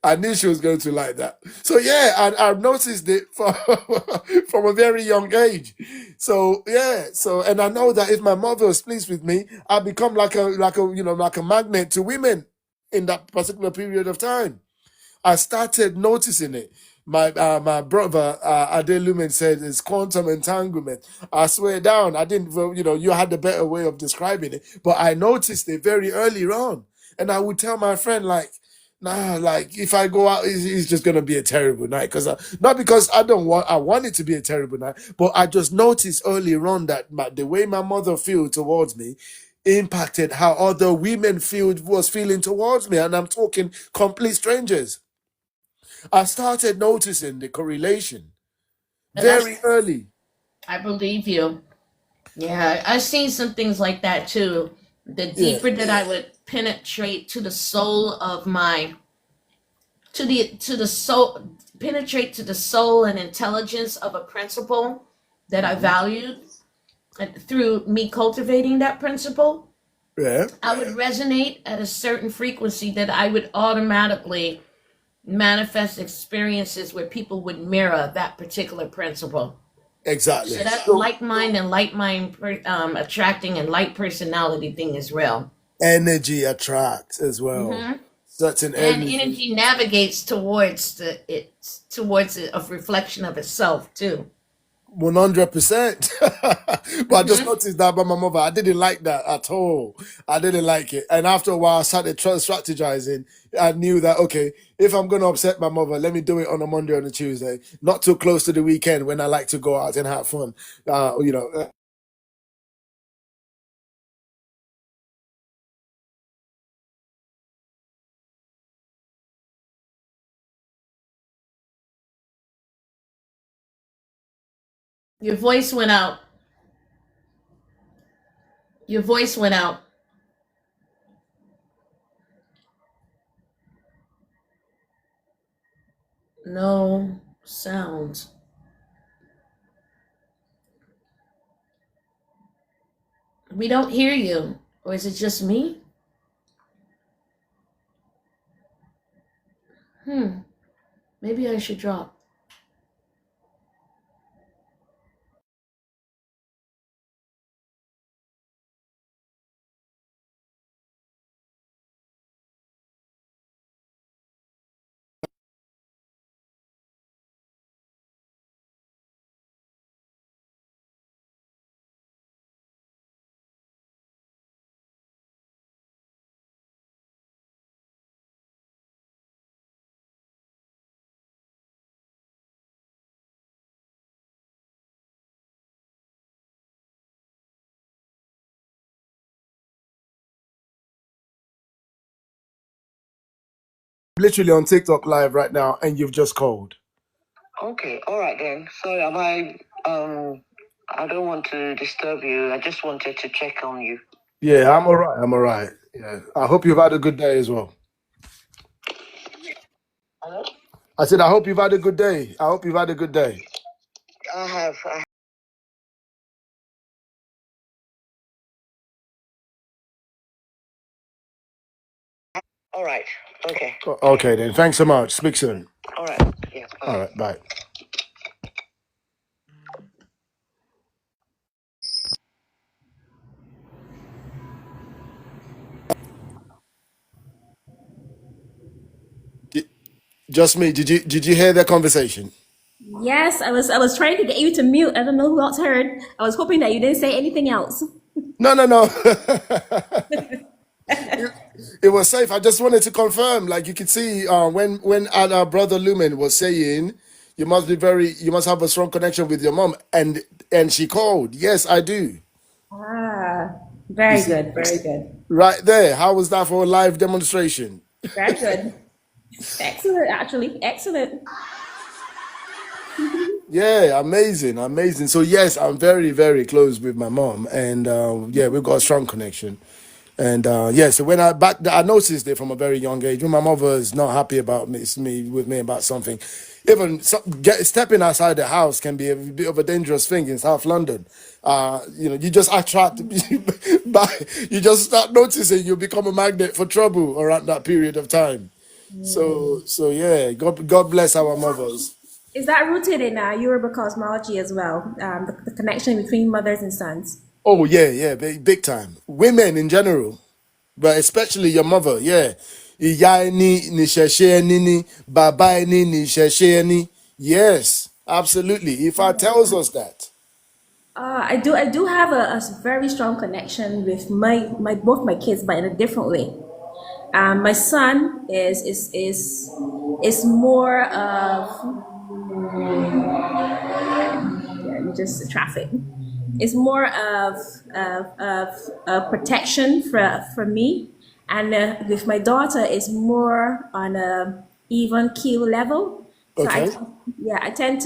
I knew she was going to like that. So yeah, I've noticed it from a very young age. So yeah, and I know that if my mother is pleased with me, I become like a magnet to women in that particular period of time. I started noticing it. My brother Ade Lumen said it's quantum entanglement. I swear down, I didn't. You had the better way of describing it, but I noticed it very early on, and I would tell my friend like, nah, like if I go out, it's just gonna be a terrible night. Not because I don't want, I want it to be a terrible night, but I just noticed earlier on that the way my mother feels towards me impacted how other women was feeling towards me, and I'm talking complete strangers. I started noticing the correlation And that's, very early. I believe you. Yeah, I've seen some things like that too. The Yeah, deeper that I would penetrate to the soul of my, to the soul, penetrate to the soul and intelligence of a principle that I valued, and through me cultivating that principle, yeah, I would resonate at a certain frequency that I would automatically manifest experiences where people would mirror that particular principle. exactly. So that So like mind and light mind attracting and light personality thing is real. energy attracts as well. Hmm. Certain And energy. energy navigates towards a reflection of itself too. 100%. But I just Hmm. noticed that about my mother. I didn't like that at all. I didn't like it. And after a while, I started strategizing. I knew that, okay, if I'm going to upset my mother, let me do it on a Monday or on a Tuesday, not too close to the weekend when I like to go out and have fun. Uh, you know, Your voice went out. Your voice went out. No sound. We don't hear you. Or is it just me? Maybe I should drop. literally on TikTok live right now, and you've just called. Okay, all right then. Sorry, I don't want to disturb you. I just wanted to check on you. Yeah, I'm all right. I'm all right. Yeah, I hope you've had a good day as well. Hello? I said, I hope you've had a good day. I hope you've had a good day. I have. All right. Okay. Okay, then. Thanks so much. Speak soon. All right. Yeah. Bye. All right, bye. Just me. Did you hear that conversation? Yes, I was trying to get you to mute. I don't know who else heard. I was hoping that you didn't say anything else. No. It was safe. I just wanted to confirm. Like you could see, when our brother Lumen was saying, you must have a strong connection with your mom, and she called. Yes, I do. Ah, You very see, good, very good, right there. How was that for a live demonstration? very good. Excellent, actually, excellent. Yeah, amazing. So yes, I'm very, very close with my mom, and yeah, we've got a strong connection. And yeah, so when I noticed it from a very young age. When my mother is not happy about me about something, even stepping outside the house can be a bit of a dangerous thing in South London. You just attract, you just start noticing you become a magnet for trouble around that period of time. So yeah, God bless our mothers. Is that rooted in Yoruba cosmology as well? The connection between mothers and sons. Oh yeah, big time. Women in general, but especially your mother, yeah. Ìyá ẹni nìṣẹ̀ṣe ẹni ni, bàbá ẹni nìṣẹ̀ṣe ẹni. Yes, absolutely. Ifá tells us that. I do have a very strong connection with my both my kids, but in a different way. My son is more of, let me just traffic. It's more of protection for me, and with my daughter is more on a even keel level. So Okay. I tend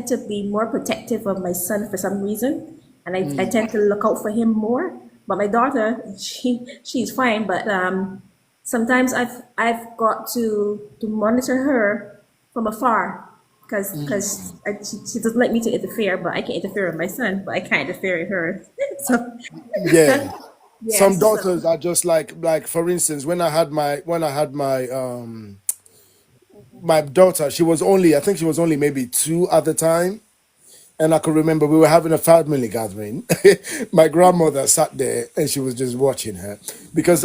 to be more protective of my son for some reason, and I tend to look out for him more. But my daughter, she's fine, but sometimes I've got to monitor her from afar because she doesn't like me to interfere, but I can interfere with my son, but I can't interfere with her. So Yeah. Some yes, so daughters are just like for instance, when I had my daughter, I think she was only maybe 2 at the time. And I could remember we were having a family gathering. My grandmother sat there and she was just watching her because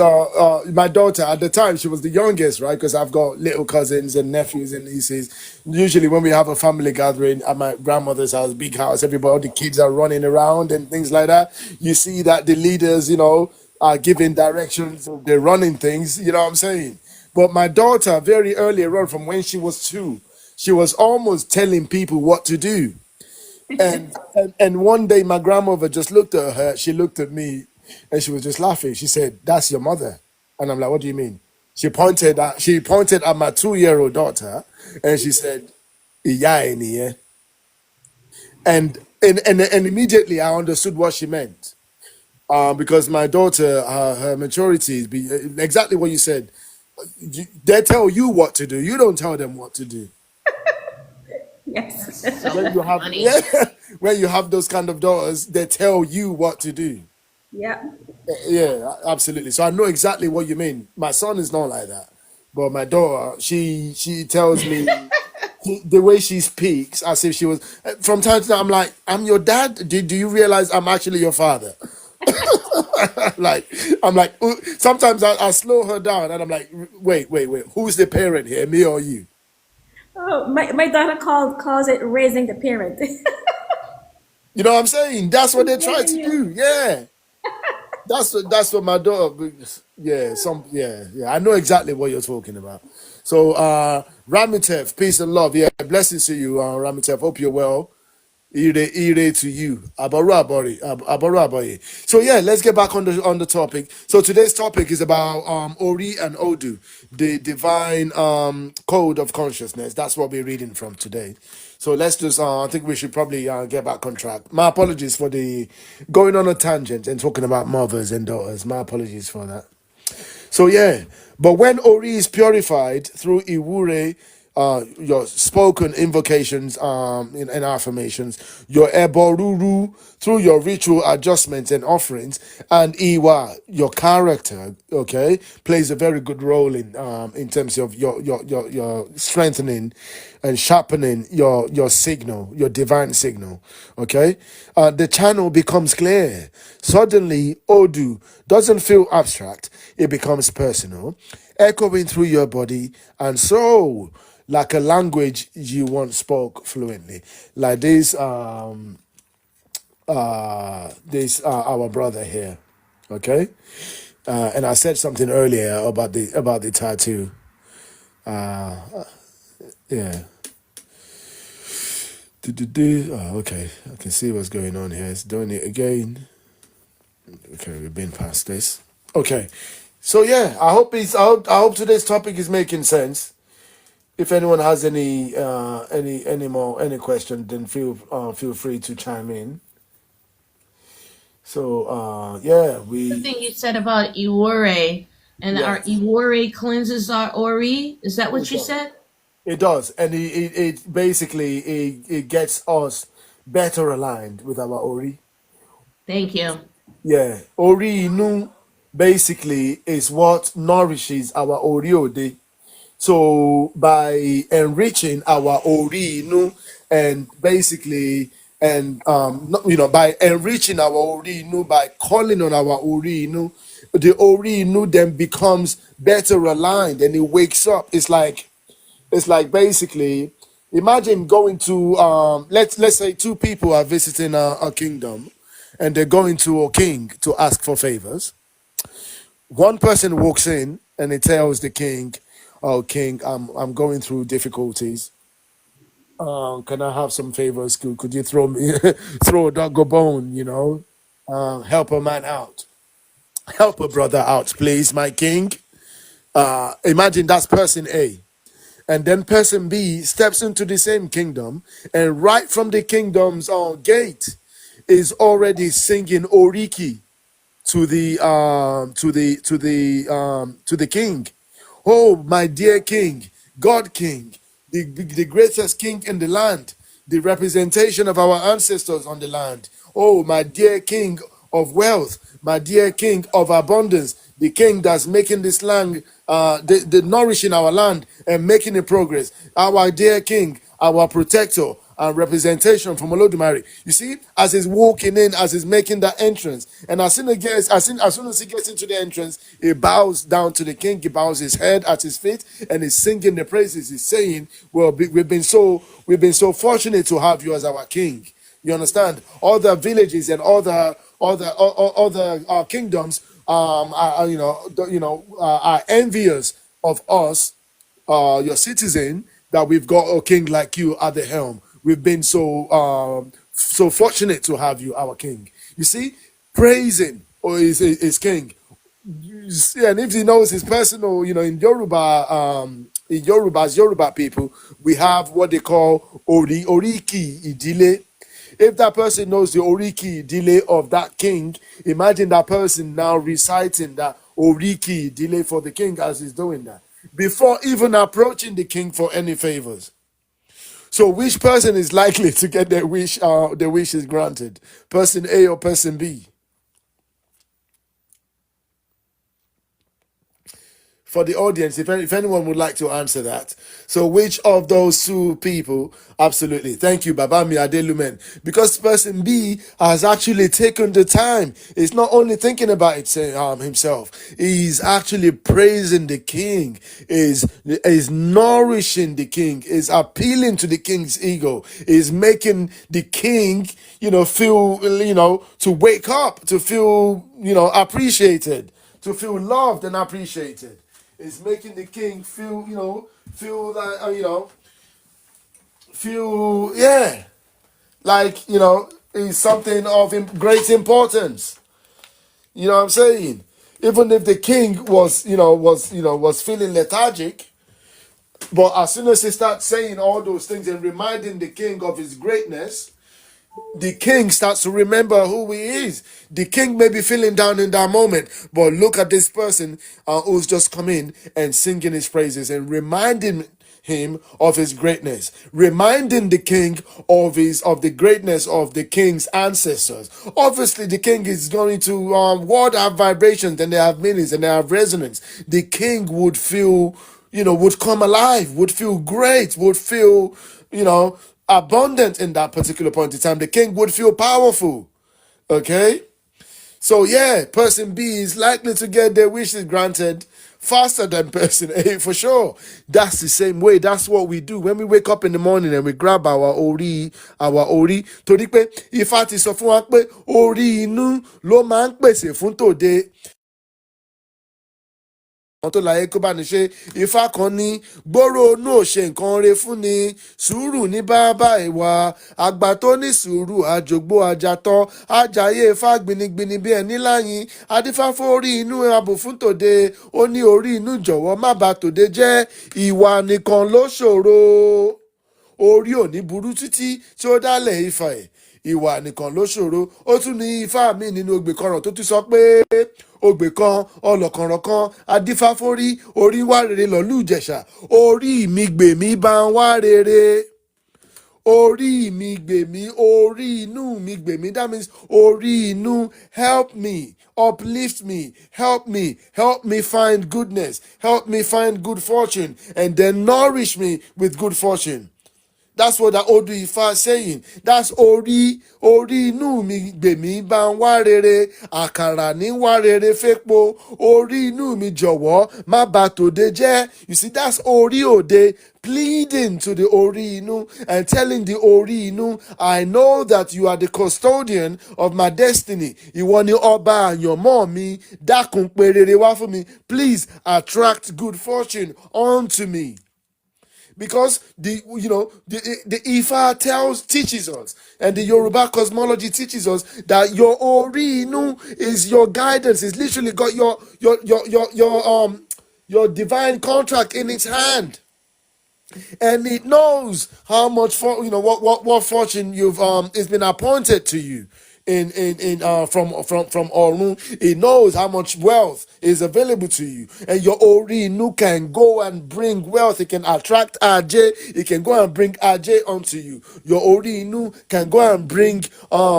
my daughter at the time, she was the youngest, right? Because I've got little cousins and nephews and nieces. Usually when we have a family gathering at my grandmother's house, big house, everybody, the kids are running around and things like that. You see that the leaders, are giving directions, they're running things, you know what I'm saying? But my daughter, very earlier on, from when she was 2, she was almost telling people what to do. And one day my grandmother just looked at her, she looked at me, and she was just laughing. She said, "That's your mother." And I'm like, "What do you mean?" She pointed at my 2-year-old daughter, and she said, "Ìyá ẹ nìyẹn." And immediately I understood what she meant. Because my daughter, her maturity is exactly what you said. They tell you what to do. You don't tell them what to do. yes. When So you have funny. when you have those kind of daughters, they tell you what to do. Yeah. Yeah, absolutely. So I know exactly what you mean. My son is not like that, but my daughter, she tells me the way she speaks as if she was. From time to time, I'm like, "I'm your dad. Do you realize I'm actually your father?" like I'm like, sometimes I slow her down and I'm like, wait, who's the parent here, me or you? Oh, my daughter calls it raising the parent. You know what I'm saying? That's what She's they try raising to you. do. Yeah, that's what my daughter. Yeah, yeah. I know exactly what you're talking about. So, Ramitev, peace and love. Yeah, blessings to you, Ramitev. Hope you're well. ire to you. Aboru abori. So yeah, let's get back on the topic. So today's topic is about Ori and Òdù, the divine code of consciousness. That's what we're reading from today. So let's just I think we should probably get back on track. My apologies for the going on a tangent and talking about mothers and daughters. My apologies for that. So yeah, but when Ori is purified through Iwure, your spoken invocations and affirmations, your Eboruru through your ritual adjustments and offerings, and Iwa, your character, okay, plays a very good role in terms of your strengthening and sharpening your signal, your divine signal, okay. The channel becomes clear. Suddenly, Òdù doesn't feel abstract; it becomes personal, echoing through your body and soul like a language you once spoke fluently. Like this our brother here, okay. And I said something earlier about the tattoo. Yeah. Oh, okay, I can see what's going on here. It's doing it again. Okay, we've been past this. Okay, so yeah, I hope today's topic is making sense. If anyone has any question, then feel free to chime in. So yeah, The thing you said about Iwure and our yes, Iwure cleanses our Ori. Is that what it you does. said? It does, and it basically it gets us better aligned with our Ori. Thank you. Yeah, Ori Inú basically is what nourishes our Ori Ode. So by enriching our Ori Inú and basically by enriching our Ori Inú by calling on our Ori Inú, the Ori Inú then becomes better aligned and it wakes up. It's like basically imagine going to let's say two people are visiting a kingdom and they're going to a king to ask for favors. One person walks in and he tells the king, "Oh, king, I'm going through difficulties. Can I have some favors? Could you throw me throw a dog a bone? Help a man out, help a brother out, please, my king." Imagine that's person A. And then person B steps into the same kingdom, and right from the kingdom's gate is already singing Oriki to the king. Oh, my dear king, God king, the greatest king in the land, the representation of our ancestors on the land. Oh, my dear king of wealth, my dear king of abundance, the king that's making this land, the nourishing our land and making it progress. Our dear king, our protector and representation from Olodumare. You see, as he's walking in, as he's making that entrance, and as soon as he gets into the entrance, he bows down to the king. He bows his head at his feet, and he's singing the praises. He's saying, "Well, we've been so fortunate to have you as our king." You understand? All the villages and all the kingdoms, are envious of us, your citizen, that we've got a king like you at the helm. We've been so fortunate to have you, our king. You see, praising or his king. You see, and if he knows his personal, in Yoruba, as Yoruba people, we have what they call Oriki Idile. If that person knows the Oriki delay of that king, imagine that person now reciting that Oriki delay for the king as he's doing that, before even approaching the king for any favors. So which person is likely to get their wishes granted? Person A or person B? For the audience, if anyone would like to answer that. So which of those two people? Absolutely. Thank you, Babami Adelumen. Because person B has actually taken the time. He's not only thinking about it himself. He's actually praising the king. Is nourishing the king. Is appealing to the king's ego. Is making the king, feel, to wake up, to feel, appreciated, to feel loved and appreciated. Is making the king feel that, feel, yeah. like, is something of great importance. You know what I'm saying? Even if the king was feeling lethargic, but as soon as he starts saying all those things and reminding the king of his greatness, the king starts to remember who he is. The king may be feeling down in that moment, but look at this person who's just come in and singing his praises and reminding him of his greatness, reminding the king of the greatness of the king's ancestors. Obviously, the king is going to words have vibrations and they have meanings and they have resonance. The king would feel, would come alive, would feel great, would feel, abundant in that particular point in time. The king would feel powerful. Okay? So yeah, person B is likely to get their wishes granted faster than person A for sure. That's the same way. That's what we do when we wake up in the morning and we grab our Ori. Torí pé Ifá ti sọ fún wa pé Orí Inú ló máa ń pèsè fún tòde. Àwọn tó láyé kó bá ní ṣe Ifá kan ní gbòòrò inú ò ṣe nǹkan re fún ni sùúrù ní bàbá ìwà àgbà tó ní sùúrù àjògbó àjàtọ̀ àjàyè Ifá gbinigbini bí ẹni láyìn adífáfó orí inú abò fún tòde ó ní orí inú jọ̀wọ́ má bà tòde jẹ́ ìwà nìkan ló ṣòro orí ò ní burú títí tí ó dálẹ̀ Ifá ẹ̀ ìwà nìkan ló ṣòro. Ó tún ní Ifá mi nínú ogbè kọràn tó tún sọ pé ogbè kan ọlọ̀kànràn kan adífáfórí orí wá rere lọ́lú Ìjẹ̀ṣà orí mi gbèmí bá ń wá rere orí mi gbèmí orí inú mi gbèmí, that means orí inú, help me, uplift me, help me find goodness, help me find good fortune, and then nourish me with good fortune. That's what the Odù Ifá is saying. That's orí inú mi gbèmí bá ń wá rere àkàrà ní wá rere fẹ́po orí inú mi jọ̀wọ́ má bà tòde jẹ́. You see, that's orí òde pleading to the Orí Inú and telling the Orí Inú, I know that you are the custodian of my destiny. Ìwọ ni ọba àyànmọ́ mi, dákun pé rere wá fún mi. Please attract good fortune unto me. Because the Ifá teaches us, and the Yoruba cosmology teaches us that your Orí Inú is your guidance. It's literally got your divine contract in its hand, and it knows how much what fortune you've it's been appointed to you. From Orun, it knows how much wealth is available to you, and your Orí Inú can go and bring wealth. It can attract Ajé. It can go and bring Ajé onto you. Your Orí Inú can go and bring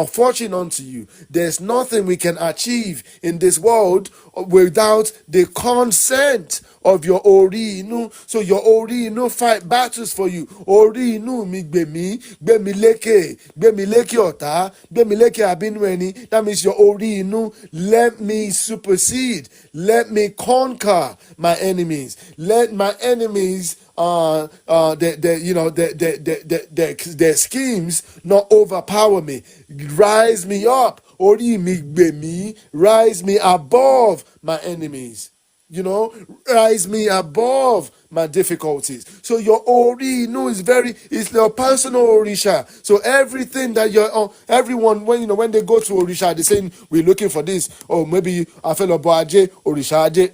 fortune onto you. There's nothing we can achieve in this world without the consent of your Orí Inú. So your Orí Inú fight battles for you. Orí Inú mi gbèmí lékè ọ̀tá, gbèmí lékè àbínú ẹni. That means your Orí Inú, let me supersede, let me conquer my enemies. Let my enemies their schemes not overpower me. Rise me up. Orí mi gbèmí, rise me above my enemies. Rise me above my difficulties. So your Orí Inú is your personal Òrìṣà. So everything that everyone, when they go to Òrìṣà, they're saying, we're looking for this, or maybe I feel about Ajé, Òrìṣà Ajé.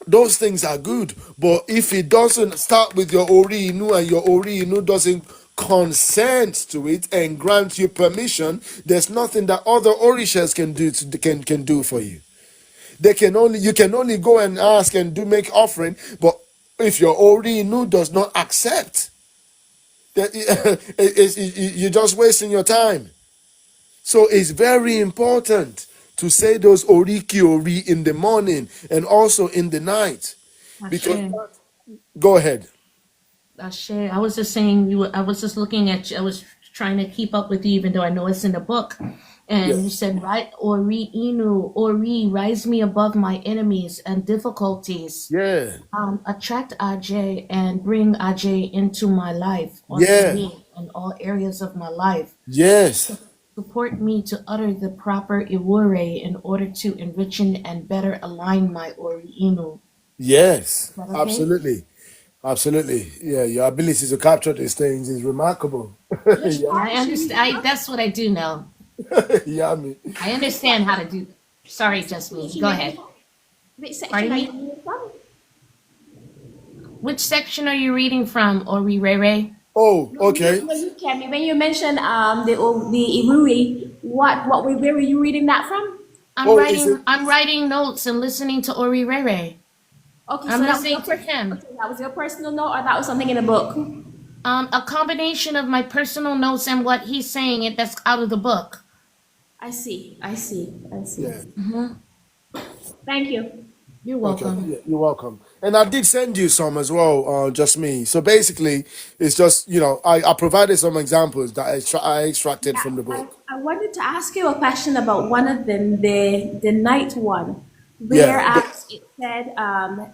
Those things are good, but if it doesn't start with your Orí Inú and your Orí Inú doesn't consent to it and grant you permission, there's nothing that other Orishas can do for you. You can only go and ask and make offering, but if your Orí Inú does not accept, you're just wasting your time. So it's very important to say those Orí in the morning and also in the night. Because go ahead. I was just saying I was just looking at you. I was trying to keep up with you, even though I know it's in the book. And you said, right, Orí Inú, Orí, rise me above my enemies and difficulties. Yeah. Attract Ajé and bring Ajé into my life, onto me, in all areas of my life. Yes. Support me to utter the proper Iwure in order to enrich and better align my Orí Inú. Yes, okay? Absolutely. Absolutely. Yeah, your ability to capture these things is remarkable. Yeah, I understand. That's what I do know. yeah, me. I understand how to do. Sorry, just me. Go ahead. Which section Pardon are me? you reading from? Which section are you reading from, Ori Rere? Oh, okay. When you mentioned the Irui, where were you reading that from? Oh, is it? I'm writing notes and listening to Ori Rere. Okay, I'm so that was listening to him. okay, that was your personal note, or that was something in a book? A combination of my personal notes and what he's saying. That's out of the book. I see. I see. I see. Yeah. Thank you. You're Okay. welcome. Yeah, you're welcome. And I did send you some as well, just me. So basically, it's just, I provided some examples that I extracted from the book. I wanted to ask you a question about one of them, the night one, Yeah. whereas it said,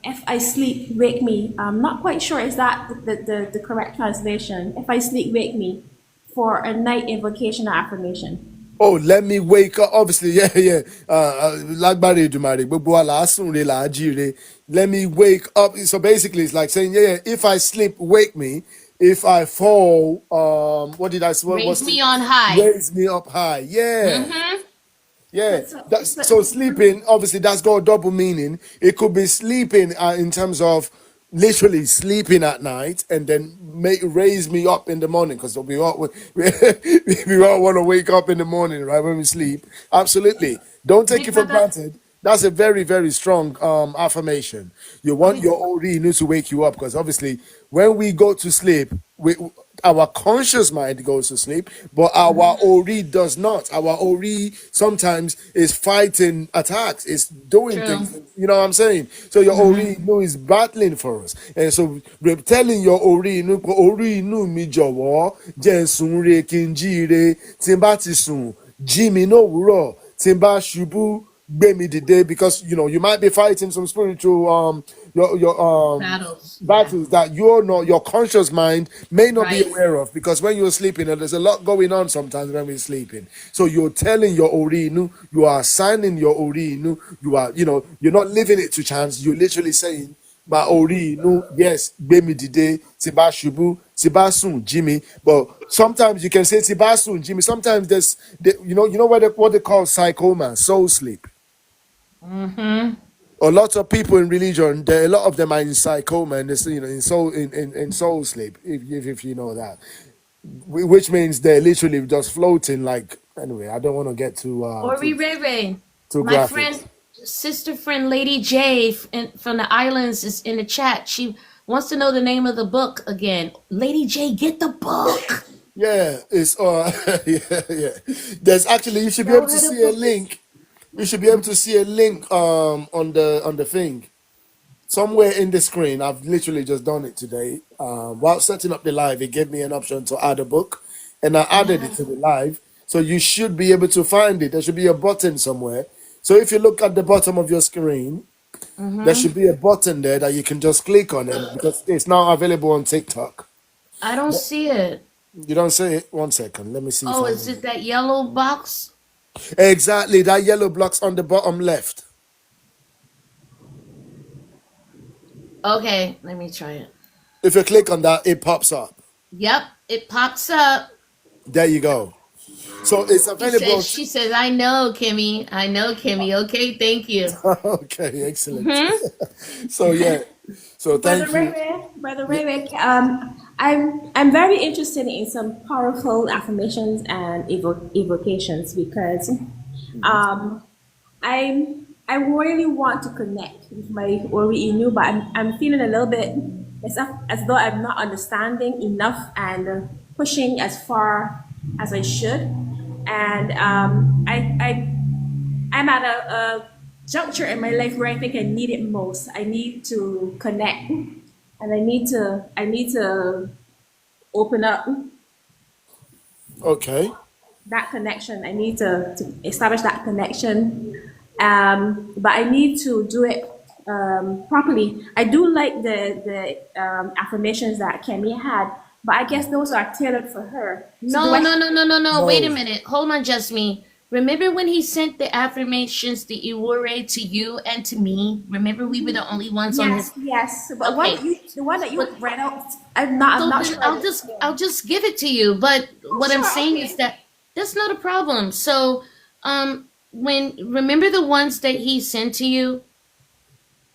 "If I sleep, wake me." I'm not quite sure is that the correct translation. If I sleep, wake me, for a night invocation or affirmation. Oh, let me wake up. Obviously, yeah, yeah. Lágbára Èdùmàrè, gbogbo wa là á sùn re, là á jí re. Let me wake up. So basically, it's like saying, yeah, if I sleep, wake me. If I fall, what did I say? Raise What's me it? on high. Raise me up high. Yeah. Mm-hmm. Yeah, So, so sleeping, obviously, that's got a double meaning. It could be sleeping in terms of literally sleeping at night and then raise me up in the morning because we all want to wake up in the morning, right, when we sleep. Absolutely. Don't take Big it for brother. granted. That's a very, very strong affirmation. You want Big, your Ori Inú to wake you up because obviously when we go to sleep, our conscious mind goes to sleep, but our Ori does not. Our Ori sometimes is fighting attacks, it's doing true. things. You know what I'm saying? So your Ori Inú is battling for us. And so we're telling your Ori Inú, Ori Inú mi jọ̀wọ́, jẹ́ n sùn re kí n jíire, tí n bá ti sùn, jí mi lówùúrọ̀, tí n bá ṣubú, gbé mi dìde, because you might be fighting some spiritual your Battles. Yeah. battles that your conscious mind may not be Right. aware of, because when you're sleeping, and there's a lot going on sometimes when we're sleeping. So you're telling your Ori Inú, you are assigning your Ori Inú, you are, you're not leaving it to chance. You're literally saying, my Ori Inú, yes, gbé mi dìde, tí bá ṣubú, tí bá sùn, jí mi. But sometimes you can say tí bá sùn, jí mi. Sometimes you know what they call psychoma, soul sleep. Mm-hmm. A lot of people in religion, a lot of them are in psychoma and this, in soul sleep, if you know that, which means they're literally just floating. Like, anyway, I don't want to get Ori Rere. too My graphic. sister friend, Lady J from the islands is in the chat. She wants to know the name of the book again. Lady J, get the book. Yeah, it's yeah. There's actually, you should be able to see a link. You should be able to see a link on the thing somewhere in the screen. I've literally just done it today. While setting up the live, it gave me an option to add a book, and I added it to the live. So you should be able to find it. There should be a button somewhere. So if you look at the bottom of your screen, there should be a button there that you can just click on it, because it's now available on TikTok. I don't see it. You don't see it? 1 second. Let me see. Oh, if I is it that yellow box? Exactly, that yellow block's on the bottom left. Okay, let me try it. If you click on that, it pops up. Yep, it pops up. There you go. So it's available. She says, I know, Kimmy. I know, Kimmy. Okay, thank you. Okay, excellent. So yeah, so thank you. Brother Ray, I'm very interested in some powerful affirmations and evocations, because I really want to connect with my Ori Inú, but I'm feeling a little bit as though I'm not understanding enough and pushing as far as I should. And I'm at a juncture in my life where I think I need it most. I need to connect, and I need to open up Okay. that connection. I need to establish that connection, but I need to do it properly. I do like the affirmations that Kemi had, but I guess those are tailored for her. So No. No. Wait a minute. Hold on, just me. Remember when he sent the affirmations, the Iwure, to you and to me? Remember we were the only ones on his. Yes. But Okay. the one that you But read out, I'm not then sure. I'll just give it to you. But what I'm Sure, saying okay. is that that's not a problem. So when remember the ones that he sent to you,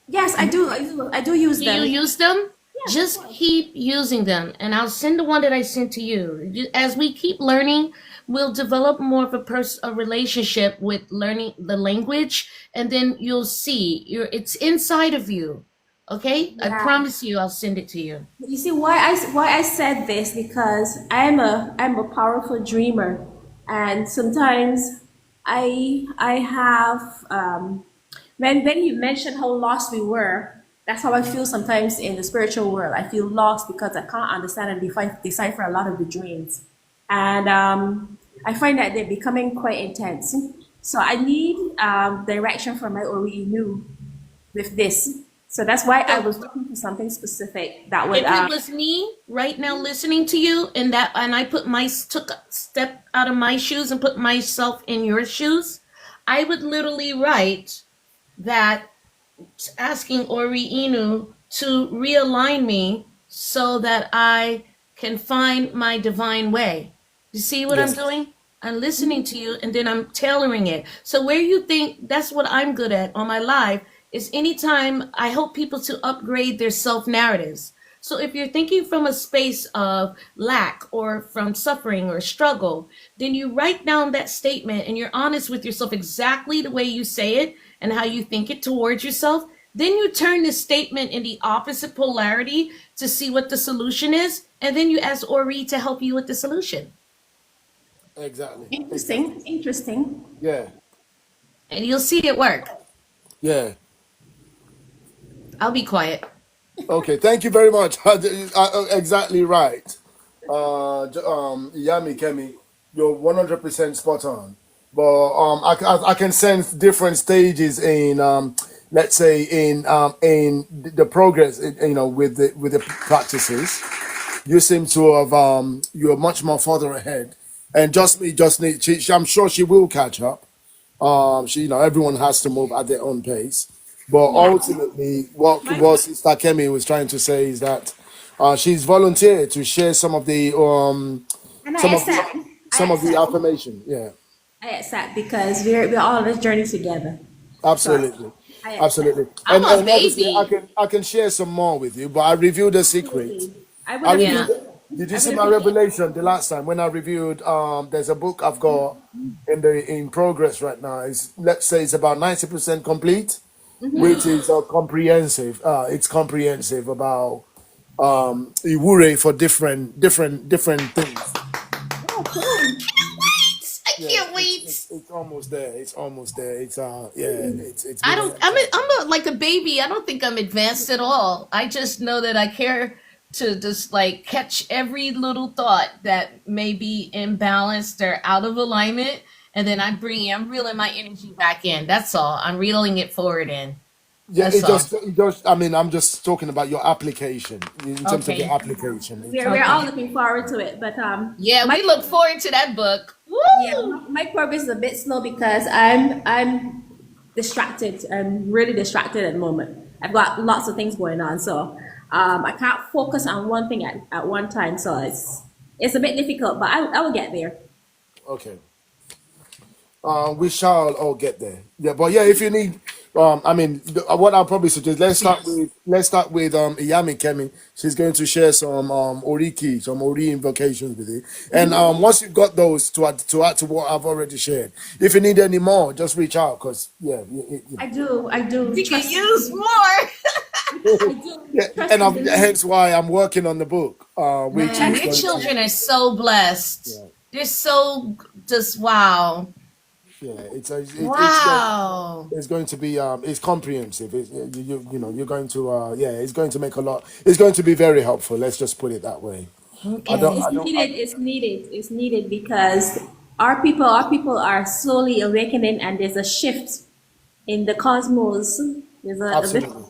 Yes, I do. I do use do you them. use them? Yes, of Just course. keep using them, and I'll send the one that I sent to you. As we keep learning, we'll develop more of a relationship with learning the language, and then you'll see it's inside of you. Okay, I Yeah. promise you, I'll send it to you. You see why I said this, because I'm a powerful dreamer, and sometimes I have when you mentioned how lost we were, that's how I feel sometimes in the spiritual world. I feel lost because I can't understand and decipher a lot of the dreams, and I find that they're becoming quite intense. So I need direction from my Ori Inú with this. So that's why I So was looking for something specific that would if it was me right now listening to you, and I took a step out of my shoes and put myself in your shoes, I would literally write that, asking Ori Inu to realign me so that I can find my divine way. You see what I'm Yes. doing? I'm listening to you and then I'm tailoring it. So where you think that's what I'm good at on my live is anytime I help people to upgrade their self narratives. So if you're thinking from a space of lack or from suffering or struggle, then you write down that statement and you're honest with yourself exactly the way you say it and how you think it towards yourself. Then you turn this statement in the opposite polarity to see what the solution is. And then you ask Ori to help you with the solution. Exactly. Exactly. interesting. Yeah. And you'll see it work. Yeah. I'll be quiet. Okay. Thank you very much. Exactly right. Yami Kemi, you're 100% spot on. But I can sense different stages in let's say in the progress, with the practices. You seem to have you're much more further ahead, and just need. I'm sure she will catch up. Everyone has to move at their own pace. But Yeah. ultimately, My what Sister Kemi was trying to say is that she's volunteered to share and I some of the accept. I some of the accept. affirmation. Yeah, I accept because we're all on this journey together. So absolutely, I accept. absolutely. I'm And a obviously, I baby. can share some more with you. But I revealed the secret. Absolutely. I would I reviewed. Yeah. appreciate. Did you I see would my appreciate. revelation the last time when I reviewed? There's a book I've got in progress right now. Let's say it's about 90% complete, which is comprehensive. It's comprehensive about iwure for different things. Oh, cool. I Yeah, can't it's wait. it's, it's almost there. It's almost there. It's I been a don't. long I'm. time. Like a baby. I don't think I'm advanced at all. I just know that I care to just like catch every little thought that may be imbalanced or out of alignment, and then I'm reeling my energy back in. That's all. I'm reeling it forward in. Yeah, That's all. it just. I mean, I'm just talking about your application in terms of your Okay. application. We're all Okay. looking forward to it, but Yeah, my we look forward to that book. yeah, Woo! my progress is a bit slow because I'm distracted. I'm really distracted at the moment. I've got lots of things going on, so I can't focus on one thing at one time. So it's a bit difficult, but I will get there. Okay. We shall all get there. Yeah, but yeah, if you need, I mean, what I'll probably suggest, let's start with Iyami Kemi. She's going to share some Ori invocations with you, and once you've got those to add to what I've already shared, if you need any more, just reach out because yeah, I do. We can Trust use me. more. I do. yeah, Trust and and believe. hence why I'm working on the book, which Man, is your going to children are so blessed. yeah, They're so just wow. yeah, Wow. it's going to be it's comprehensive. You're going to it's going to make a lot. It's going to be very helpful. Let's just put it that way. I don't Okay. I It's don't needed. It's needed. It's needed because our people are slowly awakening, and there's a shift in the cosmos. There's a bit. absolutely.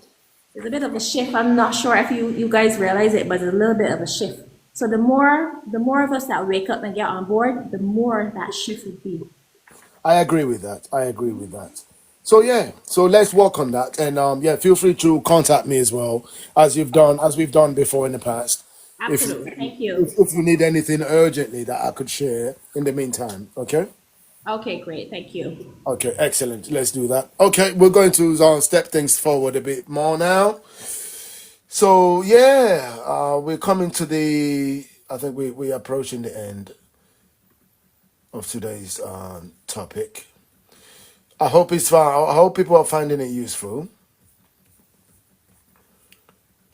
There's a bit of a shift. I'm not sure if you guys realize it, but there's a little bit of a shift. So the more of us that wake up and get on board, the more that shift would be. I agree with that. I agree with that. So yeah, so let's work on that, and yeah, feel free to contact me as well as we've done before in the past. If Absolutely. Thank you. if you need anything urgently that I could share in the meantime, okay? Okay, great. Thank you. Okay, excellent. Let's do that. Okay, we're going to step things forward a bit more now. So yeah, we're coming to the. I think we're approaching the end of today's topic. I hope it's fine. I hope people are finding it useful.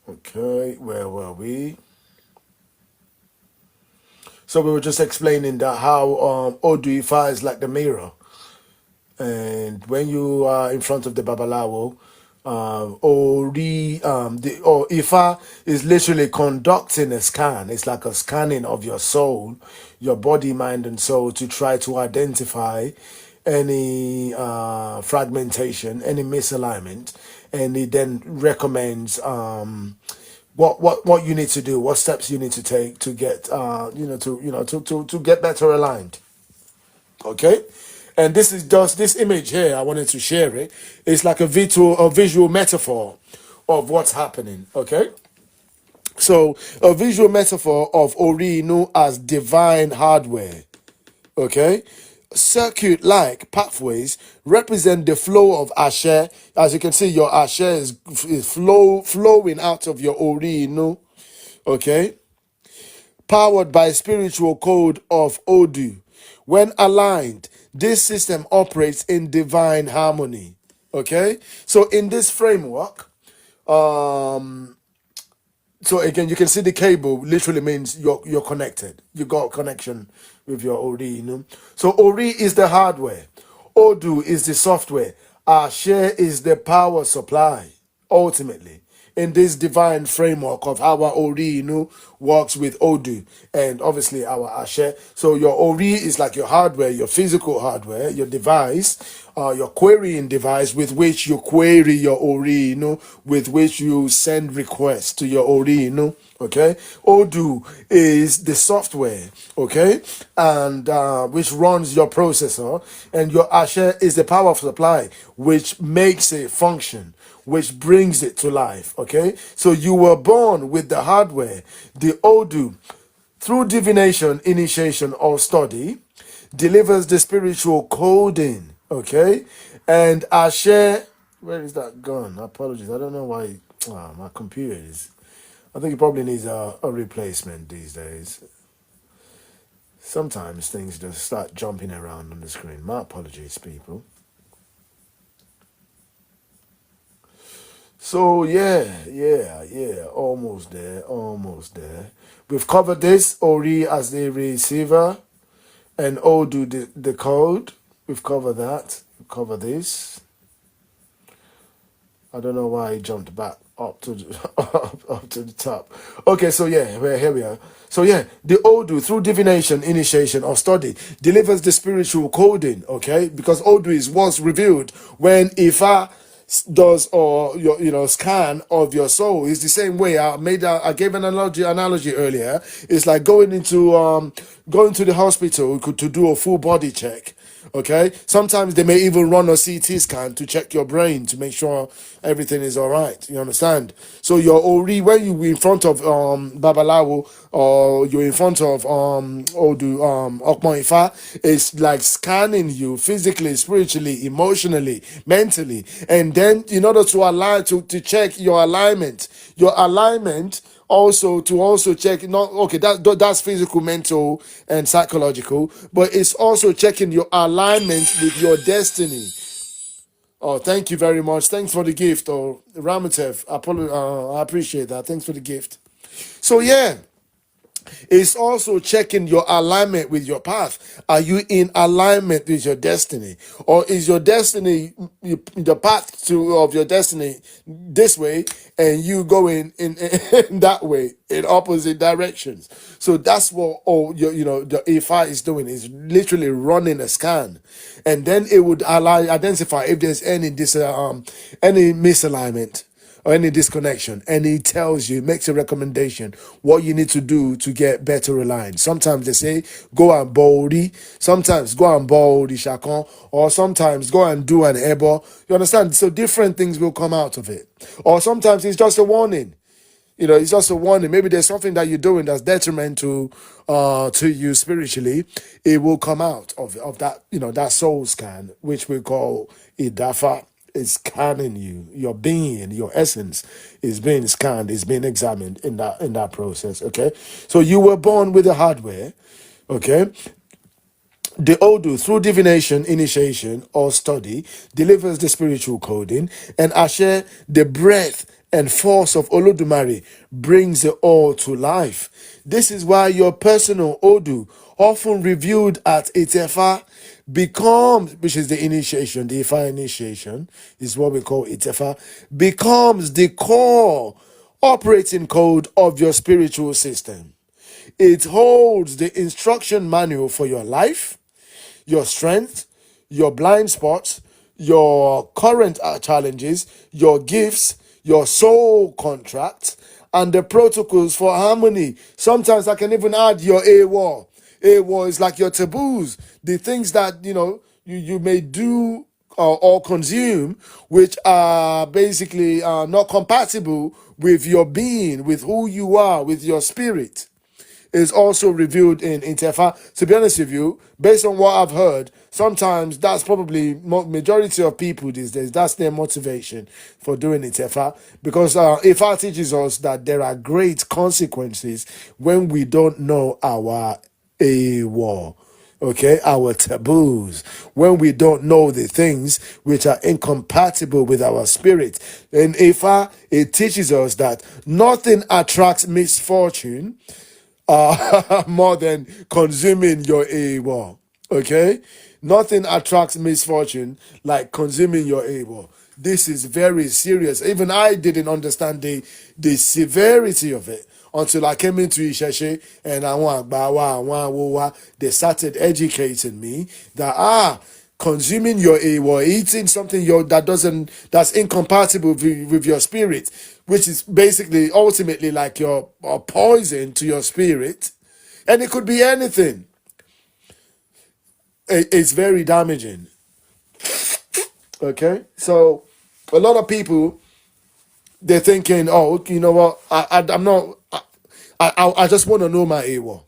Okay, where were we? So we were just explaining that how Odù Ifá is like the mirror, and when you are in front of the Babalawo, or Ifa is literally conducting a scan. It's like a scanning of your soul, your body, mind, and soul to try to identify any fragmentation, any misalignment, and it then recommends what you need to do, what steps you need to take to get to get better aligned. Okay, and this is just this image here. I wanted to share it. It's like a visual metaphor of what's happening. Okay, so a visual metaphor of Ori Inú as divine hardware. Okay, circuit-like pathways represent the flow of Ashe. As you can see, your Ashe is flowing out of your Ori Inú. Okay, powered by spiritual code of Odù. When aligned, this system operates in divine harmony. Okay? So in this framework, so again, you can see the cable literally means you're connected. You got a connection with your Ori Inú. So Ori is the hardware. Odù is the software. Ashe is the power supply, ultimately, in this divine framework of how our Ori Inú works with Odù and obviously our Ashe. So your Ori is like your hardware, your physical hardware, your device, your querying device with which you query your Ori Inú, with which you send requests to your Ori Inú. Okay, Odù is the software, okay, and which runs your processor, and your Ashe is the power supply, which makes it function, which brings it to life. Okay, so you were born with the hardware, the Odù, through divination, initiation, or study, delivers the spiritual coding. Okay, and Ashe, where is that gone? Apologies, I don't know why. My computer is. I think it probably needs a replacement these days. Sometimes things just start jumping around on the screen. My apologies, people. So yeah, almost there, almost there. We've covered this, Ori as the receiver and Odù the code. We've covered that. We've covered this. I don't know why he jumped back up to the, up to the top. Okay, so yeah, here we are. So yeah, the Odù through divination, initiation, or study delivers the spiritual coding. Okay, because Odù is once revealed when Ifá does or your scan of your soul. Is the same way I gave an analogy earlier. It's like going to the hospital to do a full body check. Okay, sometimes they may even run a CT scan to check your brain to make sure everything is all right. You understand? So your Ori, when you in front of Babalawo or you're in front of Odù Ifá, it's like scanning you physically, spiritually, emotionally, mentally, and then in order to align to check your alignment also to also check not okay that's physical, mental, and psychological, but it's also checking your alignment with your destiny. Oh, thank you very much. Thanks for the gift. Oh, Ramatev, I appreciate that. Thanks for the gift. So yeah, it's also checking your alignment with your path. Are you in alignment with your destiny? Or is your destiny, the path of your destiny this way and you going in that way, in opposite directions? So that's what the Ifá is doing, is literally running a scan. And then it would identify if there's any misalignment. or any disconnection, and he tells you, makes a recommendation what you need to do to get better aligned. Sometimes they say go and Ori, sometimes go and Ori Shakon, or sometimes go and do an Ebo. You understand? So different things will come out of it. Or sometimes it's just a warning. It's just a warning. Maybe there's something that you're doing that's detrimental to you spiritually. It will come out of that, that soul scan, which we call Idafa. Is scanning you. Your being, your essence is being scanned, is being examined in that process. Okay. So you were born with the hardware. Okay. The Odù, through divination, initiation, or study, delivers the spiritual coding, and Ashe, the breath and force of Olodumare, brings it all to life. This is why your personal Odù, often reviewed at Itefa, becomes, which is the initiation, the Ifa initiation, is what we call Itefa, becomes the core operating code of your spiritual system. It holds the instruction manual for your life, your strength, your blind spots, your current challenges, your gifts, your soul contracts, and the protocols for harmony. Sometimes I can even add your AWOR. AWOR is like your taboos, the things that, you may do or consume, which are basically not compatible with your being, with who you are, with your spirit, is also revealed in Intefa. To be honest with you, based on what I've heard, sometimes that's probably majority of people these days. That's their motivation for doing Intefa, because Ifa teaches us that there are great consequences when we don't know our AWOR. Okay, our taboos, when we don't know the things which are incompatible with our spirit. In Ifa, it teaches us that nothing attracts misfortune more than consuming your AWOL. Okay? Nothing attracts misfortune like consuming your AWOL. This is very serious. Even I didn't understand the severity of it until I came into Isheshe and they started educating me that consuming your AWOL, eating something that's incompatible with your spirit, which is basically ultimately like your poison to your spirit, and it could be anything. It's very damaging. Okay, so a lot of people, they're thinking, oh, you know what? I'm not. I just want to know my AWOL.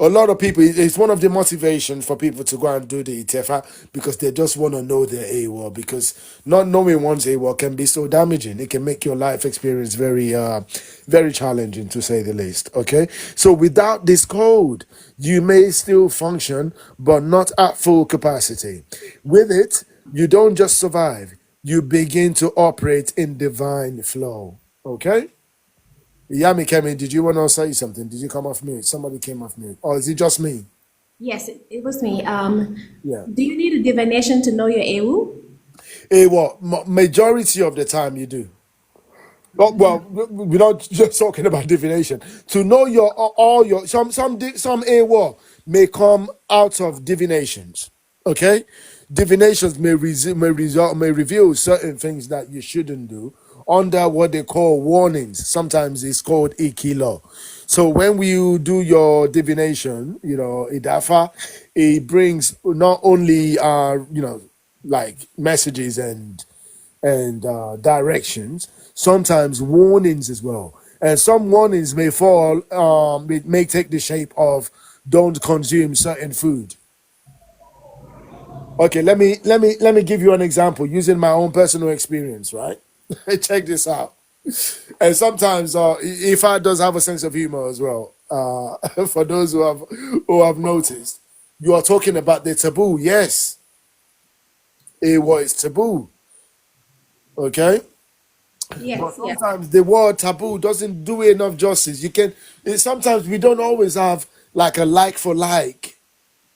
A lot of people, it's one of the motivations for people to go and do the Itefa, because they just want to know their AWOL, because not knowing one's AWOL can be so damaging. It can make your life experience very, very challenging, to say the least. Okay, so without this code, you may still function, but not at full capacity. With it, you don't just survive; you begin to operate in divine flow. Okay. Yami came in. Did you want to say something? Did you come off mute? Somebody came off mute. Or is it just me? Yes, it was me. Yeah. Do you need a divination to know your AWU? Majority of the time you do. Well, we're not just talking about divination. To know all your some AWOL may come out of divinations. Okay, divinations may reveal certain things that you shouldn't do under what they call warnings. Sometimes it's called ikilo. So when you do your divination, idafa, it brings not only like messages and directions, sometimes warnings as well. And some warnings may fall, it may take the shape of don't consume certain food. Okay, let me give you an example using my own personal experience, right? Check this out. And sometimes Ifa does have a sense of humor as well. For those who have noticed, you are talking about the taboo. Yes, it was taboo. Okay. Yes, But yes. sometimes the word taboo doesn't do enough justice. Sometimes we don't always have like a like for like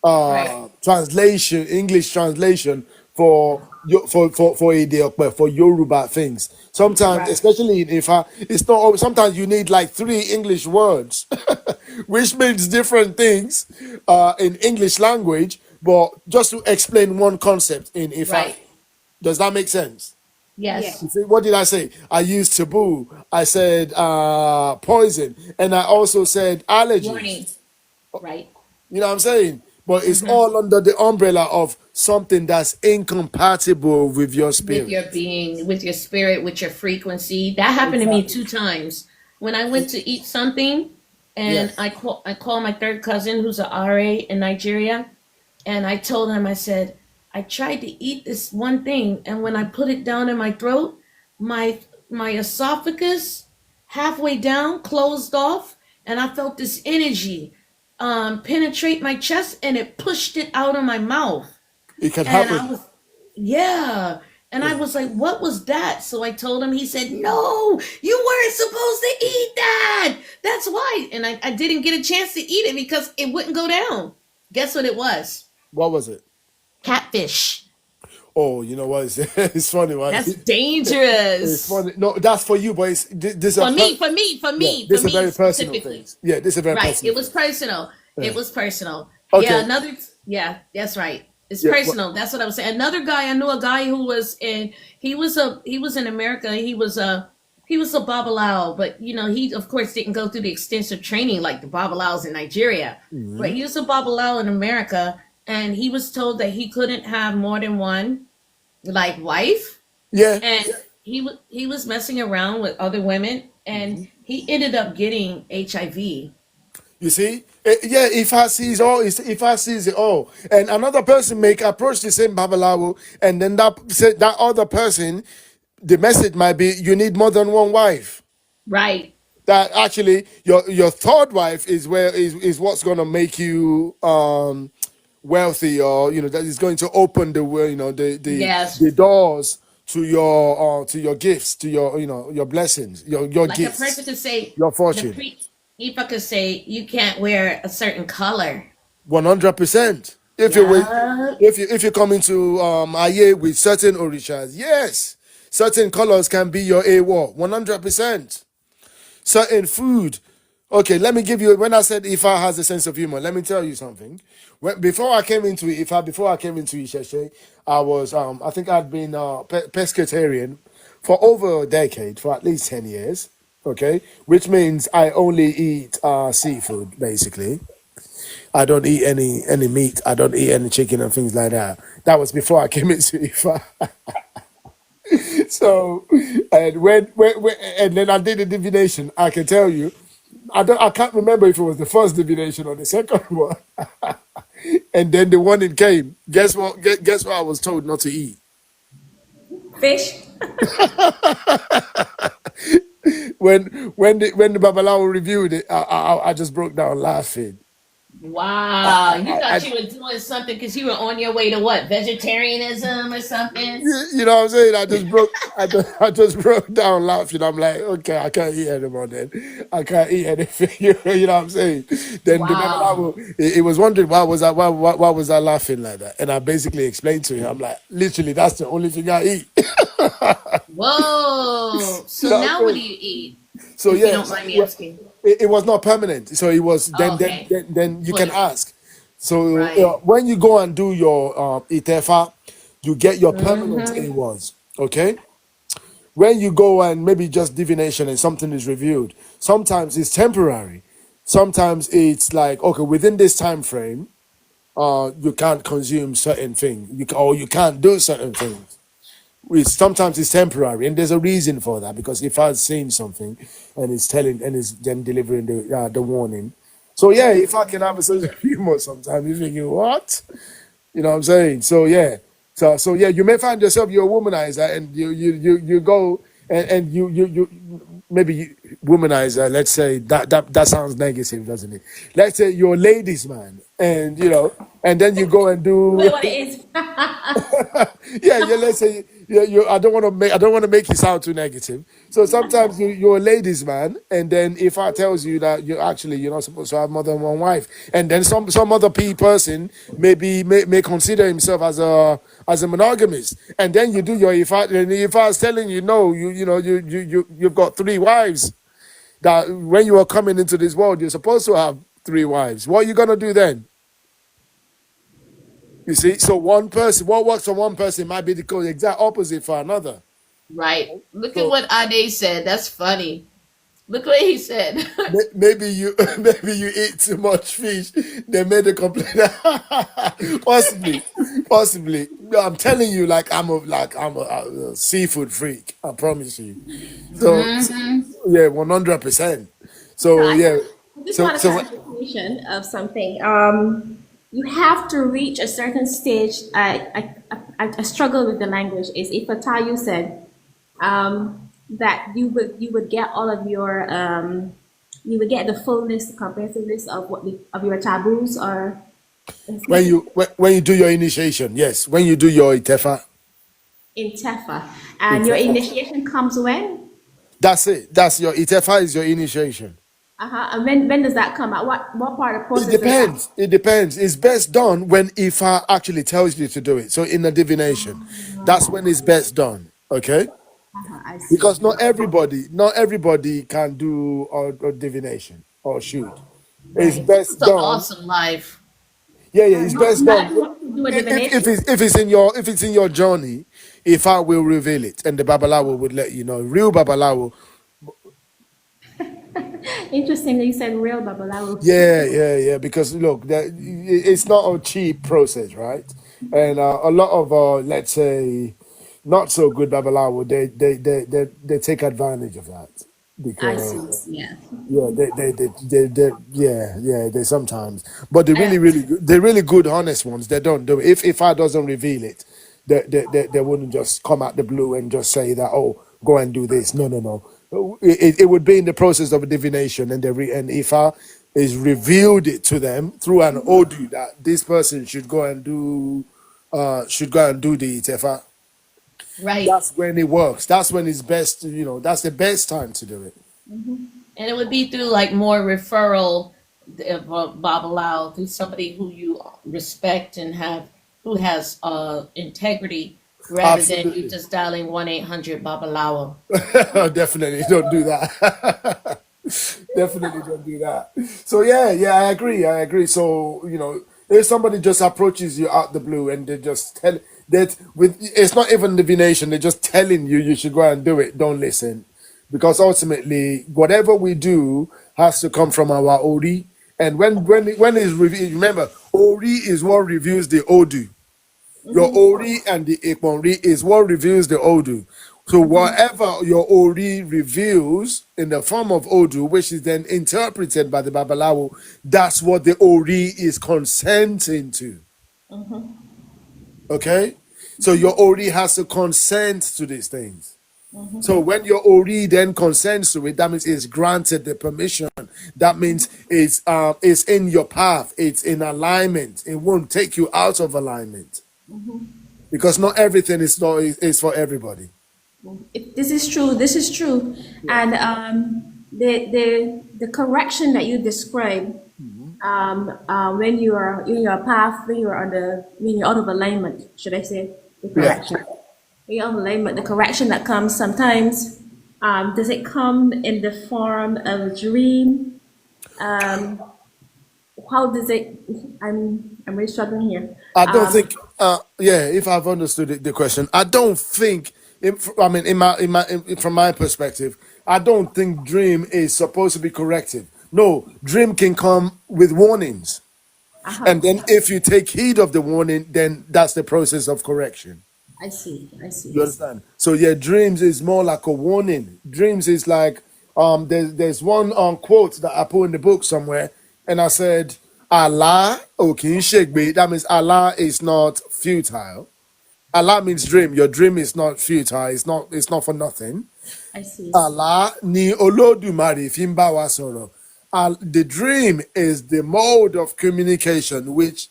Right. translation, English translation for for Yoruba things. Sometimes, Right. especially in Ifa, it's not always, sometimes you need like 3 English words, which means different things in English language, but just to explain one concept in Ifa. Right. Does that make sense? Yes. You see, what did I say? I used taboo. I said poison, and I also said allergies. Warning. Right. You know what I'm saying? But it's Mm-hmm. all under the umbrella of something that's incompatible with your With spirit. your being, with your spirit, with your frequency. That happened to me 2 times. When I went to eat something, and Yes. I called my third cousin, who's an RA in Nigeria, and I told him, I said, I tried to eat this one thing, and when I put it down in my throat, my my esophagus halfway down closed off, and I felt this energy penetrate my chest, and it pushed it out of my mouth. It can And I happen. was, yeah. And I was like, what was that? So I told him, he said, no, you weren't supposed to eat that. That's why. And I didn't get a chance to eat it because it wouldn't go down. Guess what it was? What was it? Catfish. Oh, you know what? It's funny, right? That's It's dangerous. funny. No, that's for you, but this is For me, for me, for yeah, me, this for is a me very personal specifically. thing. Yeah, this is a very Right. personal It was thing. personal. It was personal. Yeah, Okay. yeah, that's right. It's Yeah. personal. That's what I was saying. Another guy, I knew a guy who was in he was in America. He was a babalao, but he of course didn't go through the extensive training like the babalaos in Nigeria. But he was a babalao in America, and he was told that he couldn't have more than one like wife, Yeah. and he was messing around with other women, and he ended up getting HIV. You see? Yeah, Ifa sees all. Ifa sees it all. And another person may approach the same Babalawo, and then that other person, the message might be, you need more than one wife. Right. That actually your third wife is what's gonna make you wealthy, or that is going to open Yes. the doors to your gifts, to your blessings, your Like a person gifts, could say, your the fortune. pre Ifa could say you can't wear a certain color. 100%. If you wait, Yeah. if you come into Aye with certain orishas, yes, certain colors can be your AWO. 100%. Certain food. Okay, let me give you. When I said Ifa has a sense of humor, let me tell you something. Before I came into Ifa, before I came into Isheshe, I was I think I'd been pescatarian for over a decade, for at least 10 years. Okay, which means I only eat seafood basically. I don't eat any meat. I don't eat any chicken and things like that. That was before I came into Ifa. So, and and then I did the divination. I can tell you, I can't remember if it was the first divination or the second one. And then the one it came. Guess what? Guess what I was told not to eat. Fish. When the Babalawo reviewed it, I just broke down laughing. Wow. You I thought you were doing something because you were on your way to what? Vegetarianism or something? You know what I'm saying? I just broke down laughing. I'm like, okay, I can't eat anymore then. I can't eat anything. You know what I'm saying? Then the Wow. Babalawo, he was wondering why was I laughing like that? And I basically explained to him, I'm like, literally, that's the only thing I eat. Whoa. You So know what now I'm what do saying? you eat? So If you yeah, don't mind me asking. it was not permanent. So it was Oh, okay. then you can Fluid. ask. So Right. when you go and do your itefa, you get your permanent Mm-hmm. awards. Okay. When you go and maybe just divination and something is revealed, sometimes it's temporary. Sometimes it's like, okay, within this time frame, you can't consume certain things, or you can't do certain things. Sometimes it's temporary, and there's a reason for that, because if I've seen something and it's telling and it's then delivering the warning. So yeah, if I can have a sense of humor, sometimes you're thinking, what? You know what I'm saying? So yeah. So yeah, you may find yourself you're a womanizer, and you go and you maybe womanizer. Let's say that sounds negative, doesn't it? Let's say you're a ladies man, and and then you go and do What it is. yeah, yeah. Let's say I don't want to make you sound too negative. So sometimes you're a ladies man, and then if I tells you that you're not supposed to have more than one wife, and then some other person may consider himself as a monogamist, and then you do your if I was telling you no, you've got three wives, that when you are coming into this world you're supposed to have three wives. What are you gonna do then? You see, so one person, what works for one person might be the exact opposite for another. Right. Look at So what Ade said. That's funny. Look what he said. maybe you maybe you eat too much fish. They made a complaint. Possibly, possibly. No, I'm telling you, I'm a seafood freak. I promise you. So Hmm. yeah, 100%. So So yeah, I just so want a so clarification of something. You have to reach a certain stage. I struggle with the language. Is if Atayu said that you would get all of your you would get the fullness, comprehensiveness of of your taboos or when you do your initiation, yes, when you do your itefa, in Tefa, and your itefa, initiation comes when? that's it. That's your itefa is your initiation. Uh-huh. And when does that come out? What part of the It process does that? depends. It depends. It's best done when Ifa actually tells you to do it. So in a divination, that's when it's best done. Okay, I see. because not everybody can do or divination or shoot. It's Right. This is best an done. awesome life. Yeah, yeah, it's best Not done. everyone can do a If divination. it's in your journey, Ifa will reveal it, and the Babalawo would let you know. Real Babalawo. Interesting that you said real Babalawo. Yeah, yeah, yeah. Because look, it's not a cheap process, right? And a lot of, let's say, not so good Babalawo, they take advantage of that I see. because Yeah. yeah, they sometimes, but I, the really good, honest ones, they don't do it. If I doesn't reveal it, they wouldn't just come out the blue and just say that, oh, go and do this. No, no, no. It would be in the process of divination, and and if I is revealed it to them through an Odù that this person should go and do the Itefa. right. That's when it works. That's when it's best. That's the best time to do it. And it would be through like more referral of Babalao, through somebody who you respect and who has integrity, rather than you Absolutely. just dialing 1-800 Babalao. Definitely don't do that. Definitely don't do that. So yeah, yeah, I agree. So if somebody just approaches you out the blue and they just tell that with it's not even divination, they're just telling you should go and do it. Don't listen, because ultimately, whatever we do has to come from our Ori. And when it's revealed, remember, Ori is what reveals the Odu. Your Ori and the Iponri is what reveals the Odu. So whatever your Ori reveals in the form of Odu, which is then interpreted by the Babalawo, that's what the Ori is consenting to. Okay? So your Ori has to consent to these things. So when your Ori then consents to it, that means it's granted the permission. That means it's in your path. It's in alignment. It won't take you out of alignment, because not everything is for everybody. This is true. This is true. And the correction that you described when you are in your path, when you're out of alignment, should I say the Yeah. correction? When you're out of alignment, the correction that comes sometimes, does it come in the form of a dream? How does it? I'm really struggling here. I don't think. Yeah, if I've understood the question, I don't think. I mean, from my perspective, I don't think dream is supposed to be corrective. No, dream can come with warnings, Uh-huh. and then if you take heed of the warning, then that's the process of correction. I see. I see. You understand? So yeah, dreams is more like a warning. Dreams is like there's one quote that I put in the book somewhere, and I said Allah okay shake me. That means Allah is not futile. Allah means dream. Your dream is not futile. It's not for nothing. I see. Allah ni Olódùmarè fi ń bá wa sọ̀rọ̀. The dream is the mode of communication through which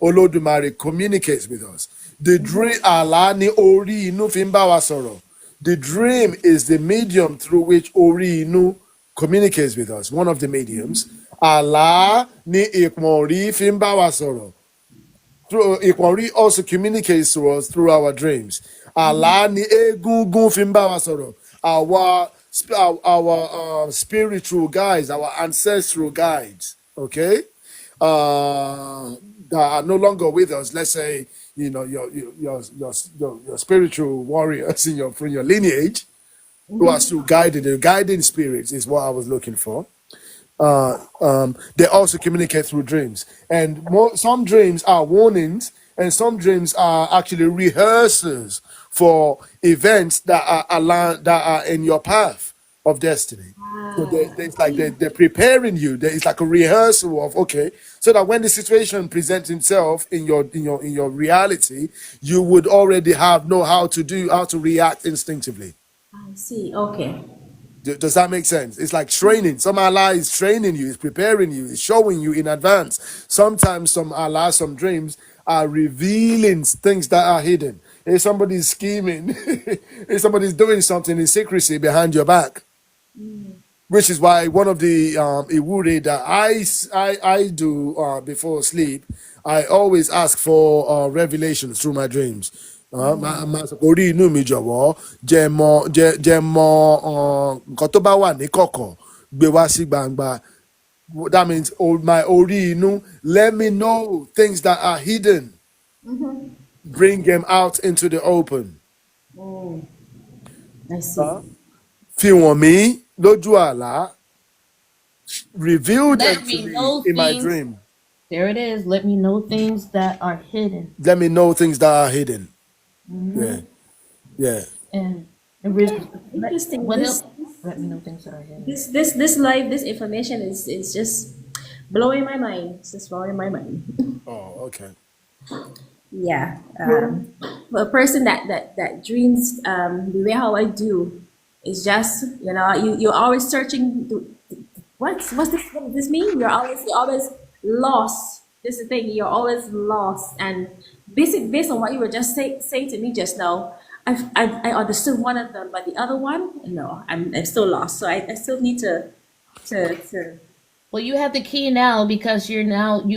Olódùmarè communicates with us. The dream Allah ni Orí Inú fi ń bá wa sọ̀rọ̀. The dream is the medium through which Orí Inú communicates with us. One of the mediums. Allah ni Ìpọ̀nrí fi ń bá wa sọ̀rọ̀. Ikwari also communicates to us through our dreams. Allah ni egungun fi ń bá wa sọ̀rọ̀. Our spiritual guides, our ancestral guides, okay, that are no longer with us. Let's say your spiritual warriors in from your lineage who are still guided. The guiding spirits is what I was looking for. They also communicate through dreams, and some dreams are warnings, and some dreams are actually rehearsals for events that are in your path of destiny. So it's like they're preparing you. It's like a rehearsal of, okay, so that when the situation presents itself in your reality, you would already know how to react instinctively. I see. Okay. Does that make sense? It's like training. Some Allah is training you, is preparing you, is showing you in advance. Sometimes some dreams are revealing things that are hidden. If somebody's scheming, if somebody's doing something in secrecy behind your back, which is why one of the iwuri that I do before sleep, I always ask for revelations through my dreams. Orí inú mi jọ̀wọ́ jẹ́ mọ̀ nǹkan tó bá wà ní kọ̀kọ̀ gbé wá sí gbangba. That means my Orí Inú, let me know things that are hidden. Bring them out into the open. I see. Fi wọ̀n mí lójú àlá. Reveal them Let to me me know in my things. dream. There it is. Let me know things that are hidden. Let me know things that are hidden. Yeah. And Interesting. what else? Let me know things that are hidden. This live, this information is just blowing my mind. It's just blowing my mind. Oh, okay. Yeah. A person that dreams the way how I do is just, you're always searching. What's this? What does this mean? You're always lost. This is the thing. You're always lost. And based on what you were just saying to me just now, I understood one of them, but the other one, no, I'm still lost. So I still need to. Well, you have the key now because you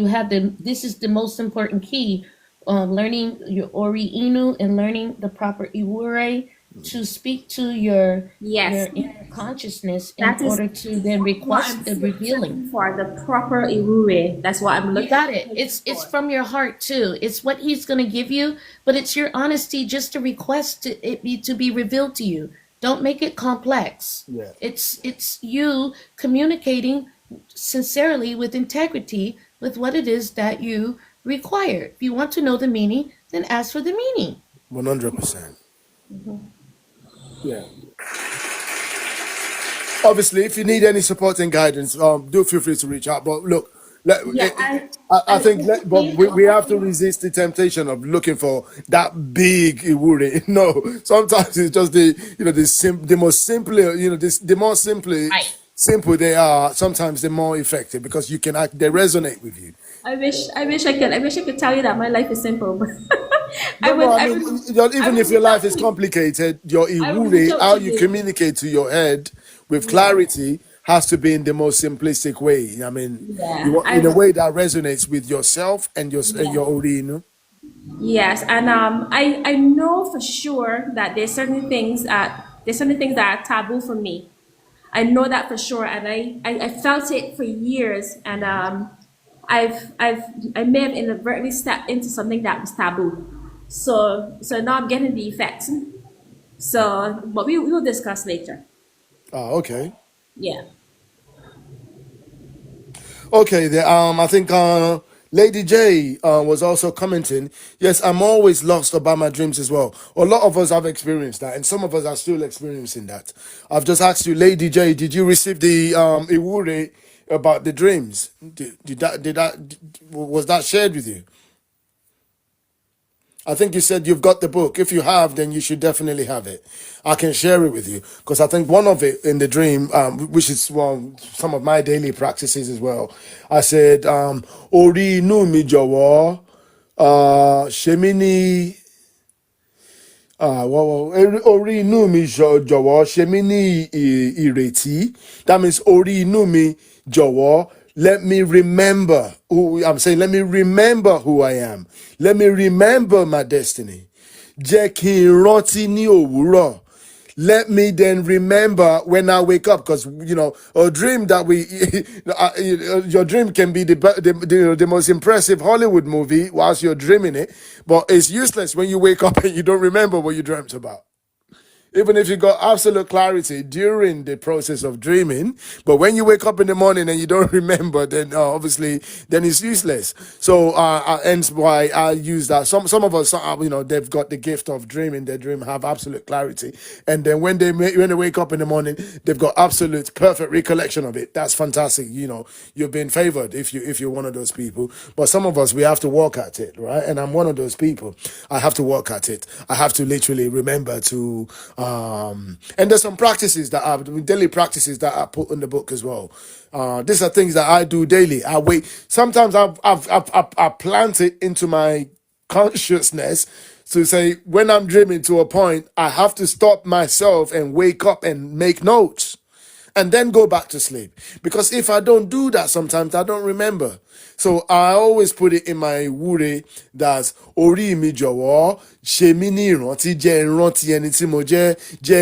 have this is the most important key, learning your Ori Inu and learning the proper Iwure to speak to your inner consciousness in That is order to then what request I'm the revealing. for the proper Iwure. That's what I'm looking. You got it. It's from your heart too. It's what he's going to give you, but it's your honesty just to request it to be revealed to you. Don't make it complex. Yeah. It's you communicating sincerely with integrity with what it is that you require. If you want to know the meaning, then ask for the meaning. 100%. Yeah. Obviously, if you need any support and guidance, do feel free to reach out. But look, I think we have to resist the temptation of looking for that big iwuri. No, sometimes it's just the most simple. The more simple they are, sometimes the more effective because they resonate with you. I wish I could tell you that my life is simple, but Even if your life is complicated, your iwuri, how you communicate to your head with clarity, has to be in the most simplistic way. I mean, in a way that resonates with yourself and your Orí Inú. Yes, and I know for sure that there's certain things that are taboo for me. I know that for sure, and I felt it for years, and I may have inadvertently stepped into something that was taboo. So now I'm getting the effects. So, but we will discuss later. Oh, okay. Yeah. Okay, I think Lady J was also commenting. Yes, I'm always lost about my dreams as well. A lot of us have experienced that, and some of us are still experiencing that. I've just asked you, Lady J, did you receive the iwuri about the dreams? Was that shared with you? I think you said you've got the book. If you have, then you should definitely have it. I can share it with you because I think one of it in the dream, which is some of my daily practices as well. I said, Orí Inú mi jọ̀wọ́, ṣe mí Orí Inú mi jọ̀wọ́, ṣe mí ìrètí. That means Orí Inú mi jọ̀wọ́, let me remember let me remember who I am. Let me remember my destiny. Jẹ́ kí n rántí ní òwúrọ̀. let me then remember when I wake up, because a dream that your dream can be the most impressive Hollywood movie whilst you're dreaming it, but it's useless when you wake up and you don't remember what you dreamt about. Even if you got absolute clarity during the process of dreaming, but when you wake up in the morning and you don't remember, then obviously then it's useless. So hence why I use that. Some of us, they've got the gift of dreaming. Their dream have absolute clarity, and then when they wake up in the morning, they've got absolute perfect recollection of it. That's fantastic. You've been favored if you're one of those people. But some of us, we have to work at it, right? And I'm one of those people. I have to work at it. I have to literally remember to. And there's some practices that are daily practices that I put in the book as well. These are things that I do daily. I wait. Sometimes I plant it into my consciousness to say when I'm dreaming to a point, I have to stop myself and wake up and make notes and then go back to sleep. Because if I don't do that, sometimes I don't remember. So I always put it in my wúre that Orí mi jọ̀wọ́ ṣe mí ní ìrántí, jẹ́ n rántí ẹni tí mo jẹ́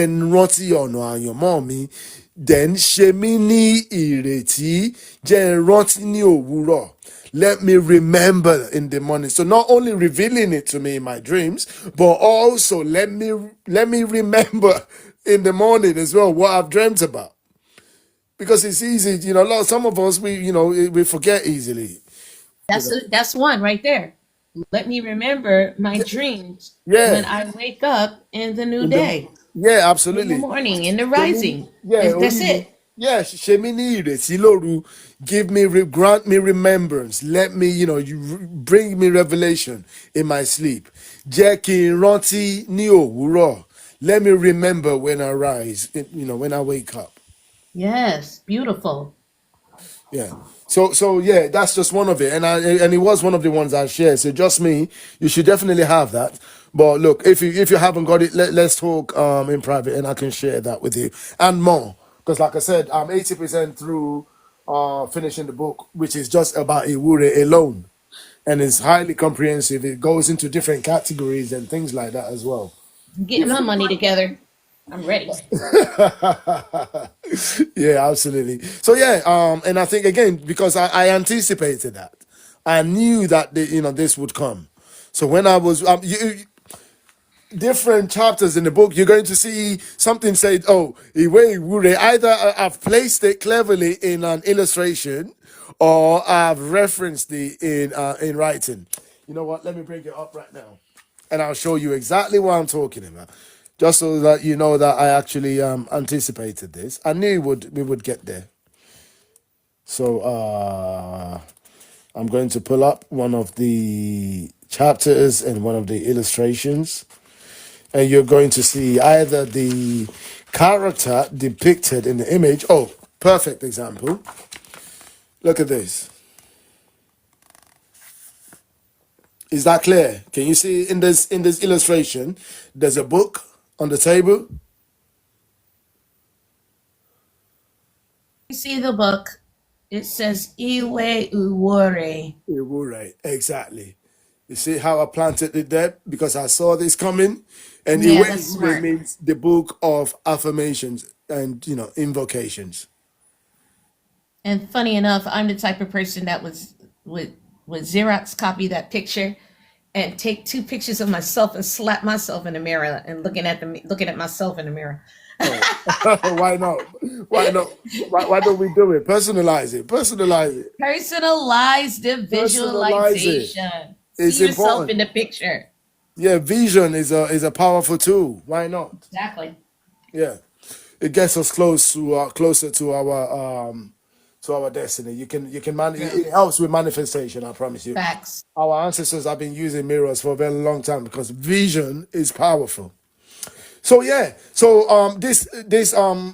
n rántí ọ̀nà àyànmọ́ mi, then ṣe mí ní ìrètí, jẹ́ n rántí ní òwúrọ̀. Let me remember in the morning. So not only revealing it to me in my dreams, but also let me remember in the morning as well what I've dreamt about. Because it's easy, some of us we forget easily. That's one right there. Let me remember my dreams Yeah. when I wake up in the new day, Yeah, in the absolutely. morning, in the rising. Yeah, That's it. Yeah, ṣe mí ní ìrètí lóru. Grant me remembrance. Let me, you bring me revelation in my sleep. Jẹ́ kí n rántí ní òwúrọ̀. Let me remember when I rise, when I wake up. Yes, beautiful. Yeah. So yeah, that's just one of it, and it was one of the ones I shared. So just me, you should definitely have that. But look, if you haven't got it, let's talk in private, and I can share that with you and more. Because like I said, I'm 80% through finishing the book, which is just about Iwure alone, and it's highly comprehensive. It goes into different categories and things like that as well. I'm getting my money together. I'm ready. Yeah, absolutely. So yeah, and I think again because I anticipated that, I knew that this would come. So when I was different chapters in the book, you're going to see something said, "Oh, Iwe Iwure." Either I've placed it cleverly in an illustration, or I've referenced it in writing. You know what? Let me bring it up right now, and I'll show you exactly what I'm talking about. Just so that you know that I actually anticipated this. I knew we would get there. So I'm going to pull up one of the chapters and one of the illustrations. And you're going to see either the character depicted in the image. Oh, perfect example. Look at this. Is that clear? Can you see in this illustration, there's a book on the table? You see the book. It says Iwe Uwore. Right, exactly. You see how I planted it there? Because I saw this coming. And Yeah, Iwe that's smart. means the book of affirmations and invocations. And funny enough, I'm the type of person that would Xerox copy that picture and take 2 pictures of myself and slap myself in the mirror and looking at myself in the mirror. Why not? Why not? Why don't we do it? Personalize it. Personalize it. Personalize the Personalize it. visualization. It's See yourself important. in the picture. Yeah, vision is a powerful tool. Why not? Exactly. Yeah, it gets us closer to our destiny. You can it helps with manifestation. I promise you. Facts. Our ancestors have been using mirrors for a very long time because vision is powerful. So yeah, so this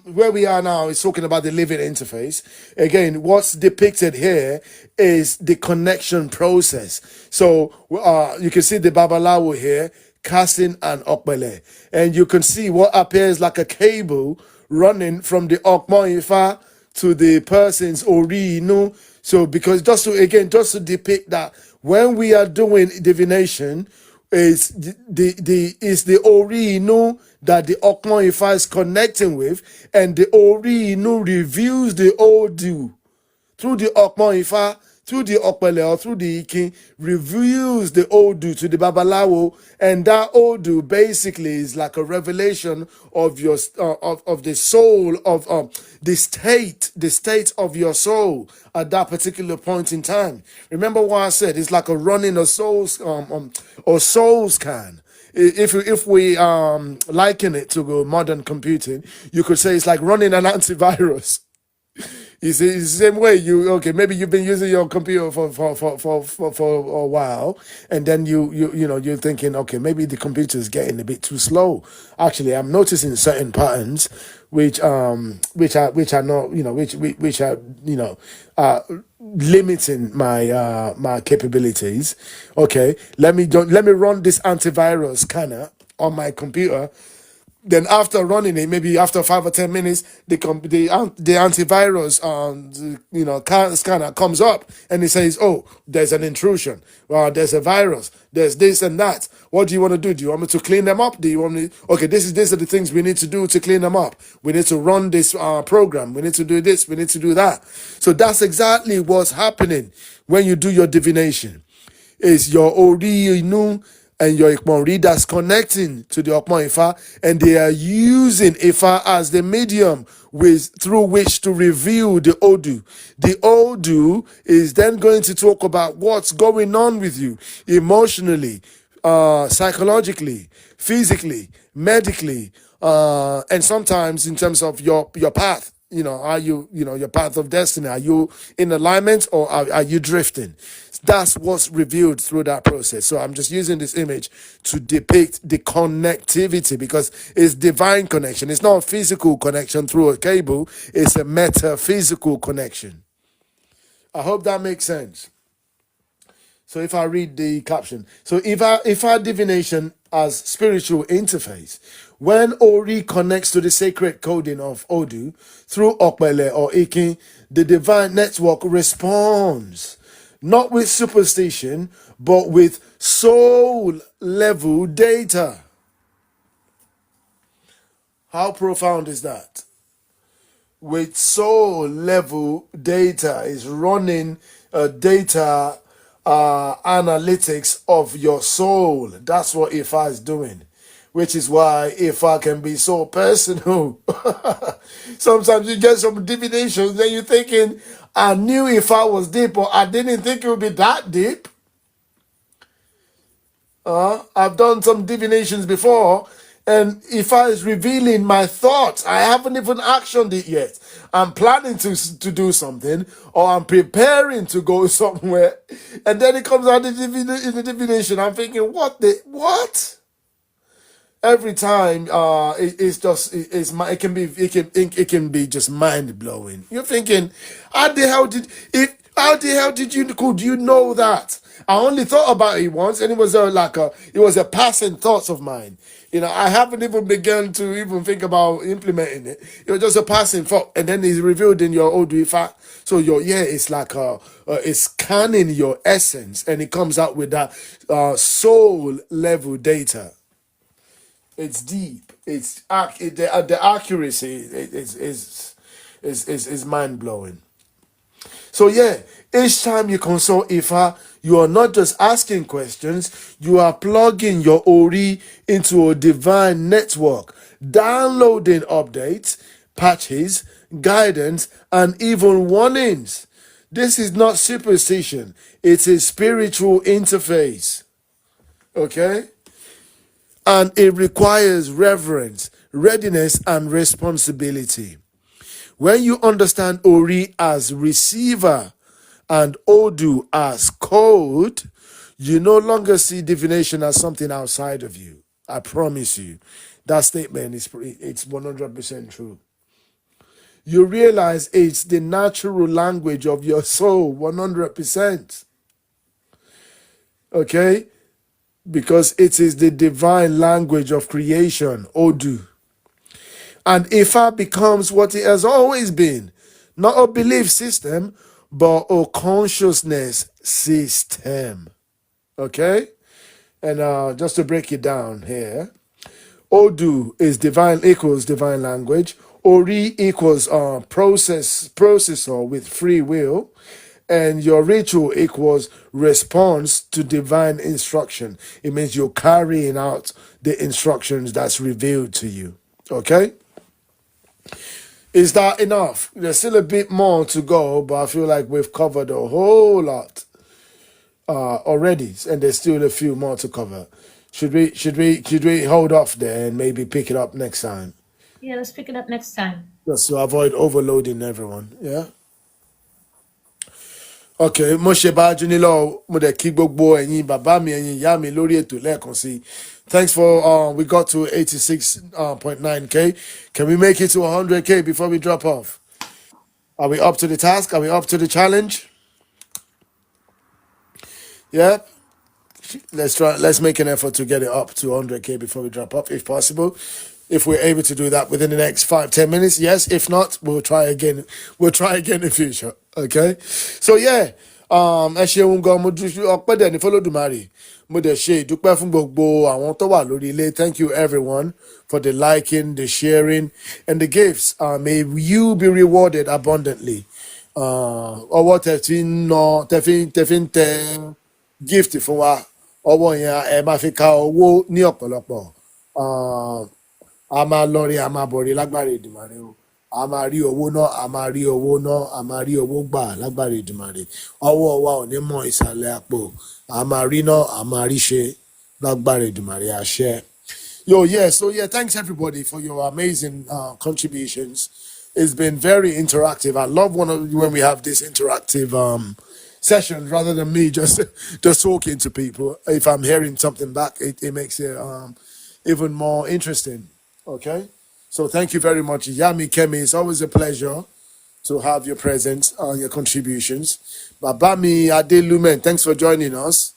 where we are now is talking about the living interface. Again, what's depicted here is the connection process. So you can see the babalawo here casting an okbele, and you can see what appears like a cable running from the Òdù Ifá to the person's Òrí Inú. So because just to depict that when we are doing divination, is the Ori Inú that the Òdù Ifá is connecting with, and the Ori Inú reveals the Odù through the Òdù Ifá, through the Ọ̀pẹ̀lẹ̀, or through the ìpín, reveals the Odù to the Babalawo, and that Odù basically is like a revelation of your of the soul of the state of your soul at that particular point in time. Remember what I said? It's like a running a soul or soul scan. If we liken it to modern computing, you could say it's like running an antivirus. It's the same way maybe you've been using your computer for a while, and then you're thinking, okay, maybe the computer is getting a bit too slow. Actually, I'm noticing certain patterns which are not which are limiting my capabilities. Okay, let me run this antivirus scanner on my computer. Then after running it, maybe after 5 or 10 minutes, the antivirus scanner comes up and it says, "Oh, there's an intrusion. There's a virus. There's this and that. What do you want to do? Do you want me to clean them up? Do you want me? Okay, these are the things we need to do to clean them up. We need to run this program. We need to do this. We need to do that." So that's exactly what's happening when you do your divination. Is your Ori Inú and your ìpín that's connecting to the Òdù Ifá, and they are using Ifá as the medium through which to reveal the Odù. The Odù is then going to talk about what's going on with you emotionally, psychologically, physically, medically, and sometimes in terms of your path. Are you, your path of destiny? Are you in alignment, or are you drifting? That's what's revealed through that process. So I'm just using this image to depict the connectivity, because it's divine connection. It's not a physical connection through a cable. It's a metaphysical connection. I hope that makes sense. So if I read the caption, so if our divination as spiritual interface, when Ori connects to the sacred coding of Odù through Ọ̀pẹ̀lẹ̀ or ìpín, the divine network responds, not with superstition, but with soul level data. How profound is that? With soul level data, is running data analytics of your soul. That's what Ifá is doing, which is why Ifá can be so personal. Sometimes you get some divinations, then you're thinking, I knew Ifá was deep, but I didn't think it would be that deep. I've done some divinations before, and Ifá is revealing my thoughts. I haven't even actioned it yet. I'm planning to do something, or I'm preparing to go somewhere, and then it comes out in the divination. I'm thinking, what? Every time, it can be just mind blowing. You're thinking, how the hell could you know that? I only thought about it once, and it was a passing thought of mine. I haven't even begun to even think about implementing it. It was just a passing thought, and then it's revealed in your Òdù Ifá. So it's like it's scanning your essence, and it comes out with that soul level data. It's deep. The accuracy is mind blowing. So each time you consult Ifá, you are not just asking questions, you are plugging your Ori into a divine network, downloading updates, patches, guidance, and even warnings. This is not superstition, it's a spiritual interface. Okay? And it requires reverence, readiness, and responsibility. When you understand Ori as receiver and Odù as code, you no longer see divination as something outside of you. I promise you, that statement it's 100% true. You realize it's the natural language of your soul, 100%. Okay? Because it is the divine language of creation, Odù. And Ifá becomes what it has always been, not a belief system, but a consciousness system. Okay? And just to break it down here, Odù is divine equals divine language. Ori equals processor with free will. And your ritual equals response to divine instruction. It means you're carrying out the instructions that's revealed to you. Okay? Is that enough? There's still a bit more to go, but I feel like we've covered a whole lot already, and there's still a few more to cover. Should we hold off there and maybe pick it up next time? Yeah, let's pick it up next time. Just to avoid overloading everyone. Yeah. Okay, mo ṣe bájú nílọ mo dẹ̀ kí gbogbo ẹ̀yin bàbá mi ẹ̀yin ìyá mi lórí ètò lẹ́ẹ̀kan sí. Thanks for we got to 86.9K. Can we make it to 100K before we drop off? Are we up to the task? Are we up to the challenge? Yeah. Let's try. Let's make an effort to get it up to 100K before we drop off, if possible. If we're able to do that within the next 5-10 minutes, yes. If not, we'll try again. We'll try again in the future. Okay. So yeah. Ẹ ṣeun gan mo ọpẹ́ dẹ̀ ní fọlọ́dúnmarì mo dẹ̀ ṣe ìdúpẹ́ fún gbogbo àwọn tó wà lórí ilé. Thank you everyone for the liking, the sharing, and the gifts. May you be rewarded abundantly. Ọwọ́ tẹ fi ń ná tẹ fi ń tẹ gift fún wa ọwọ́ yẹn ẹ máa fi ka owó ní ọ̀pọ̀lọpọ̀. A máa lọrin a máa bọ̀rin lágbára Èdùmàrè o. A máa rí owó náà a máa rí owó náà a máa rí owó gbà lágbára Èdùmàrè. Ọwọ́ wa ò ní mọ ìsàlẹ̀ àpò. A máa rí náà a máa rí ṣe lágbára Èdùmàrè àṣẹ. Yo, yeah, so yeah, thanks everybody for your amazing contributions. It's been very interactive. I love when we have this interactive sessions rather than me just talking to people. If I'm hearing something back, it makes it even more interesting. Okay, so thank you very much, Yami Kemi. It's always a pleasure to have your presence, your contributions. Babami Adelumen, thanks for joining us.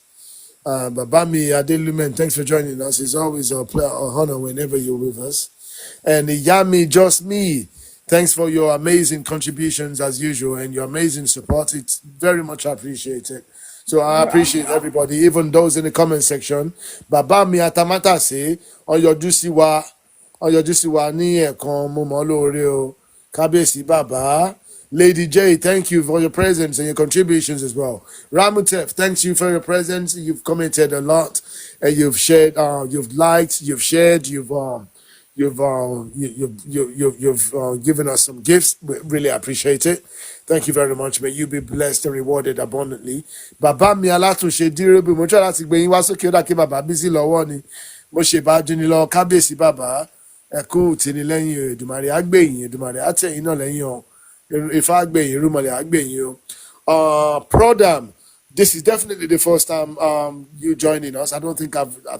Babami Adelumen, thanks for joining us. It's always a honor whenever you're with us. And Yami Just Me, thanks for your amazing contributions as usual and your amazing support. It's very much appreciated. So I appreciate everybody, even those in the comment section. Babami Atamátàsé, ọyọjú sí wa ní ẹ̀kan mo mọ̀ ọ́ lóore o. Kábíyèsí bàbá. Lady J, thank you for your presence and your contributions as well. Ramutef, thanks you for your presence. You've commented a lot, and you've shared, you've liked, you've shared, you've given us some gifts. We really appreciate it. Thank you very much. May you be blessed and rewarded abundantly. Bàbá mi alátúnṣe dírébù mo try láti gbé yín wá sókè ó dà kí bàbá bísí lọ́wọ́ ni. Mo ṣe bá dúní lọ kábíyèsí bàbá. Ẹ kú tìní lẹ́yìn Èdùmàrè á gbé yín Èdùmàrè á tẹ̀ yín náà lẹ́yìn o. Ifá á gbé yín Òrúnmìlà á gbé yín o. Prodam, this is definitely the first time you joining us. I don't think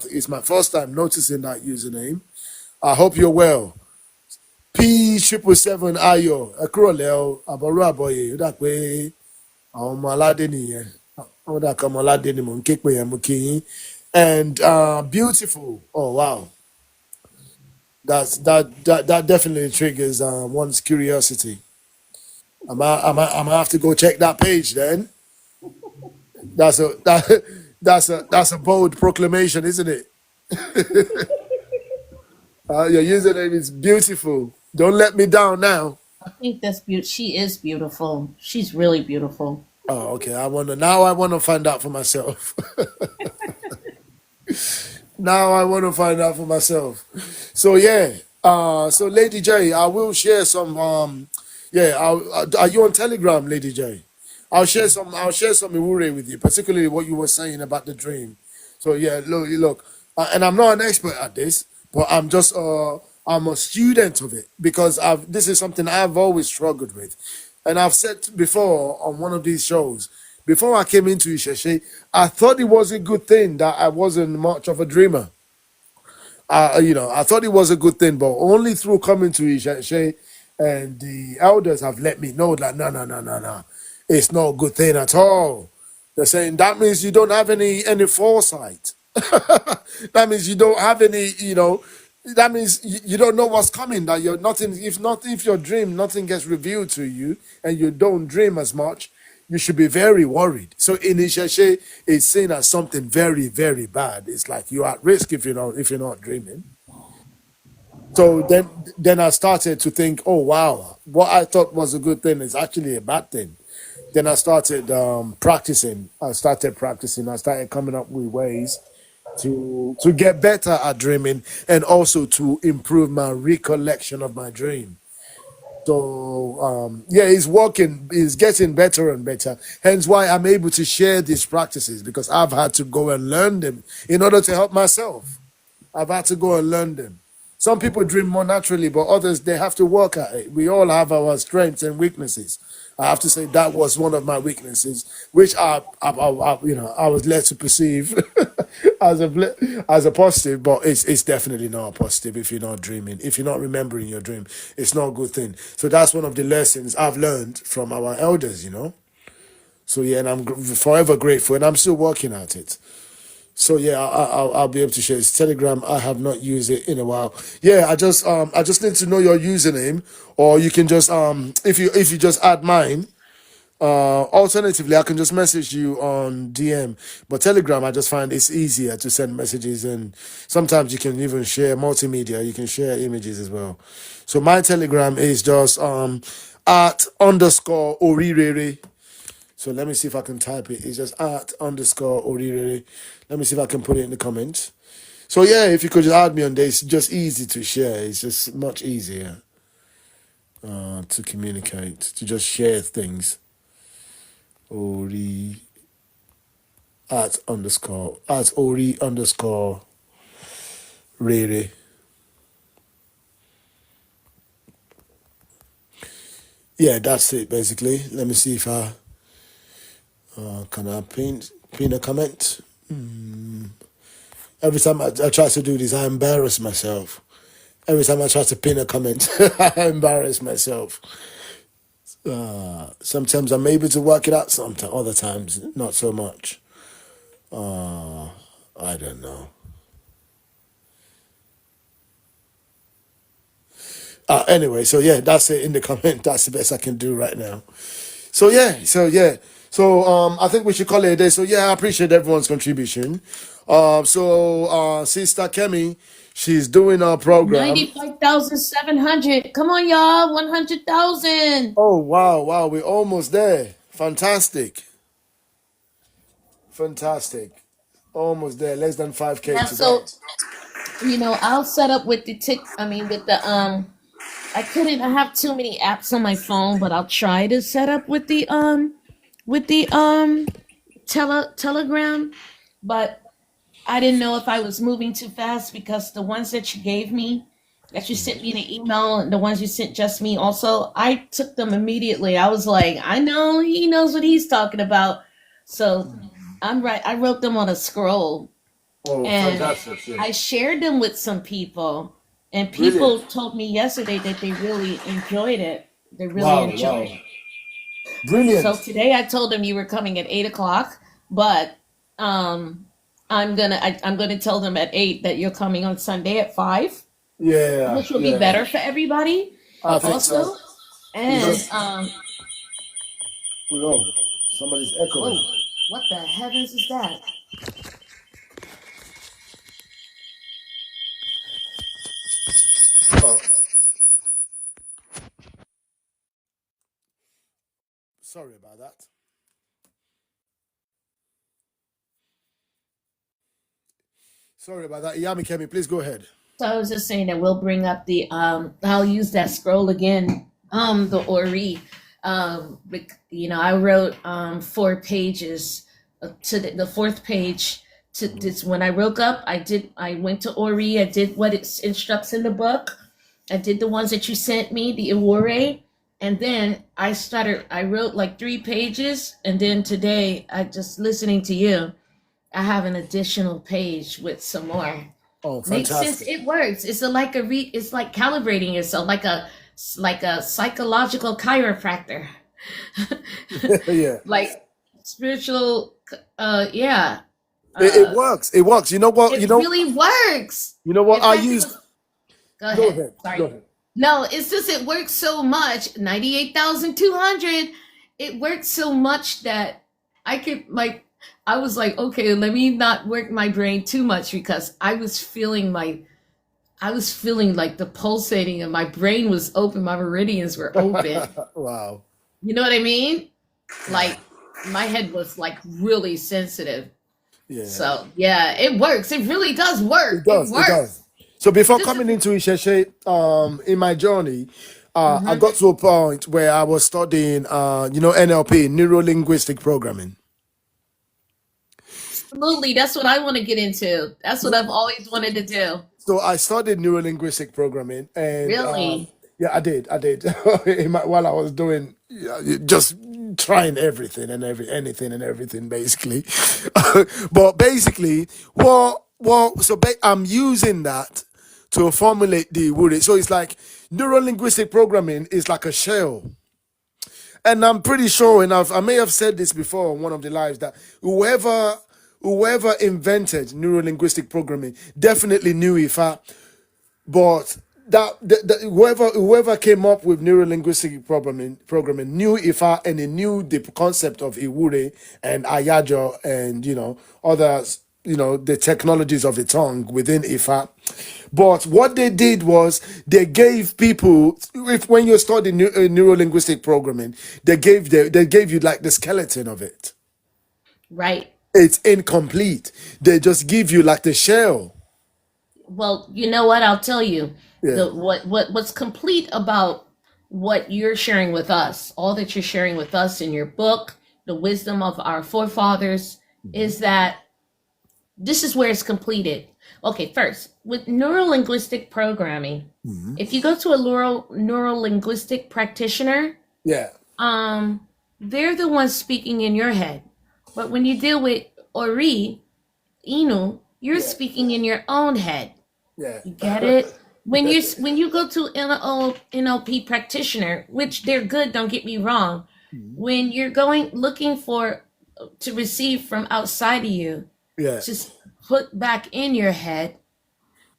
it's my first time noticing that username. I hope you're well. P777 Ayo, ẹ kúrọ̀lẹ́ o, àbọ̀rú àbọ̀yè, ó dà pé àwọn ọmọ aládé nìyẹn. Ó dà pé ọmọ aládé ni mò ń ké pè yẹn mo kí yín. And beautiful. Oh wow. That definitely triggers one's curiosity. I'm gonna have to go check that page then. That's a bold proclamation, isn't it? Your username is beautiful. Don't let me down now. I think that's beautiful. She is beautiful. She's really beautiful. Oh, okay. I wanna find out for myself. Now I want to find out for myself. So yeah. So Lady J, I will share some. Yeah. Are you on Telegram, Lady J? I'll share some. I'll share some Iwure with you, particularly what you were saying about the dream. So yeah, look, and I'm not an expert at this, but I'm a student of it because this is something I've always struggled with, and I've said before on one of these shows. Before I came into Isheshe, I thought it was a good thing that I wasn't much of a dreamer. I thought it was a good thing, but only through coming to Isheshe and the elders have let me know that no. It's not a good thing at all. They're saying that means you don't have any foresight. That means you don't have any, that means you don't know what's coming, that you're nothing, if your dream, nothing gets revealed to you and you don't dream as much, you should be very worried. So initiation is seen as something very, very bad. It's like you're at risk if you're not dreaming. So then I started to think, oh wow, what I thought was a good thing is actually a bad thing. Then I started practicing. I started coming up with ways to get better at dreaming and also to improve my recollection of my dream. So yeah, it's working. It's getting better and better. Hence why I'm able to share these practices because I've had to go and learn them in order to help myself. I've had to go and learn them. Some people dream more naturally, but others they have to work at it. We all have our strengths and weaknesses. I have to say that was one of my weaknesses, which I was led to perceive as a positive, but it's definitely not a positive if you're not dreaming. If you're not remembering your dream, it's not a good thing. So that's one of the lessons I've learned from our elders. So yeah, and I'm forever grateful, and I'm still working at it. So yeah, I'll be able to share his Telegram. I have not used it in a while. Yeah, I just need to know your username, or you can just if you just add mine. Alternatively, I can just message you on DM. But Telegram, I just find it's easier to send messages, and sometimes you can even share multimedia. You can share images as well. So my Telegram is just at underscore Orirere. So let me see if I can type it. It's just at underscore Orirere. Let me see if I can put it in the comments. So yeah, if you could just add me on there, it's just easy to share. It's just much easier to communicate, to just share things. Ori at Ori underscore Rere. Yeah, that's it basically. Let me see if I can I pin a comment. Every time I try to do this, I embarrass myself. Every time I try to pin a comment, I embarrass myself. Sometimes I'm able to work it out. Sometimes, other times, not so much. I don't know. Anyway, so yeah, that's it in the comment. That's the best I can do right now. So yeah. So I think we should call it a day. So yeah, I appreciate everyone's contribution. Sister Kemi, she's doing our program. 95,700. Come on, y'all. 100,000. Oh wow, we're almost there. Fantastic. Almost there. Less than 5K Yeah, to go. so I'll set up with the I have too many apps on my phone, but I'll try to set up with the Telegram, but I didn't know if I was moving too fast because the ones that you gave me, that you sent me in an email, and the ones you sent just me also, I took them immediately. I was like, I know he knows what he's talking about. So I wrote them on a scroll, Oh, and fantastic. Yeah. I shared them with some people, and people Brilliant. told me yesterday that they really enjoyed it. They really Wow. enjoyed it. So Brilliant. today I told them you were coming at 8 o'clock, but um, I'm gonna tell them at 8 that you're coming on Sunday at 5, Yeah. which will be better for everybody I think so. also. And Because somebody's echoing. whoa, what the heavens is that? Oh, sorry about that. Sorry about that. Yami Kemi, please go ahead. So I was just saying that we'll bring up the I'll use that scroll again, the Ori. I wrote 4 pages to the fourth page to this. When I woke up, I went to Ori, I did what it instructs in the book. I did the ones that you sent me, the Ori, and then I wrote like 3 pages, and then today I just listening to you, I have an additional page with some more. Oh, Makes sense. fantastic. It works. It's it's like calibrating yourself, like a psychological chiropractor, Yeah. like spiritual. Yeah. It Uh, works. It works. You know what? it really works. You know what In I fact, it used? was. Go Go ahead. ahead. Go Sorry. ahead. No, it's just it works so much. 98,200. it worked so much that I was like, okay, let me not work my brain too much because I was feeling like the pulsating and my brain was open, my meridians were open. Wow. You know what I mean? Like my head was like really sensitive. Yeah. So yeah, it works. It really does work. It does. It It works. does. So before This coming is into Isheshe, in my journey, I got to a point where I was studying, NLP, neuro linguistic programming. absolutely, that's what I want to get into. That's what I've always wanted to do. So I studied neuro linguistic programming, and Really? yeah, I did. While I was doing, just trying everything and anything and everything, basically. But basically, I'm using that to formulate the word. So it's like neuro linguistic programming is like a shell. And I'm pretty sure, and I may have said this before on one of the lives, that whoever invented neuro-linguistic programming definitely knew Ifá, but whoever came up with neuro-linguistic programming knew Ifá, and he knew the concept of Iwure and Ayajo and others, the technologies of the tongue within Ifá. But what they did was they gave people, if when you study neuro-linguistic programming, they gave you like the skeleton of it. Right. It's incomplete. They just give you like the shell. Well, you know what? I'll tell you. Yeah. What's complete about what you're sharing with us, all that you're sharing with us in your book, the wisdom of our forefathers, is that this is where it's completed. Okay, first, with neuro-linguistic programming, if you go to a neuro-linguistic practitioner, Yeah. they're the ones speaking in your head. But when you deal with Ori INU, you're speaking in your own head. Yeah. You get it? When you go to NLP practitioner, which they're good, don't get me wrong, when you're looking to receive from outside of you, Yeah. just put back in your head,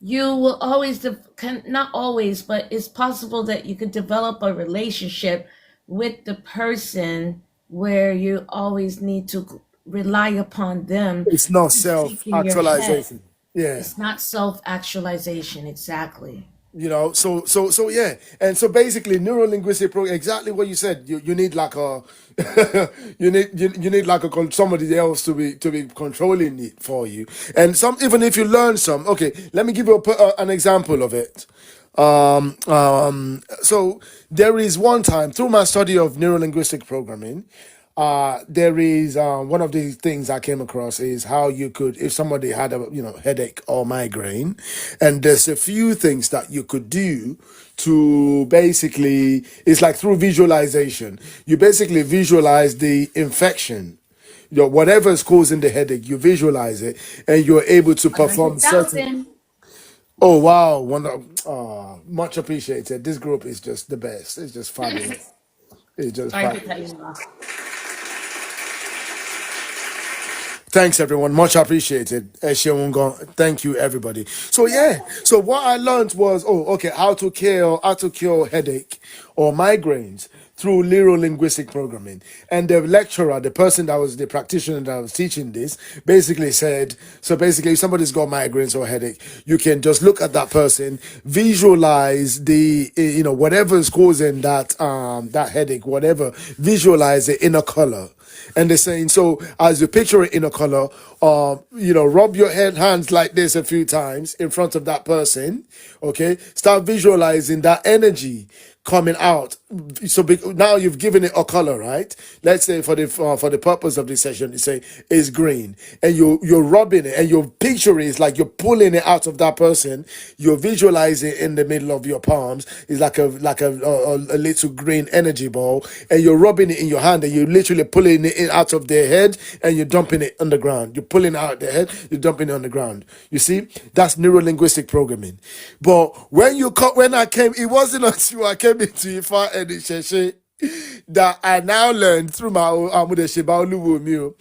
you will always, not always, but it's possible that you could develop a relationship with the person where you always need to rely upon them. It's not to speak in your head. self-actualization. Yeah. It's not self-actualization, exactly. So yeah, and so basically neuro-linguistic program, exactly what you said. You need like a you need like somebody else to be controlling it for you. And even if you learn some, okay, let me give you an example of it. So there is one time through my study of neuro-linguistic programming, there is one of the things I came across is how you could, if somebody had a headache or migraine, and there's a few things that you could do to basically, it's like through visualization. You basically visualize the infection. Whatever is causing the headache, you visualize it, and you're able to perform certain. 100,000. Oh wow! Much appreciated. This group is just the best. It's just fabulous. It's just Sorry for fabulous. cutting you off. Thanks, everyone. Much appreciated. Thank you, everybody. So yeah. So what I learned was, how to cure headache or migraines through neuro-linguistic programming. And the lecturer, the person that was the practitioner that was teaching this, basically said, so basically if somebody's got migraines or headache, you can just look at that person, visualize the, whatever is causing that headache, whatever, visualize it in a color. And they're saying, so as you picture it in a color, rub your hands like this a few times in front of that person. Okay, start visualizing that energy coming out. So now you've given it a color, right? Let's say for the purpose of this session, you say it's green, and you're rubbing it, and you're picturing it's like you're pulling it out of that person. You're visualizing it in the middle of your palms. It's like a little green energy ball, and you're rubbing it in your hand, and you're literally pulling it out of their head, and you're dumping it on the ground. You're pulling it out their head, you're dumping it on the ground. You see, that's neuro-linguistic programming. But when I came, it wasn't until I came into Ifá and Isheshe that I now learned through my Oluwomi.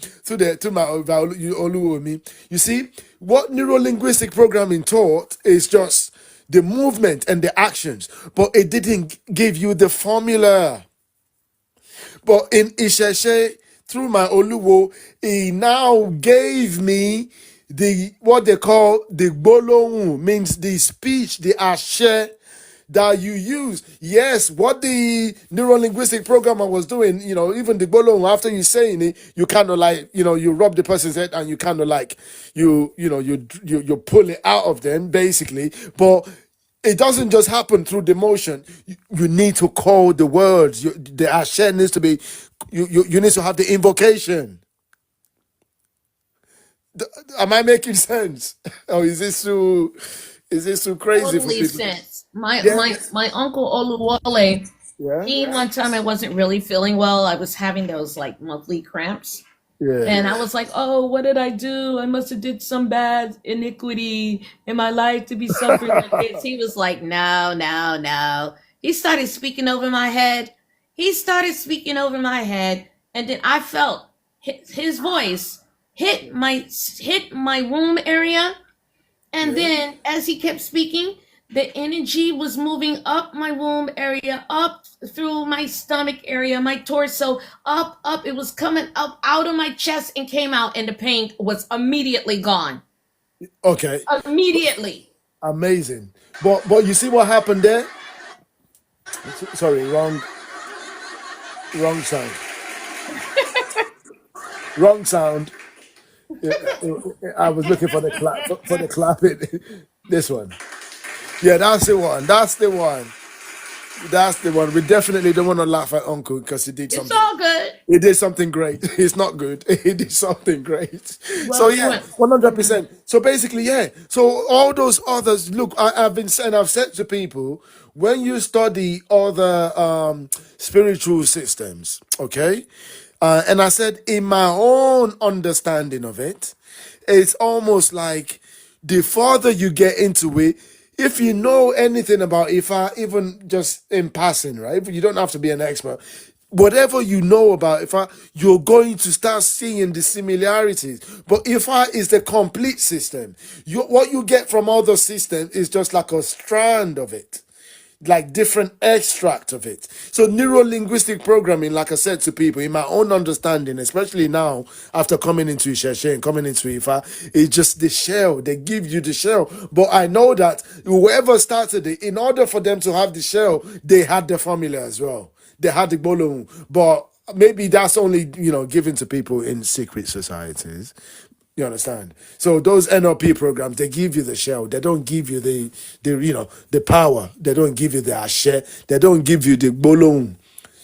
You see, what neuro-linguistic programming taught is just the movement and the actions, but it didn't give you the formula. But in Isheshe, through my Oluwo, he now gave me the what they call the Gbolohun, means the speech, the Ashe that you use. Yes, what the neuro linguistic programmer was doing, even the Gbolohun, after you saying it, you kind of like, you rub the person's head and you kind of like, you pull it out of them, basically. But it doesn't just happen through the motion. You need to call the words. The Ashe needs to be, you need to have the invocation. Am I making sense? Or is this too crazy for Totally people? sense. My Yeah, my my uncle Oluwole, yeah, he one time I wasn't really feeling well. I was having those like monthly cramps. yeah. And I was like, oh, what did I do? I must have did some bad iniquity in my life to be suffering like this. He was like, no, no, no. He started speaking over my head. He started speaking over my head. And then I felt his voice hit my womb area. And then as he kept speaking, the energy was moving up my womb area, up through my stomach area, my torso, up. It was coming up out of my chest and came out, and the pain was immediately gone. Okay, Immediately. amazing. But you see what happened there? Sorry, wrong sound. Wrong sound. I was looking for the clap for the clapping. This one. Yeah, that's the one. That's the one. That's the one. We definitely don't want to laugh at Uncle because he did It's something. all good. He did something great. It's not good. He did something great. So Well, yeah, 100%. So basically, yeah. So all those others. Look, I've been saying, I've said to people, when you study other spiritual systems, okay, and I said in my own understanding of it, it's almost like the further you get into it, if you know anything about Ifa, even just in passing, right? You don't have to be an expert. Whatever you know about Ifa, you're going to start seeing the similarities. But Ifa is the complete system. What you get from other systems is just like a strand of it, like different extract of it. So neuro-linguistic programming, like I said to people, in my own understanding, especially now after coming into Isheshe and coming into Ifa, it's just the shell. They give you the shell. But I know that whoever started it, in order for them to have the shell, they had the formula as well. They had the bolong. But maybe that's only, given to people in secret societies. You understand? So those NLP programs, they give you the shell. They don't give you the power. They don't give you the ashe. They don't give you the bolong.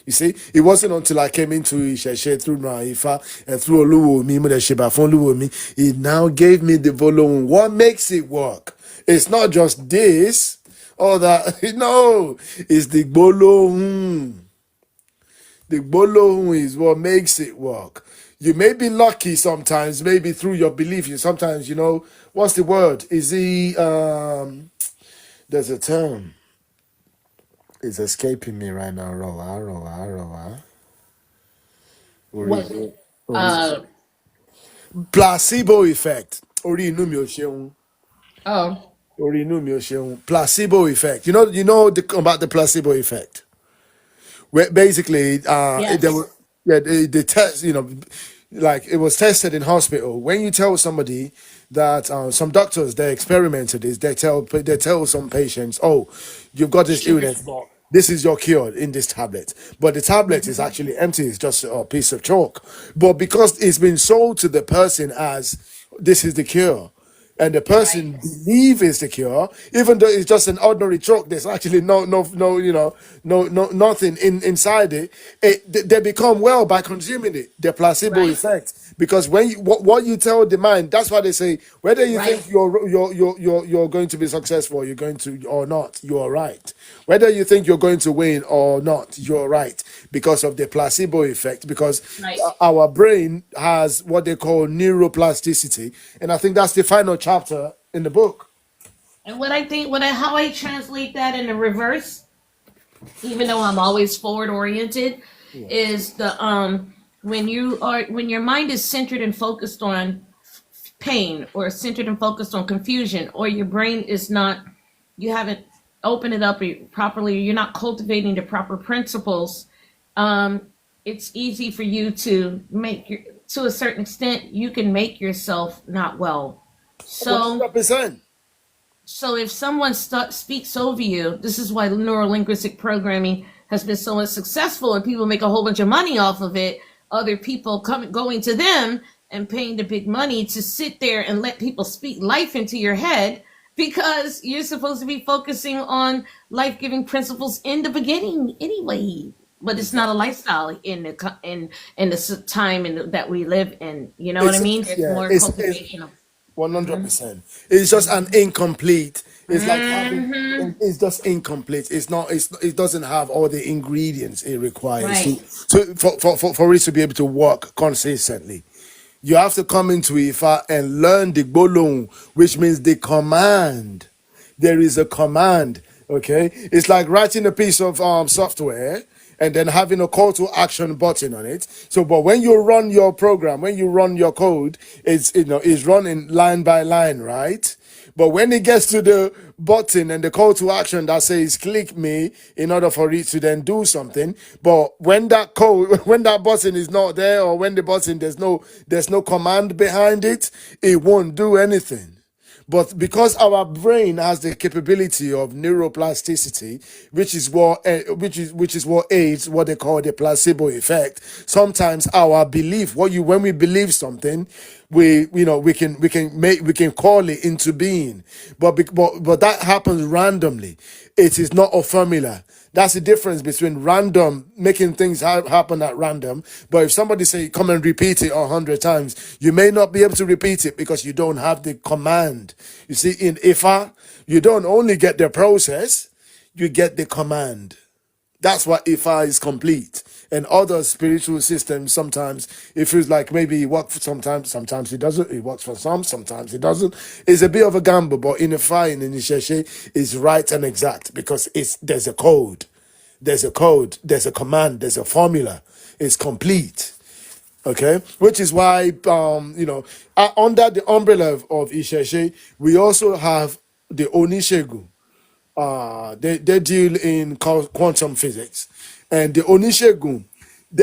You see, it wasn't until I came into Isheshe through Naifa and through Oluwomi, Mudeshiba from Oluwomi, it now gave me the bolong. What makes it work? It's not just this or that. No, it's the bolong. The bolo is what makes it work. You may be lucky sometimes, maybe through your belief. You sometimes, what's the word? Is he there's a term. It's escaping me right now. Roa. what? Ori. Placebo effect. Orí Inú mi ò ṣeun. Oh, Orí Inú mi ò ṣeun. Placebo effect. About the placebo effect. Where basically there yes. were the test, like it was tested in hospital. When you tell somebody that some doctors, they experimented this, they tell some patients, oh, you've got this Sugar. illness, but this is your cure in this tablet, but the tablet is actually empty, it's just a piece of chalk. But because it's been sold to the person as this is the cure, and the Right. person believe it's the cure, even though it's just an ordinary chalk. There's actually no nothing inside it. They become well by consuming it. The placebo Right. effect, because when what you tell the mind, that's why they say whether you Right. think you're going to be successful, you're going to or not, you're right. Whether you think you're going to win or not, you're right because of the placebo effect. Because Right. our brain has what they call neuroplasticity, and I think that's the final chapter in the book. And how I translate that in the reverse, even though I'm always forward oriented, is the when your mind is centered and focused on pain, or centered and focused on confusion, or your brain is not, you haven't opened it up properly, you're not cultivating the proper principles, it's easy for you to to a certain extent, you can make yourself not well. So 100%. So if someone speaks over you, this is why neurolinguistic programming has been so successful, and people make a whole bunch of money off of it. Other people going to them and paying the big money to sit there and let people speak life into your head, because you're supposed to be focusing on life-giving principles in the beginning anyway. But it's not a lifestyle in the time that we live in. You know what I It's mean? It's yeah, more it's cultivational. 100%. It's just an incomplete. It's like having. Hmm. It's just incomplete. It's not. It doesn't have all the ingredients it requires Right. for it to be able to work consistently. You have to come into Ifa and learn the bolong, which means the command. There is a command. Okay, it's like writing a piece of software and then having a call to action button on it. So, but when you run your program, when you run your code, it's running line by line, right? But when it gets to the button and the call to action that says click me in order for it to then do something, but when that code, when that button is not there, or when the button there's no command behind it, it won't do anything. But because our brain has the capability of neuroplasticity, which is what aids what they call the placebo effect. Sometimes our belief, when we believe something, we can call it into being. But that happens randomly. It is not a formula. That's the difference between random, making things happen at random. But if somebody say, come and repeat it 100 times, you may not be able to repeat it because you don't have the command. You see, in Ifa, you don't only get the process, you get the command. That's why Ifa is complete. And other spiritual systems, sometimes it feels like maybe it works for sometimes it doesn't. It works for some, sometimes it doesn't. It's a bit of a gamble, but in Ifa and in Isheshe, it's right and exact because there's a code. There's a code, there's a command, there's a formula. It's complete. Okay, which is why under the umbrella of Isheshe, we also have the Onishegu. They deal in quantum physics, and the Onishegun,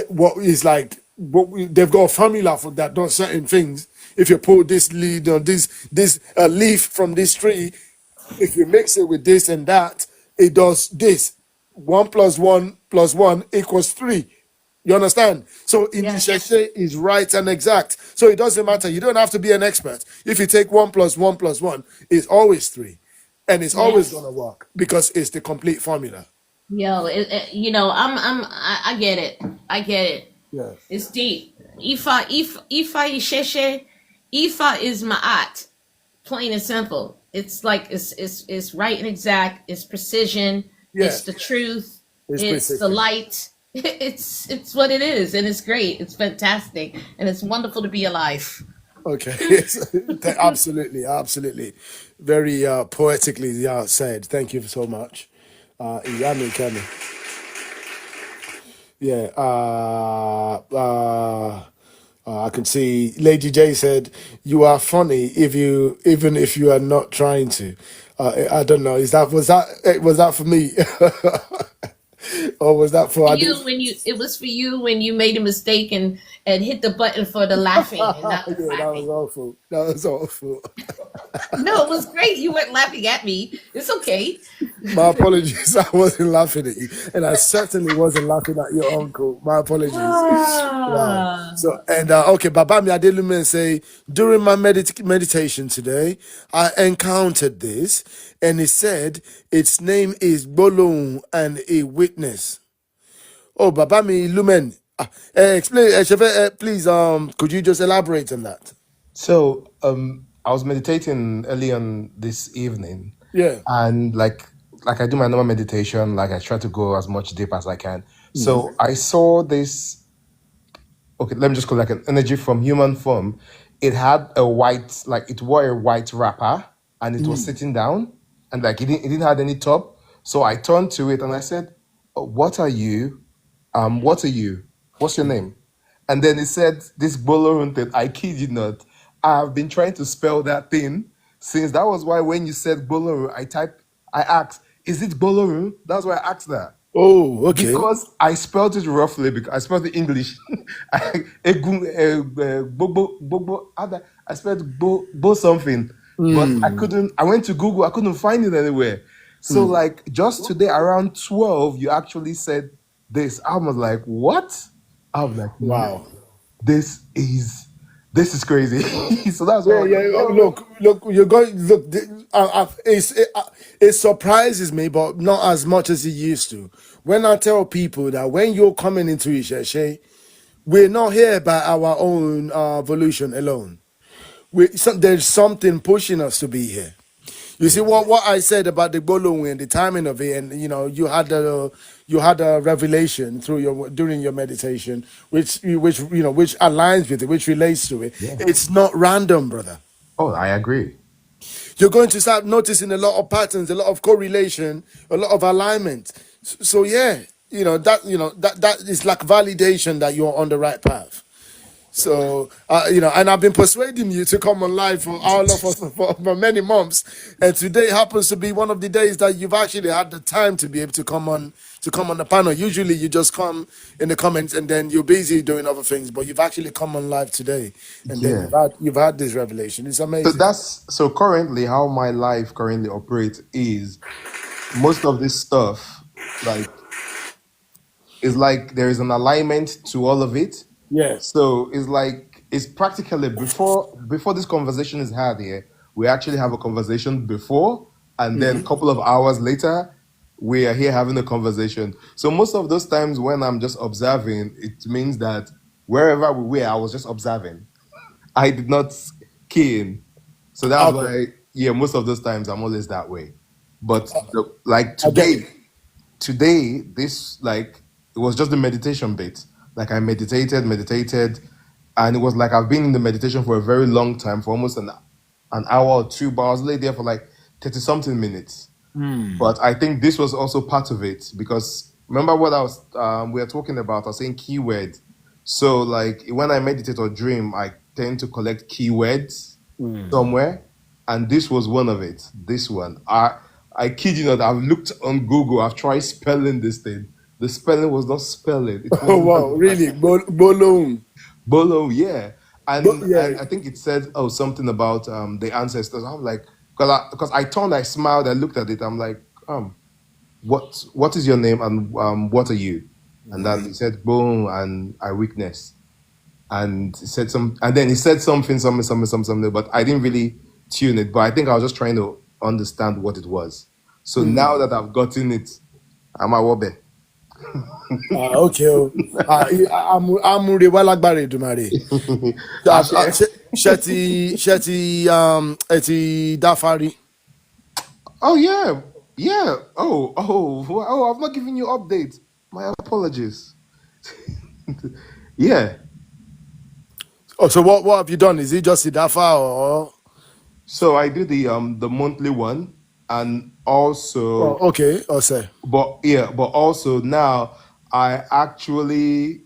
what is like they've got a formula for that does certain things. If you pull this lead on this leaf from this tree, if you mix it with this and that, it does this. 1 + 1 + 1 = 3. You understand? So in Yes. Isheshe is right and exact. So it doesn't matter. You don't have to be an expert. If you take 1 + 1 + 1, it's always 3. And it's always Yes. gonna work because it's the complete formula. Yo, I get it. I get it. Yeah. It's deep. Ifa Isheshe. Ifa is Ma'at. Plain and simple. It's like it's right and exact. It's precision. Yeah. It's the truth. It's It's the precision. light. It's what it is, and it's great. It's fantastic, and it's wonderful to be alive. Okay. Absolutely, absolutely. Very poetically said. Thank you so much. Iyami Kemi. Yeah. I can see Lady J said you are funny even if you are not trying to. I don't know. Was that for me, or was that for? I did. It was for you when you made a mistake and hit the button for the laughing and not Yeah, the that was clapping. awful. That was awful. No, it was great. You weren't laughing at me. It's okay. My apologies. I wasn't laughing at you, and I certainly wasn't laughing at your uncle. My apologies. Wow. Ah. So and okay, Babami Adelume say during my meditation today, I encountered this, and it said its name is Bolong and a witness. Oh, Babami Lumen, explain, Shefe, please. Could you just elaborate on that? So I was meditating early on this evening, Yeah. and like I do my normal meditation, like I try to go as much deep as I can. So I saw this. Okay, let me just call it like an energy from human form. It had it wore a white wrapper, and it was sitting down, and like it didn't have any top. So I turned to it and I said, "Oh, what are you? What are you? What's your name?" And then it said this Bolorun thing. I kid you not. I've been trying to spell that thing since. That was why when you said Bolorun, I asked, "Is it Bolorun?" That's why I asked that. Oh, okay. because I spelled it roughly, because I spelled it English. I spelled bo something, but I couldn't. I went to Google. I couldn't find it anywhere. So like just today around 12, you actually said this. I was like, what? I was like, Wow. this is crazy. So that's Yeah, why. yeah. Look. You're going. Look, it surprises me, but not as much as it used to. When I tell people that when you're coming into Isheshe, we're not here by our own volition alone. There's something pushing us to be here. You see what I said about the Bolong and the timing of it, and you had a revelation through your during your meditation, which which aligns with it, which relates to it. Yeah. It's not random, brother. Oh, I agree. You're going to start noticing a lot of patterns, a lot of correlation, a lot of alignment. So yeah, that is like validation that you're on the right path. So, and I've been persuading you to come on live for many months. And today happens to be one of the days that you've actually had the time to be able to come on the panel. Usually you just come in the comments and then you're busy doing other things, but you've actually come on live today. And then Yeah. you've had this revelation. It's So amazing. so currently how my life currently operates is most of this stuff like is like there is an alignment to all of it. Yeah. So it's like it's practically before this conversation is had here, we actually have a conversation before, and then a couple of hours later, we are here having a conversation. So most of those times when I'm just observing, it means that wherever we were, I was just observing. I did not key in. So that's Okay. why, yeah, most of those times I'm always that way. But like I get it. today, this like it was just the meditation bit. Like I meditated, and it was like I've been in the meditation for a very long time, for almost an hour or two, but I was laid there for like 30 something minutes. But I think this was also part of it because remember what I was we were talking about. I was saying keyword. So like when I meditate or dream, I tend to collect keywords somewhere, and this was one of it. This one, I kid you not. I've looked on Google. I've tried spelling this thing. The spelling was not spelling. It Oh wasn't wow, really? Bolong. Bolo, yeah. And Yeah. I think it said something about the ancestors. I'm like, because I turned, I smiled, I looked at it. I'm like, what is your name and what are you? And then he said boom and I weakness. And he said and then he said something, but I didn't really tune it. But I think I was just trying to understand what it was. So now that I've gotten it, I'm a wobe. Okay. Amúre wá lágbára Èdùmàrè. Ṣé ti dáfárí. Oh yeah, yeah. Oh, I've not given you updates. My apologies. Yeah. Oh, so what have you done? Is it just Idafa or? So I do the monthly one, and also, Oh, okay. I'll say. but also now I actually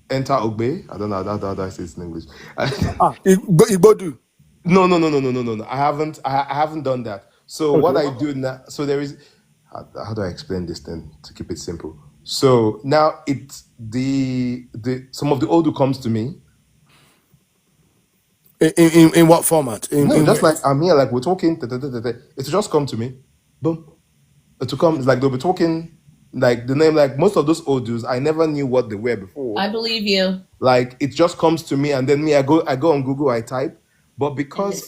enter Ogbe. I don't know how that says in English. Igbodu. No. I haven't done that. So what Okay. I do now, so there is, how do I explain this thing to keep it simple? So now it's the some of the Odù comes to me. In what format? No, just like I'm here, like we're talking, it'll just come to me. Boom. It'll come, it's like they'll be talking, like the name, like most of those Odus, I never knew what they were before. I believe you. Like it just comes to me, and then I go on Google, I type. But because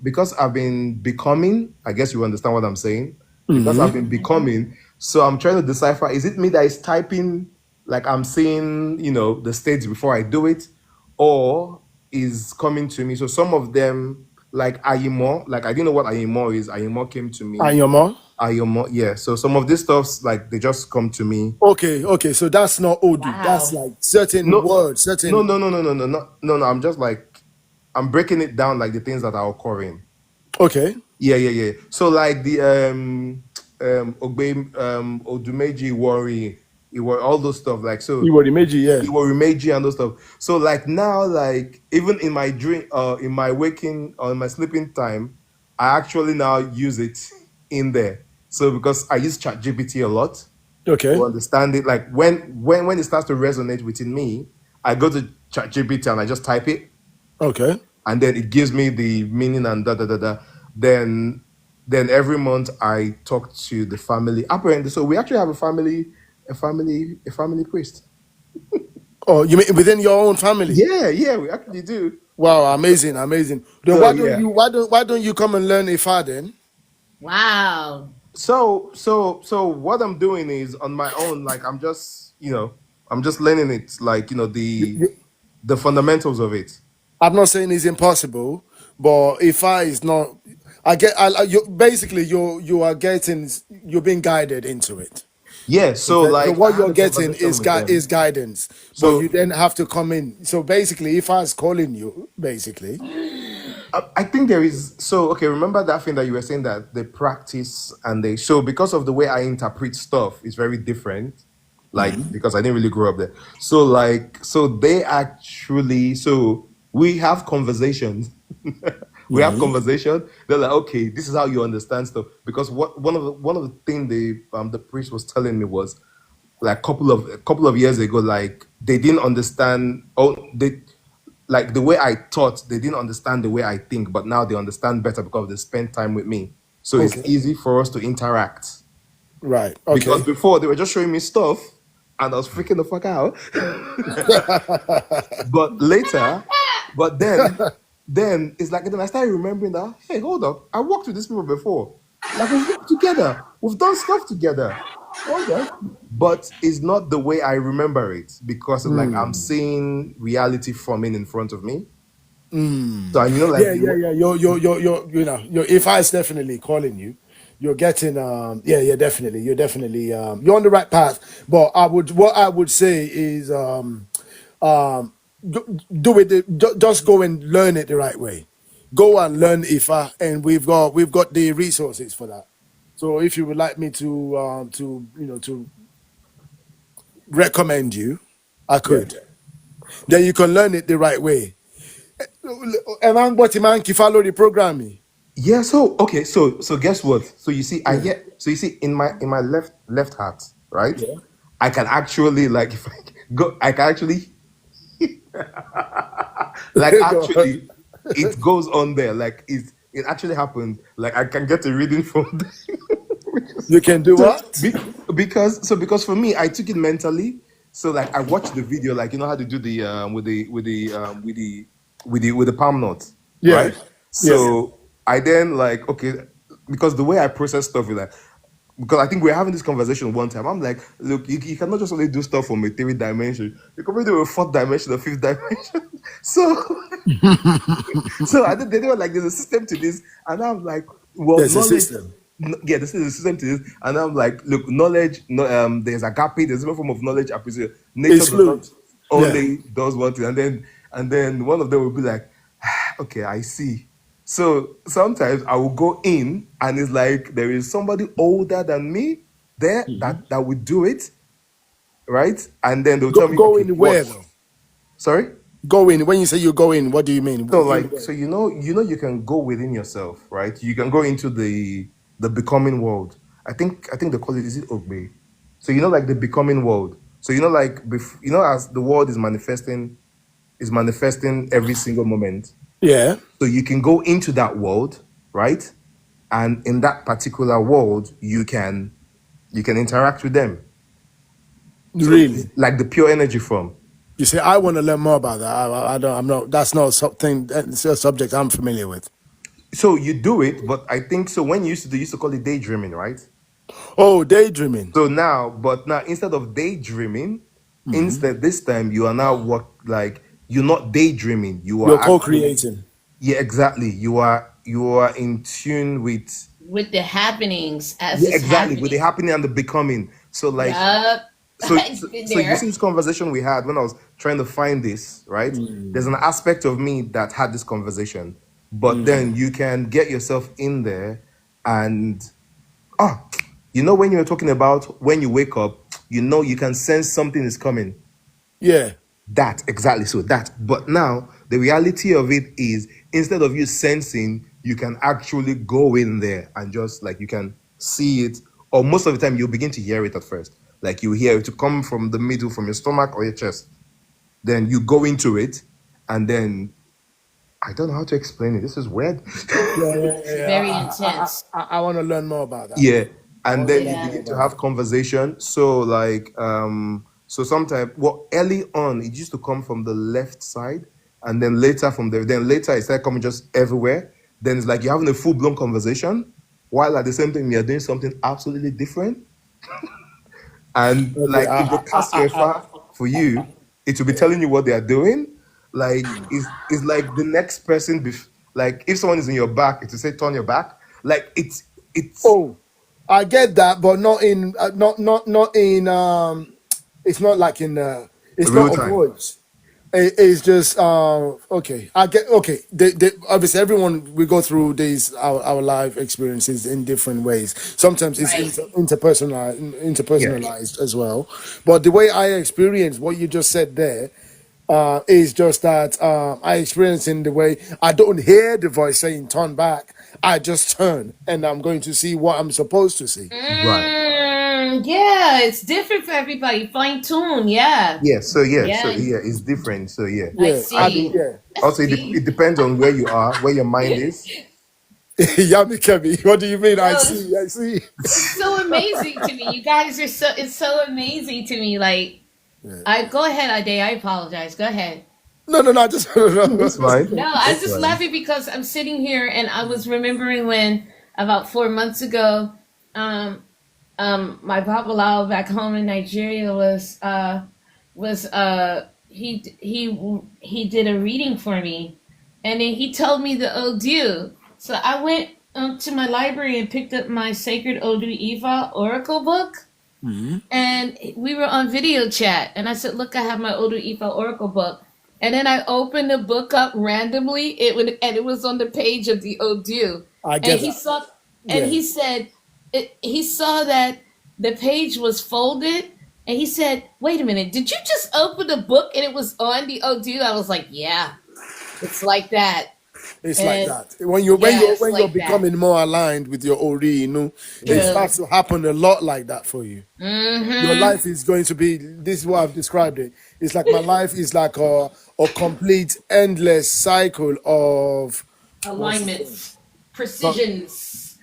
because I've been becoming, I guess you understand what I'm saying. Because I've been becoming, so I'm trying to decipher: is it me that is typing, like I'm seeing, the stage before I do it, or is coming to me? So some of them, like Ayimo, like I didn't know what Ayimo is. Ayimo came to me. Ayomo. Ayimo, yeah. So some of these stuffs, like they just come to me. Okay. So that's not Odu. Wow. That's like certain No, words, certain. No. I'm just like I'm breaking it down like the things that are occurring. Okay. Yeah. So like the Ogbe Odumeji worry, all those stuff like so. Iworimeji, yeah. Iworimeji and those stuff. So like now, like even in my dream, in my waking or in my sleeping time, I actually now use it in there. So because I use ChatGPT a lot Okay. to understand it, like when it starts to resonate within me, I go to ChatGPT and I just type it, Okay. and then it gives me the meaning and da da da da. Then every month I talk to the family. Apparently, so we actually have a family priest. Oh, you mean within your own family? Yeah, we actually do. Wow, amazing, amazing. Then So yeah. why don't you come and learn Ifá then? Wow. So what I'm doing is on my own, like I'm just learning it, like the fundamentals of it. I'm not saying it's impossible, but Ifá is not. You basically you are getting you're being guided into it. Yeah, so Okay, so like I what had you're a getting conversation with them. is guidance, but you So then have to come in. So basically, Ifá is calling you. Basically, I think there is okay, remember that thing that you were saying that they practice and they so because of the way I interpret stuff is very different. Like because I didn't really grow up there. So they actually so we have conversations. We have conversation. They're like, okay, this is how you understand stuff. Because one of the thing the priest was telling me was like a couple of years ago, like they didn't understand they like the way I thought, they didn't understand the way I think, but now they understand better because they spend time with me. So it's okay, easy for us to interact. right, Because okay, before they were just showing me stuff and I was freaking the fuck out. But later, but then it's like then I started remembering that, hey, hold up, I worked with these people before. Like we've worked together, we've done stuff together. Okay. But it's not the way I remember it because of like I'm seeing reality forming in front of me. So and like yeah. Your Ifá is definitely calling you. You're getting definitely. You're definitely you're on the right path. But what I would say is do it just go and learn it the right way. Go and learn Ifá, and we've got the resources for that. So if you would like me to recommend you, I yeah. could. Then you can learn it the right way. Eman boti man ki follow the programming. Yeah, so okay, so guess what? So you see, I Yeah. get so you see in my left heart, right? Yeah. I can actually like if I go I can actually like Go on. actually it goes on there. Like it actually happened. Like I can get a reading from there. You can do So what? because for me, I took it mentally. So like I watched the video, like you know how to do the with the palm knot, Yeah. right? Yeah. So I then like okay, because the way I process stuff is like because I think we are having this conversation one time. I'm like, look, you cannot just only do stuff from a 3 dimension. You can do a 4th dimension, a 5th dimension. So they were like, there's a system to this, and I'm like, well, There's a knowledge. system. Yeah, this is a system to this, and I'm like, look, knowledge. No, there's agape. There's a form of knowledge appreciation. Nature It's does not fluid. Yeah. only does one thing, and then one of them will be like, okay, I see. So sometimes I will go in, and it's like there is somebody older than me there that would do it, right? And then they'll tell me, Go okay, in where watch. though? Sorry. Go in. When you say you go in, what do you mean? So In like where? so you can go within yourself, right? You can go into the becoming world. I think they call it is it Ogbe. So like the becoming world. So like as the world is manifesting every single moment. Yeah. So you can go into that world, right? And in that particular world, you can interact with them. So Really. like the pure energy form. You say I want to learn more about that. I don't. I'm not. That's not something. It's a subject I'm familiar with. So you do it, but I think so when you used to call it daydreaming, right? Oh, daydreaming. So but now instead of daydreaming, instead this time you are now what like you're not daydreaming. You are You're actually co-creating. yeah, exactly. You are in tune With the happenings as yeah, it's exactly with the happening. happening and the becoming. So like Yup. so I've so, been so you see there. this conversation we had when I was trying to find this, right? There's an aspect of me that had this conversation, but then you can get yourself in there and when you're talking about when you wake up, you can sense something is coming. Yeah. That exactly so that. But now the reality of it is instead of you sensing, you can actually go in there and just like you can see it, or most of the time you'll begin to hear it at first. Like you hear it to come from the middle, from your stomach or your chest. Then you go into it, and then I don't know how to explain it. This is weird. It's very intense. I want to learn more about that. Yeah, I and want to then learn you Yeah. more begin to about have that. conversation. So like so sometimes, well, early on it used to come from the left side, and then later from there, then later it started coming just everywhere. Then it's like you're having a full-blown conversation while at the same time you're doing something absolutely different. And Okay, like if they cast your far for you, it will be telling you what they are doing. Like it's like the next person like if someone is in your back, it will say turn your back. Like it's Oh, I get that, but not in not in it's not like in it's real not a time. voice. It's just okay. I get okay. Obviously, everyone we go through these our life experiences in different ways. Sometimes it's Right. Yeah. interpersonalized as well. But the way I experience what you just said there is just that I experience in the way I don't hear the voice saying turn back. I just turn and I'm going to see what I'm supposed to see. Right. Yeah, it's different for everybody. Fine tune, yeah. Yeah. So Yeah, it's different. So yeah. I Yeah, see. yeah. That's Also, deep. it depends on where you are, where your mind is. Yummy Kemi, what do you mean? I No, see, I see. it's so amazing to me. You guys are it's so amazing to me. Like I go ahead, Ade, I apologize. Go ahead. No, I just That's fine. No, I'm That's just fine. laughing because I'm sitting here and I was remembering when about 4 months ago, my Babalao back home in Nigeria he did a reading for me, and then he told me the Odù. So I went to my library and picked up my sacred Odù Ifá oracle book, and we were on video chat, and I said, "Look, I have my Odù Ifá oracle book." And then I opened the book up randomly. It was on the page of the Odù, I and get he that. saw, and Yeah. he said, he saw that the page was folded, and he said, "Wait a minute, did you just open the book and it was on the Odù?" I was like, "Yeah, it's like that." It's like And that. When you yeah, it's when you're like that. becoming more aligned with your Ori Inú, it True. starts to happen a lot like that for you. Your life is going to be this is what I've described it. It's like my life is like a complete endless cycle of Alignments, precisions,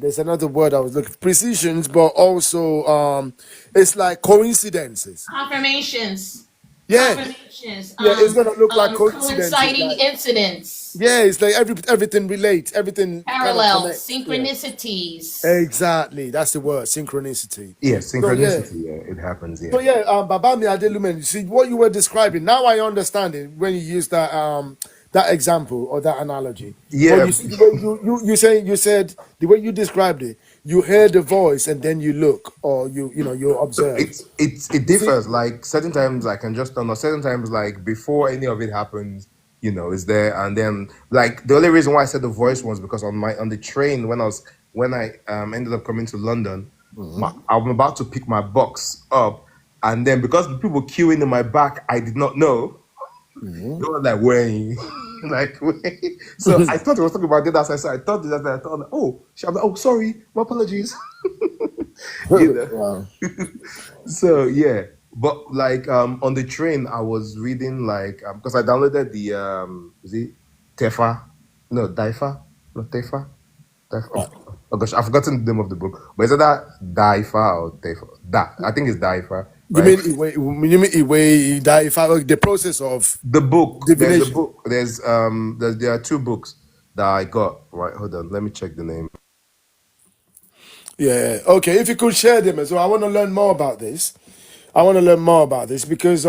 there's another word I was looking precisions, but also it's like coincidences. confirmations, Yeah. confirmations, Yeah, it's gonna look like coincidences. coinciding Like, incidents, yeah, it's like everything relates, everything kind of parallels, connects. Yeah. synchronicities. Exactly, that's the word, synchronicity. Yeah, So yeah, synchronicity. Yeah, it happens. so Yeah. yeah, Babami Adelumen, you see what you were describing. Now I understand it when you use that example or that analogy. But Yeah. you see the way you said the way you described it, you heard the voice and then you look or you observe. It You see, differs. Like certain times I can just turn, or certain times like before any of it happens, is there. And then like the only reason why I said the voice was because on the train when I ended up coming to London, I'm about to pick my box up, and then because the people queuing in my back, I did not know. They were like weighing, like weighing. So I thought it was talking about that. So I thought that. I thought, oh, I'm like, oh, sorry, my apologies. wow. So yeah, but like on the train, I was reading like because I downloaded the is it Tefa? No, Daifa? No, Tefa? Daifa? Oh gosh, I've forgotten the name of the book. But is it that Daifa or Tefa? I think it's Daifa, You right? mean Iwe that if I the process of The book. There's a divination? book. There are two books that I got. Right, hold on. Let me check the name. Yeah. Okay. If you could share them as well, I want to learn more about this. I want to learn more about this because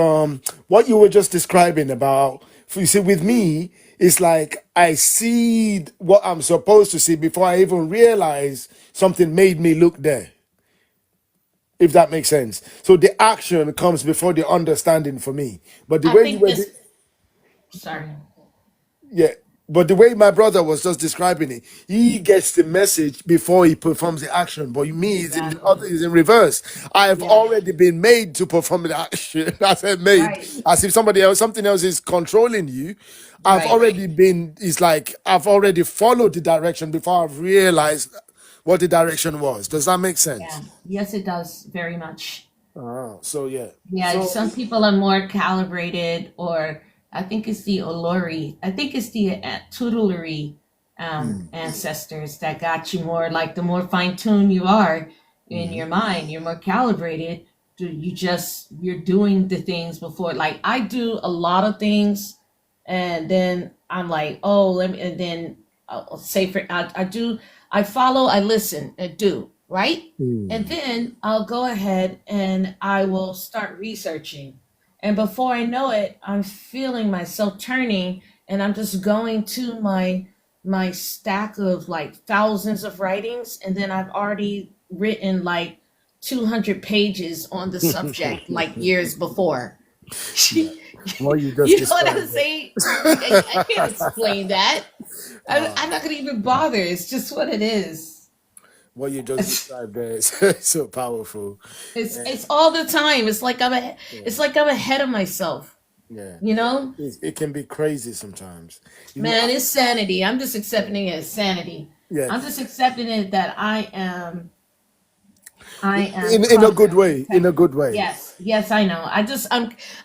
what you were just describing about, you see, with me, it's like I see what I'm supposed to see before I even realize something made me look there. If that makes sense. So the action comes before the understanding for me. But the I way you think were, this. Sorry. yeah. But the way my brother was just describing it, he gets the message before he performs the action. But me is in the other Exactly. is in reverse. I have Yeah. already been made to perform the action. I said made, Right. as if something else is controlling you. I've Right. already been. It's like I've already followed the direction before I've realized what the direction was. Does that make sense? Yeah. Yes, it does very much. So yeah. Yeah, So some people are more calibrated, or I think it's the Olori. I think it's the tutelary ancestors that got you more. Like the more fine tuned you are in your mind, you're more calibrated. You're doing the things before. Like I do a lot of things, and then I'm like, oh, let me. And then I'll say I follow, I listen, and do right. And then I'll go ahead and I will start researching. And before I know it, I'm feeling myself turning, and I'm just going to my stack of like thousands of writings, and then I've already written like 200 pages on the subject like years before. what you just You know what I'm described. saying? I can't explain that. I'm not gonna even bother. It's just what it is. What you just described there is so powerful. It's all the time. It's like I'm ahead of myself. Yeah. You know, It can be crazy sometimes. You know, man, it's sanity. I'm just accepting it as sanity. yeah. I'm just accepting it that I am In a good way. In a good way. Yes, I know.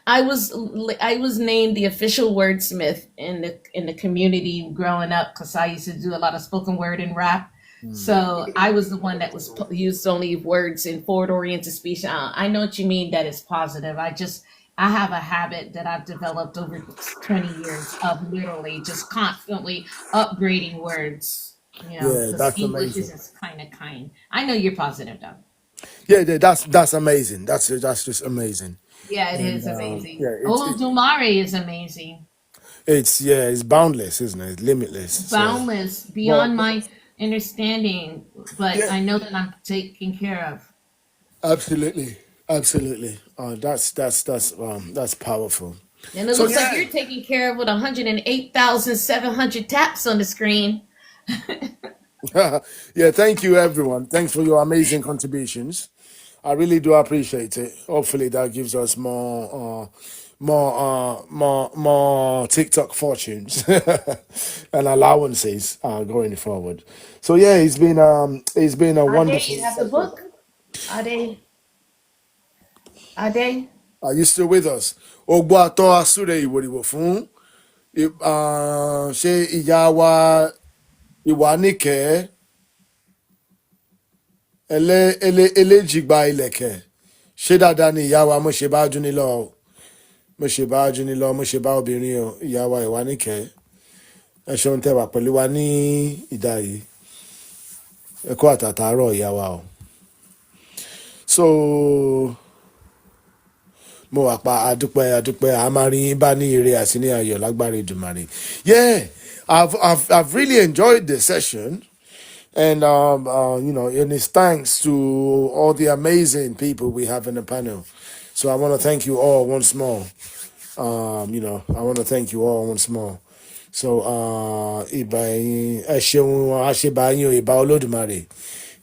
I was named the official wordsmith in the community growing up, because I used to do a lot of spoken word and rap. So I was the one that was used only words in forward oriented speech. I know what you mean, that it's positive. I have a habit that I've developed over 20 years of literally just constantly upgrading words. You know, Yeah, because that's English amazing. is kind. I know you're positive though. Yeah, that's amazing. That's just amazing. Yeah, it And is amazing. yeah, Oludumare is amazing. it's boundless, isn't it? It's limitless. So Boundless, well, beyond my understanding, but yeah, I know that I'm taken care of. absolutely. Absolutely. That's powerful. And it So looks like yeah. you're taking care of with 108,700 taps on the screen. Yeah, thank you everyone. Thanks for your amazing contributions. I really do appreciate it. Hopefully that gives us more TikTok fortunes and allowances going forward. So yeah, it's been a Ade, wonderful you have the session. book? Ade? Are you still with us? Ogbo ato asure ìwòrìwò fún ṣé ìyá wa ìwà níkẹ́ eléjìgbà ilẹ̀kẹ̀ ṣé dáadáa ni ìyá wa mo ṣe bá jú ní lọ o? Mo ṣe bá jú ní lọ mo ṣe bá obìnrin o ìyá wa ìwà níkẹ́ ẹ ṣeun tẹ́ wà pẹ̀lú wa ní ìdá yìí ẹ kú àtàtàárọ̀ ìyá wa o. So mo wà pa adúpẹ́ a máa rí yín bá ní ire àti ní ayọ̀ lágbára Èdùmàrè. Yeah, I've really enjoyed the session. And and it's thanks to all the amazing people we have in the panel. So I want to thank you all once more. I want to thank you all once more. So ìbà yín ẹ ṣeun àṣebà yín o ìbà Olódùmarè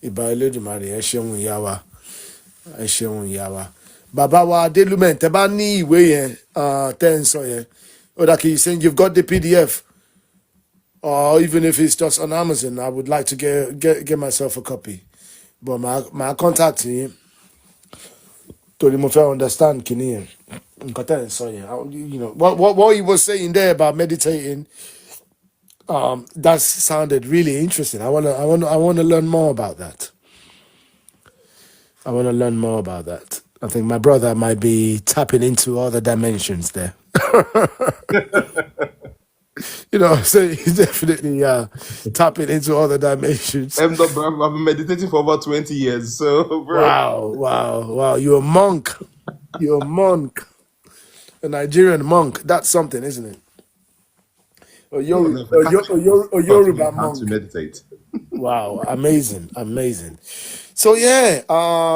ẹ ṣeun ìyá wa ẹ ṣeun ìyá wa. Bàbá wa Adélúmẹ̀ tẹ́ bá ní ìwé yẹn tẹ́ ń sọ yẹn ó dà kí you saying you've got the PDF. Or even if it's just on Amazon, I would like to get myself a copy. But my contact him to the most understand Kinian. So what he was saying there about meditating, that sounded really interesting. I wanna learn more about that. I think my brother might be tapping into other dimensions there. So he's definitely tapping into other dimensions. I've been meditating for over 20 years, so bro. Wow. You're a monk. A Nigerian monk. That's something, isn't it? A Yoruba How to monk. meditate. Wow, amazing. So yeah,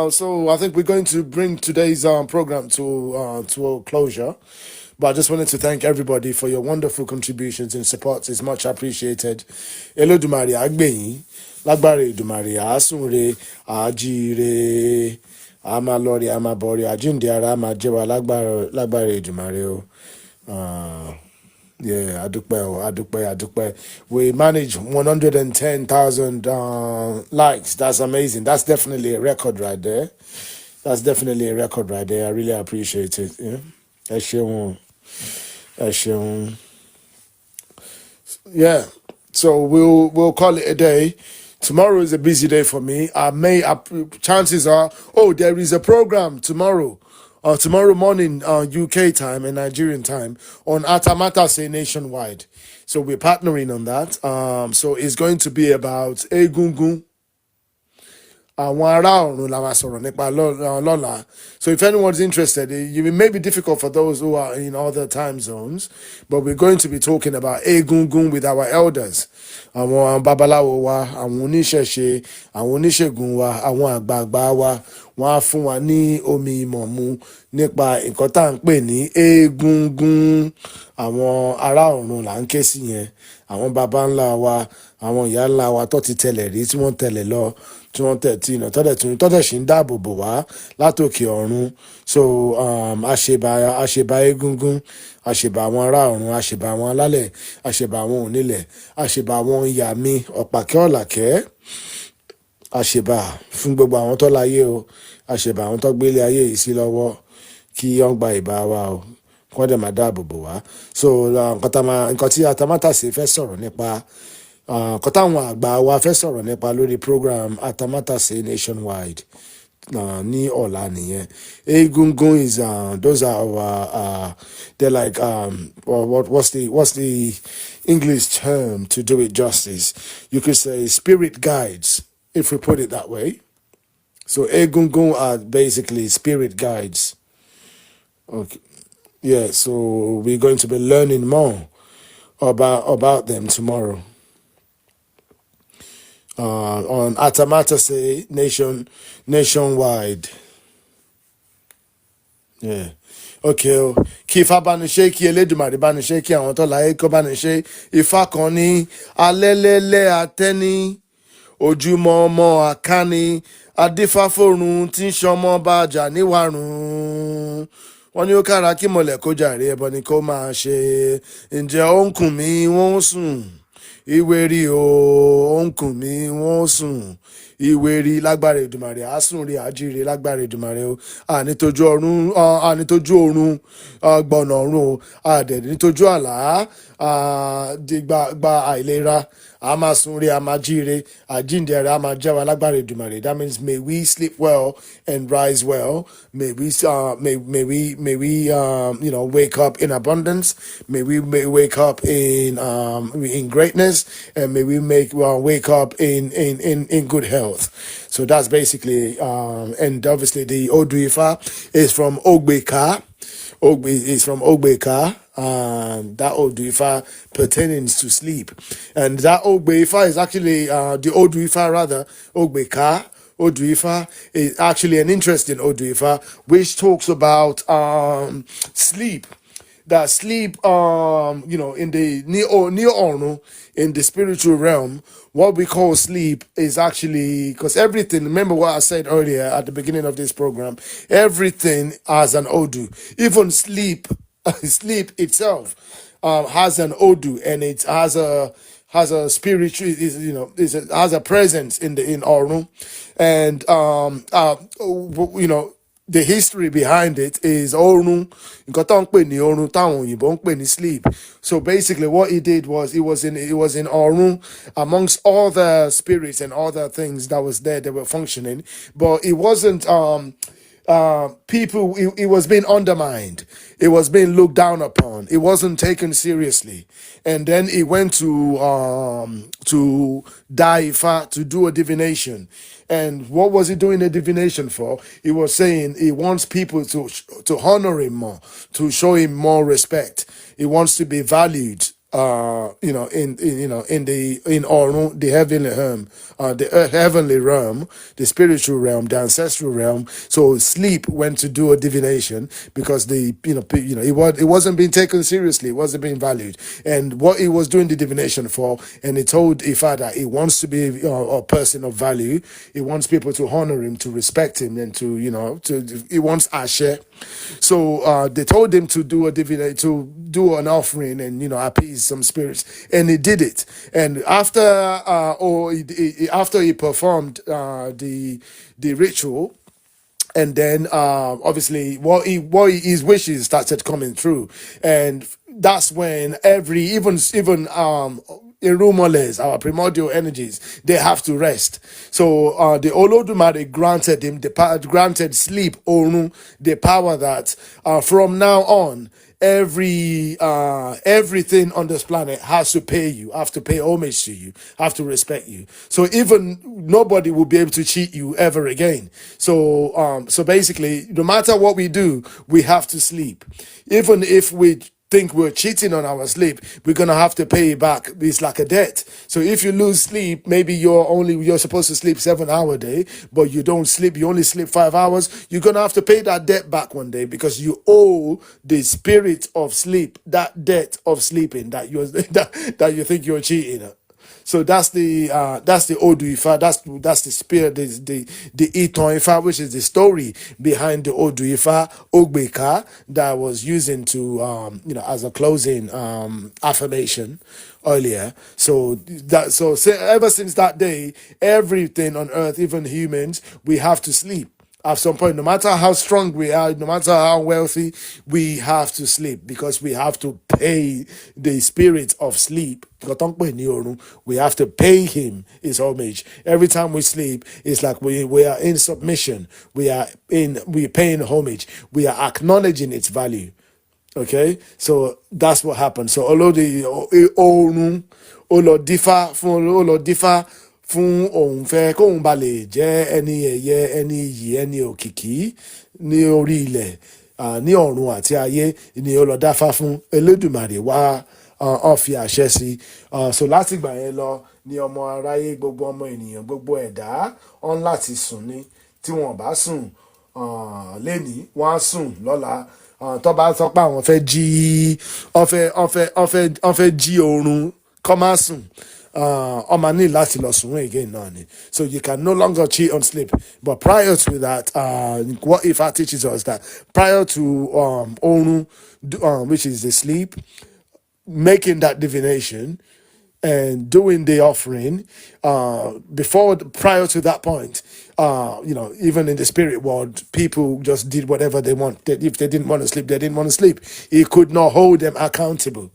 so I think we're going to bring today's program to a closure. But I just wanted to thank everybody for your wonderful contributions and support. It's much appreciated. Elodumare agbeyin, lágbára Èdùmàrè àásùnre, àájíire, àmàlọ́rẹ̀, àmàbọ̀rẹ̀, àjíǹde ara, àmàjẹ́wà lágbára Èdùmàrè o. Yeah, Adukpe. We managed 110,000 likes. That's amazing. That's definitely a record right there. That's definitely a record right there. I really appreciate it. Yeah. Ẹ ṣeun. Ẹ ṣeun. Yeah. So we'll call it a day. Tomorrow is a busy day for me. Chances are, there is a program tomorrow, tomorrow morning, UK time and Nigerian time on Atamatase nationwide. So we're partnering on that. So it's going to be about Egungun. Àwọn ará ọ̀run la máa sọ̀rọ̀ nípa lọ́la. So if anyone's interested, it may be difficult for those who are in other time zones, but we're going to be talking about Egungun with our elders. Àwọn babaláwo wa, àwọn oníṣẹ̀ṣe, àwọn oníṣègùn wa, àwọn àgbààgbà wa, wọ́n á fún wa ní omi ìmọ̀ mu nípa nǹkan tá à ń pè ní Egungun. Àwọn ará ọ̀run là ń ké sí yẹn. Àwọn baba ńlá wa, àwọn ìyá ńlá wa tó ti tẹ̀lẹ̀ rí tí wọ́n tẹ̀lẹ̀ lọ. Tí wọ́n tẹ̀ tí tọ́dẹ̀ sì ń dáàbò bò wá látòkè ọ̀run. So àṣebà Egungun, àṣebà àwọn ará ọ̀run, àṣebà àwọn alálẹ̀, àṣebà àwọn onílẹ̀, àṣebà àwọn ìyàmí ọ̀pàkẹ́ ọ̀làkẹ́, àṣebà fún gbogbo àwọn tó láyé o, àṣebà àwọn tó gbélé ayé yìí sí lọ́wọ́ kí wọ́n gba ìbà wa o, kí wọ́n dẹ̀ máa dáàbò bò wá. So nǹkan tí Atamátàsé fẹ́ sọ̀rọ̀ nípa, nǹkan táwọn àgbà wa fẹ́ sọ̀rọ̀ nípa lórí program Atamátàsé nationwide ní ọ̀la nìyẹn. Egungun is those are our they're like what's the English term to do it justice? You could say spirit guides, if we put it that way. So Egungun are basically spirit guides. Okay. Yeah, so we're going to be learning more about them tomorrow. On Atamátàsé nationwide. Yeah. Okay. Kí Ifá bá ní ṣe, kí Elédùmarè bá ní ṣe, kí àwọn tó láyé kó bá ní ṣe. Ifá kan ní alẹ́lẹ́lẹ́ atẹ́ní, ojúmọ́ ọmọ àkáni, adífáfórun tí ń ṣọmọ bá jà níwàrùn. Wọ́n ní ó kára kí mọ̀lẹ́ kó jàre ẹbọ ni kó máa ṣe. Ǹjẹ́ ó ń kùn mí wọ́n ń sùn? Ìwérí ó ń kùn mí wọ́n ń sùn. Ìwérí lágbára Èdùmàrè àsùnrè àjíire lágbára Èdùmàrè o. Ànítójú ọ̀run gbọ̀nà ọ̀run o. Àdẹ̀ nítójú àlá gba àìlera. A máa sunre, a máa jíire, àjíǹde ara a máa jẹ́ wa lágbára Èdùmàrè. That means may we sleep well and rise well. May we wake up in abundance. May we wake up in greatness, and may we wake up in good health. So that's basically and obviously the Odù Ifá is from Ogbeka. Ogbe is from Ogbeka. That Òdù Ifá pertaining to sleep. And that Ogbe Ifá is actually, the Òdù Ifá rather, Ogbeka, Òdù Ifá is actually an interesting Òdù Ifá, which talks about sleep. That sleep, in the Neo in the spiritual realm, what we call sleep is actually, because everything, remember what I said earlier at the beginning of this program, everything has an Òdù. Even sleep itself has an Òdù, and it has a spiritual, has a presence in Òrun, and the history behind it is Òrun. Nǹkan tó ń pè ní Òrun táwọn òyìnbó ń pè ní sleep. So basically what he did was it was in Òrun amongst all the spirits and all the things that was there that were functioning, but it wasn't it was being undermined. It was being looked down upon. It wasn't taken seriously. And then he went to Ifá to do a divination. And what was he doing a divination for? He was saying he wants people to honor him more, to show him more respect. He wants to be valued. In Òrun, the heavenly realm, the heavenly realm, the spiritual realm, the ancestral realm. So sleep went to do a divination because it wasn't being taken seriously, it wasn't being valued, and what he was doing the divination for, and he told Ifá that he wants to be a person of value. He wants people to honor him, to respect him, and he wants Ashe. So they told him to do a divination, to do an offering, and appease some spirits, and he did it. And after he performed the ritual, and then obviously his wishes started coming through, and that's when even Irumoles, our primordial energies, they have to rest. So the Olodumare granted him granted sleep, Orun, the power that from now on, everything on this planet has to pay you, have to pay homage to you, have to respect you. So even nobody will be able to cheat you ever again. So basically, no matter what we do, we have to sleep. Even if we think we're cheating on our sleep, we're gonna have to pay it back. It's like a debt. So if you lose sleep, maybe you're supposed to sleep 7 hour a day, but you don't sleep, you only sleep 5 hours, you're gonna have to pay that debt back one day, because you owe the spirit of sleep that debt of sleeping that that you think you're cheating at. So that's the Odù Ifá. That's the spirit, the ìtàn Ifá, which is the story behind the Òdù Ifá Ogbeka that I was using to as a closing affirmation earlier. So ever since that day, everything on earth, even humans, we have to sleep. At some point, no matter how strong we are, no matter how wealthy, we have to sleep, because we have to pay the spirit of sleep. We have to pay him his homage. Every time we sleep, it's like we are in submission. We're paying homage. We are acknowledging its value. Okay, so that's what happened. So Olodifa fún òun fẹ́ kóun ba lè jẹ́ ẹni ẹ̀yẹ, ẹni iyì, ẹni òkìkí ní orí ilẹ̀, ní ọ̀run àti ayé, ni ó lọ dáfá fún Elédùmarè wá ó fi àṣẹ sí. So látìgbà yẹn lọ ni ọmọ aráyé, gbogbo ọmọ ènìyàn, gbogbo ẹ̀dá ọ̀n láti sùn ni. Tí wọn bá sùn lénìí, wọ́n á sùn lọ́la. Tó bá sọ pé àwọn fẹ́ jí jí oorun kọ́ má sùn, Omani lati losun again nani. So you can no longer cheat on sleep. But prior to that, what Ifá teaches us that prior to Onu, which is the sleep, making that divination and doing the offering, prior to that point, even in the spirit world, people just did whatever they want. If they didn't want to sleep, they didn't want to sleep. He could not hold them accountable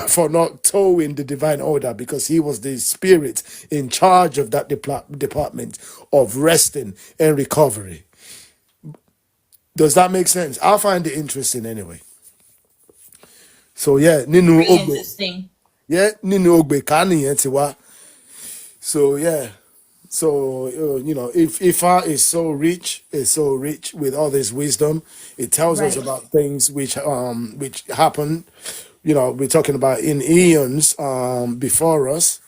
for not towing the divine order, because he was the spirit in charge of that department of resting and recovery. Does that make sense? I find it interesting anyway. So yeah, Ninu Very Ogbe. interesting. Yeah, Ninu Ogbe Kani Entiwa. So yeah. So if Ifa is so rich with all this wisdom, it tells us Right. about things which happen. We're talking about in eons before us,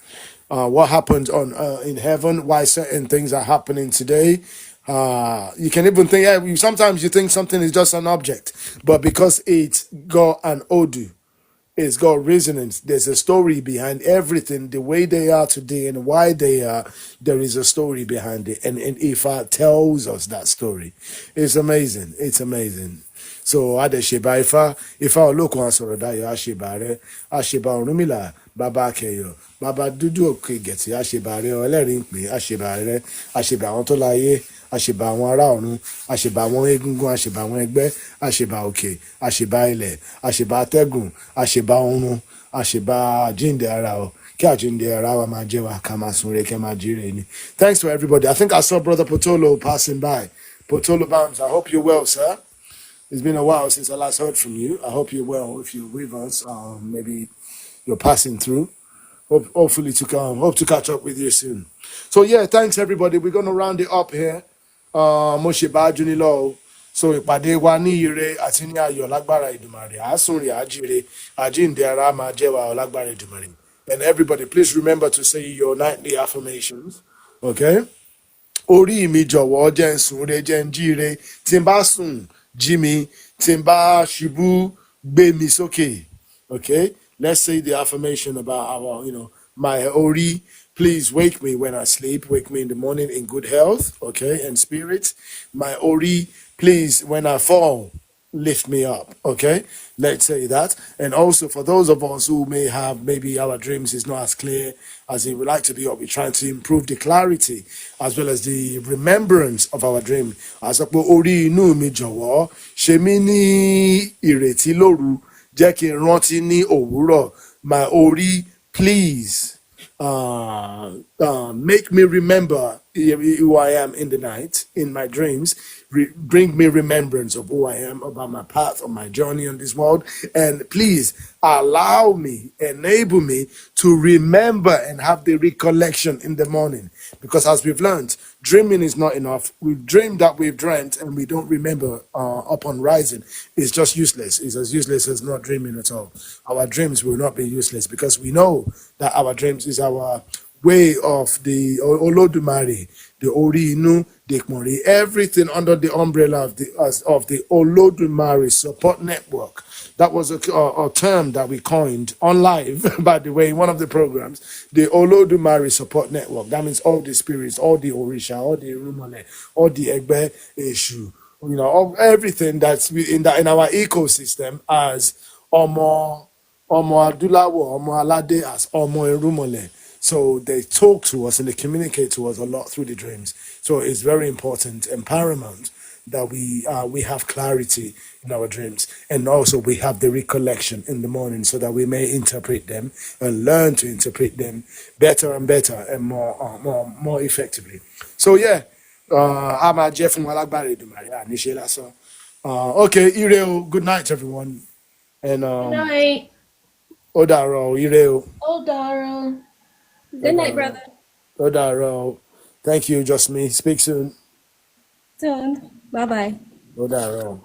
what happened in heaven, why certain things are happening today. You can even think, sometimes you think something is just an object, but because it's got an Odu, it's got resonance. There's a story behind everything, the way they are today and why they are. There is a story behind it, and Ifa tells us that story. It's amazing. It's amazing. So Adesheba Ifa Olokun Asorodayo Ashebare, Asheba Òrúnmìlà, Baba Akeyo, Baba Dudu Okegeti, Ashebare Ọlẹ́rìí Ìpín, Ashebare, Asheba àwọn tó láyé, Asheba àwọn ará ọ̀run, Asheba àwọn egungun, Asheba àwọn ẹgbẹ́, Asheba òkè, Asheba ilẹ̀, Asheba atẹ́gùn, Asheba ọ̀run, Asheba àjíǹde ara o. Kí àjíǹde ara wa máa jẹ́ wa, ká máa sunre, kẹ́ máa jíire ni. Thanks to everybody. I think I saw Brother Potolo passing by. Potolo Bams, I hope you're well, sir. It's been a while since I last heard from you. I hope you're well. If you're with us, maybe you're passing through. Hopefully hope to catch up with you soon. So yeah, thanks everybody. We're gonna round it up here. Moshe Bajunilo. So ìpàdé wa ní ire àti ní ayọ̀ lágbára Èdùmàrè. Àásùnrè àjíire, àjíǹde ara máa jẹ́ wa lágbára Èdùmàrè. And everybody, please remember to say your nightly affirmations. Okay? Orí mi jọ̀wọ́ jẹ́ n sùn re, jẹ́ n jíire. Tí n bá sùn, jí mi. Tí n bá ṣubú, gbé mi sókè. Okay? Let's say the affirmation about our, my Ori please wake me when I sleep, wake me in the morning in good health, okay, and spirit. My Ori, please, when I fall, lift me up, okay? Let's say that. And also for those of us who may have, maybe our dreams is not as clear as we would like to be, or we're trying to improve the clarity as well as the remembrance of our dream. As a Orí Inú mi jọ̀wọ́, ṣe mí ní ìrètí lóru, jẹ́ kí n rántí ní òwúrọ̀. My Ori, please make me remember who I am in the night, in my dreams. Bring me remembrance of who I am, about my path, on my journey on this world. And please allow me, enable me to remember and have the recollection in the morning. Because as we've learned, dreaming is not enough. We've dreamed that we've dreamt and we don't remember upon rising. It's just useless. It's as useless as not dreaming at all. Our dreams will not be useless because we know that our dreams is our way of the Olódùmarè, the Orí Inú, the Ìpín, everything under the umbrella of the Olódùmarè support network. That was a term that we coined on live, by the way, in one of the programs, the Olódùmarè support network. That means all the spirits, all the Òrìṣà, all the Òrúnmìlà, all the Ẹgbẹ́, Èṣù, everything that's in our ecosystem as Ọmọ Adúláwọ̀, Ọmọ Aládé, as Ọmọ Òrúnmìlà. So they talk to us and they communicate to us a lot through the dreams. So it's very important and paramount that we have clarity in our dreams, and also we have the recollection in the morning so that we may interpret them and learn to interpret them better and better and more effectively. So yeah, I'm a Jeff Mwalagbare Dumari, Nishela. So okay, Ireo, good night everyone. And Good night. Odaro, Ireo. Odaro. Good night, brother. Odaro. Thank you, just me. Speak soon. Soon. Bye bye. Odaro.